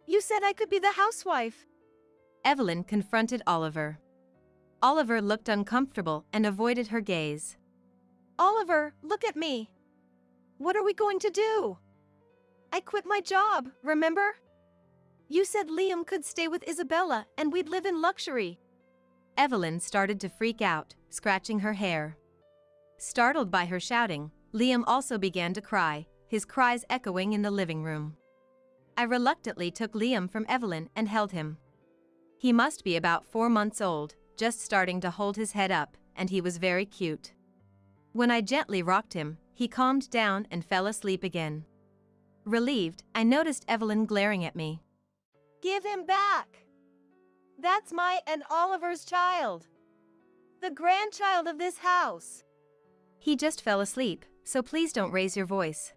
You said I could be the housewife. Evelyn confronted Oliver. Oliver looked uncomfortable and avoided her gaze. Oliver, look at me. What are we going to do? I quit my job, remember? You said Liam could stay with Isabella and we'd live in luxury. Evelyn started to freak out, scratching her hair. Startled by her shouting, Liam also began to cry, his cries echoing in the living room. I reluctantly took Liam from Evelyn and held him. He must be about 4 months old, just starting to hold his head up, and he was very cute. When I gently rocked him, he calmed down and fell asleep again. Relieved, I noticed Evelyn glaring at me. Give him back. That's my and Oliver's child. The grandchild of this house. He just fell asleep, so please don't raise your voice.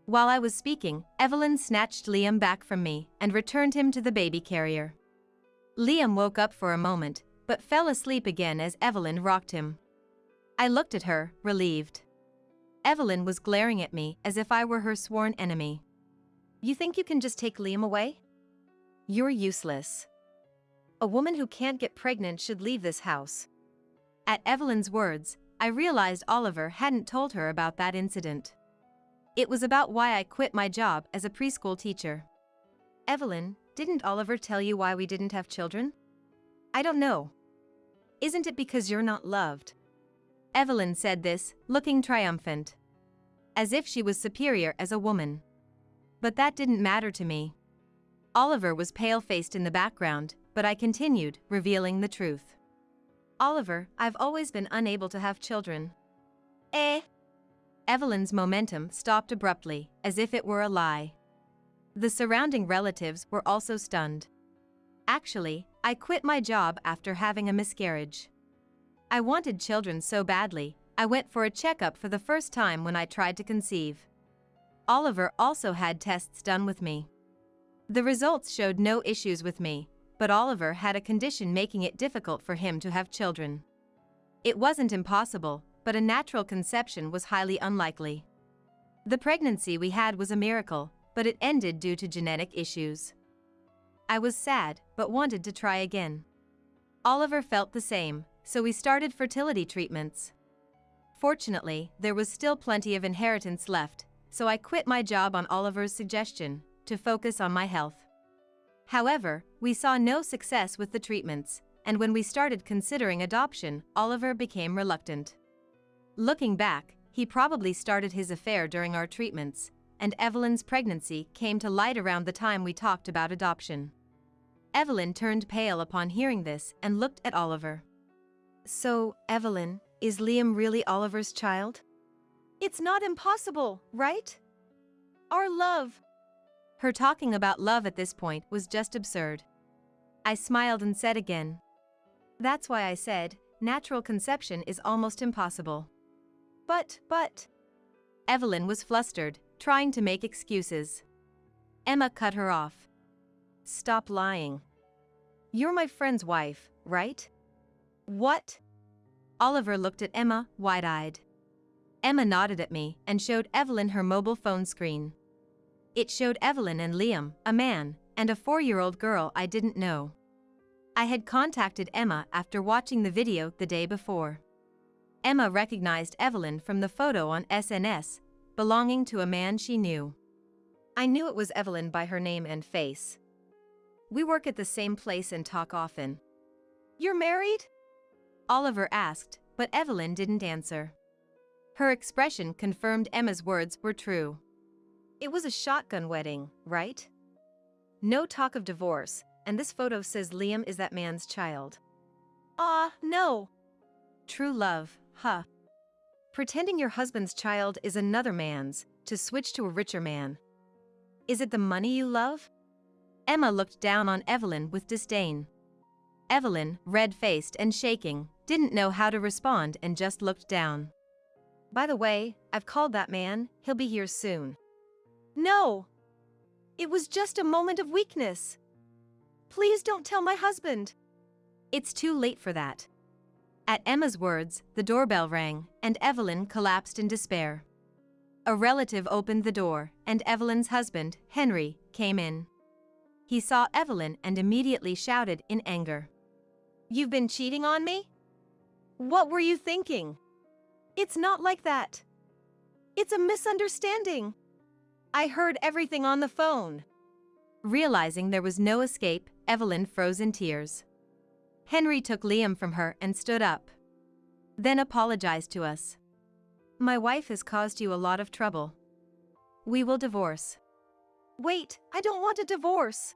While I was speaking, Evelyn snatched Liam back from me and returned him to the baby carrier. Liam woke up for a moment, but fell asleep again as Evelyn rocked him. I looked at her, relieved. Evelyn was glaring at me as if I were her sworn enemy. You think you can just take Liam away? You're useless. A woman who can't get pregnant should leave this house. At Evelyn's words, I realized Oliver hadn't told her about that incident. It was about why I quit my job as a preschool teacher. Evelyn, didn't Oliver tell you why we didn't have children? I don't know. Isn't it because you're not loved? Evelyn said this, looking triumphant. As if she was superior as a woman. But that didn't matter to me. Oliver was pale-faced in the background, but I continued, revealing the truth. Oliver, I've always been unable to have children. Evelyn's momentum stopped abruptly, as if it were a lie. The surrounding relatives were also stunned. Actually, I quit my job after having a miscarriage. I wanted children so badly, I went for a checkup for the first time when I tried to conceive. Oliver also had tests done with me. The results showed no issues with me, but Oliver had a condition making it difficult for him to have children. It wasn't impossible, but a natural conception was highly unlikely. The pregnancy we had was a miracle, but it ended due to genetic issues. I was sad, but wanted to try again. Oliver felt the same, so we started fertility treatments. Fortunately, there was still plenty of inheritance left, so I quit my job on Oliver's suggestion, to focus on my health. However, we saw no success with the treatments, and when we started considering adoption, Oliver became reluctant. Looking back, he probably started his affair during our treatments, and Evelyn's pregnancy came to light around the time we talked about adoption. Evelyn turned pale upon hearing this and looked at Oliver. So, Evelyn, is Liam really Oliver's child? It's not impossible, right? Our love. Her talking about love at this point was just absurd. I smiled and said again. That's why I said, natural conception is almost impossible. But. Evelyn was flustered, trying to make excuses. Emma cut her off. Stop lying. You're my friend's wife, right? What? Oliver looked at Emma, wide-eyed. Emma nodded at me and showed Evelyn her mobile phone screen. It showed Evelyn and Liam, a man, and a 4-year-old girl I didn't know. I had contacted Emma after watching the video the day before. Emma recognized Evelyn from the photo on SNS, belonging to a man she knew. I knew it was Evelyn by her name and face. We work at the same place and talk often. You're married? Oliver asked, but Evelyn didn't answer. Her expression confirmed Emma's words were true. It was a shotgun wedding, right? No talk of divorce, and this photo says Liam is that man's child. No. True love, huh? Pretending your husband's child is another man's, to switch to a richer man. Is it the money you love? Emma looked down on Evelyn with disdain. Evelyn, red-faced and shaking, didn't know how to respond and just looked down. By the way, I've called that man, he'll be here soon. No! It was just a moment of weakness. Please don't tell my husband. It's too late for that. At Emma's words, the doorbell rang, and Evelyn collapsed in despair. A relative opened the door, and Evelyn's husband, Henry, came in. He saw Evelyn and immediately shouted in anger. You've been cheating on me? What were you thinking? It's not like that. It's a misunderstanding. I heard everything on the phone. Realizing there was no escape, Evelyn froze in tears. Henry took Liam from her and stood up. Then apologized to us. My wife has caused you a lot of trouble. We will divorce. Wait, I don't want a divorce.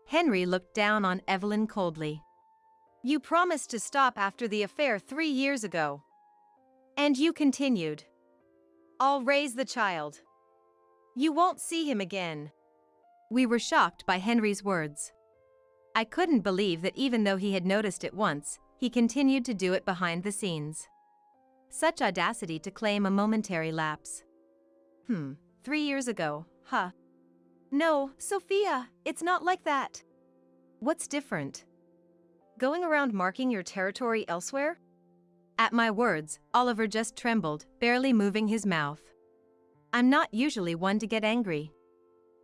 Henry looked down on Evelyn coldly. You promised to stop after the affair 3 years ago. And you continued. I'll raise the child. You won't see him again. We were shocked by Henry's words. I couldn't believe that even though he had noticed it once, he continued to do it behind the scenes. Such audacity to claim a momentary lapse. 3 years ago, huh? No, Sophia, it's not like that. What's different? Going around marking your territory elsewhere? At my words, Oliver just trembled, barely moving his mouth. I'm not usually one to get angry.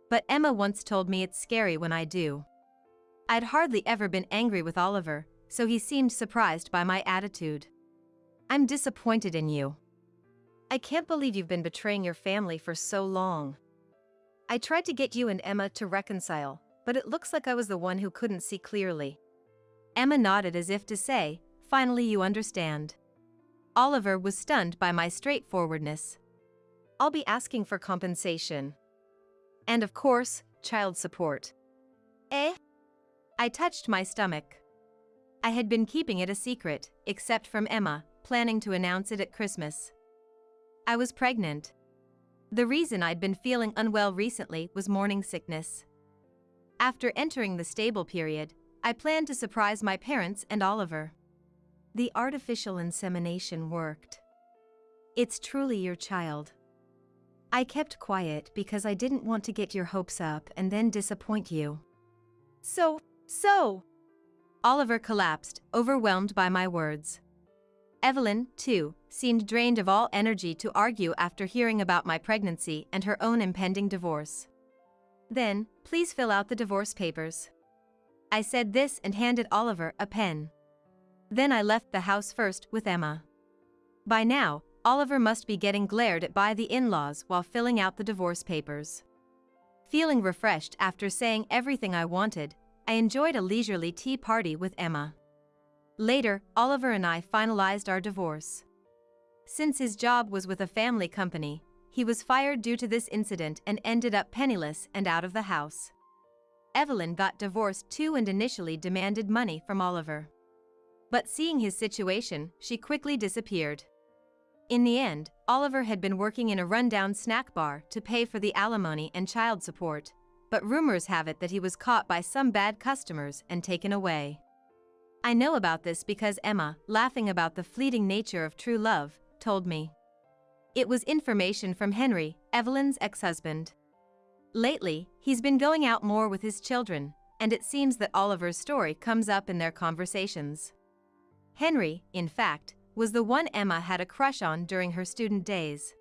But Emma once told me it's scary when I do. I'd hardly ever been angry with Oliver, so he seemed surprised by my attitude. I'm disappointed in you. I can't believe you've been betraying your family for so long. I tried to get you and Emma to reconcile, but it looks like I was the one who couldn't see clearly. Emma nodded as if to say, finally you understand. Oliver was stunned by my straightforwardness. I'll be asking for compensation. And of course, child support. Eh? I touched my stomach. I had been keeping it a secret, except from Emma, planning to announce it at Christmas. I was pregnant. The reason I'd been feeling unwell recently was morning sickness. After entering the stable period, I planned to surprise my parents and Oliver. The artificial insemination worked. It's truly your child. I kept quiet because I didn't want to get your hopes up and then disappoint you. So. Oliver collapsed, overwhelmed by my words. Evelyn, too, seemed drained of all energy to argue after hearing about my pregnancy and her own impending divorce. Then, please fill out the divorce papers. I said this and handed Oliver a pen. Then I left the house first with Emma. By now, Oliver must be getting glared at by the in-laws while filling out the divorce papers. Feeling refreshed after saying everything I wanted, I enjoyed a leisurely tea party with Emma. Later, Oliver and I finalized our divorce. Since his job was with a family company, he was fired due to this incident and ended up penniless and out of the house. Evelyn got divorced too and initially demanded money from Oliver. But seeing his situation, she quickly disappeared. In the end, Oliver had been working in a rundown snack bar to pay for the alimony and child support, but rumors have it that he was caught by some bad customers and taken away. I know about this because Emma, laughing about the fleeting nature of true love, told me. It was information from Henry, Evelyn's ex-husband. Lately, he's been going out more with his children, and it seems that Oliver's story comes up in their conversations. Henry, in fact, was the one Emma had a crush on during her student days.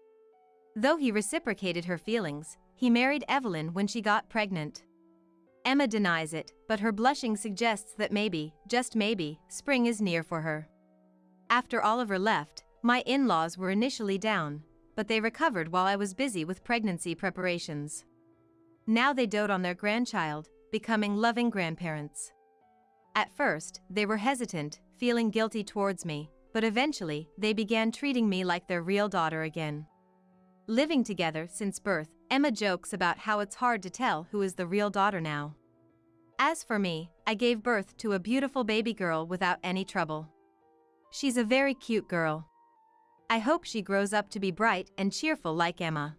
Though he reciprocated her feelings, he married Evelyn when she got pregnant. Emma denies it, but her blushing suggests that maybe, just maybe, spring is near for her. After Oliver left, my in-laws were initially down, but they recovered while I was busy with pregnancy preparations. Now they dote on their grandchild, becoming loving grandparents. At first, they were hesitant, feeling guilty towards me, but eventually, they began treating me like their real daughter again. Living together since birth, Emma jokes about how it's hard to tell who is the real daughter now. As for me, I gave birth to a beautiful baby girl without any trouble. She's a very cute girl. I hope she grows up to be bright and cheerful like Emma.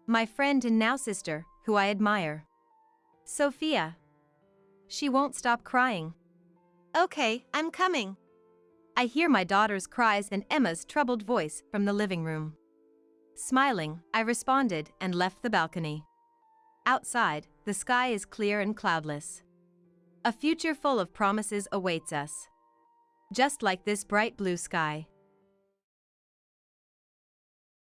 My friend and now sister, who I admire. Sophia. She won't stop crying. Okay, I'm coming. I hear my daughter's cries and Emma's troubled voice from the living room. Smiling, I responded and left the balcony. Outside, the sky is clear and cloudless. A future full of promises awaits us. Just like this bright blue sky.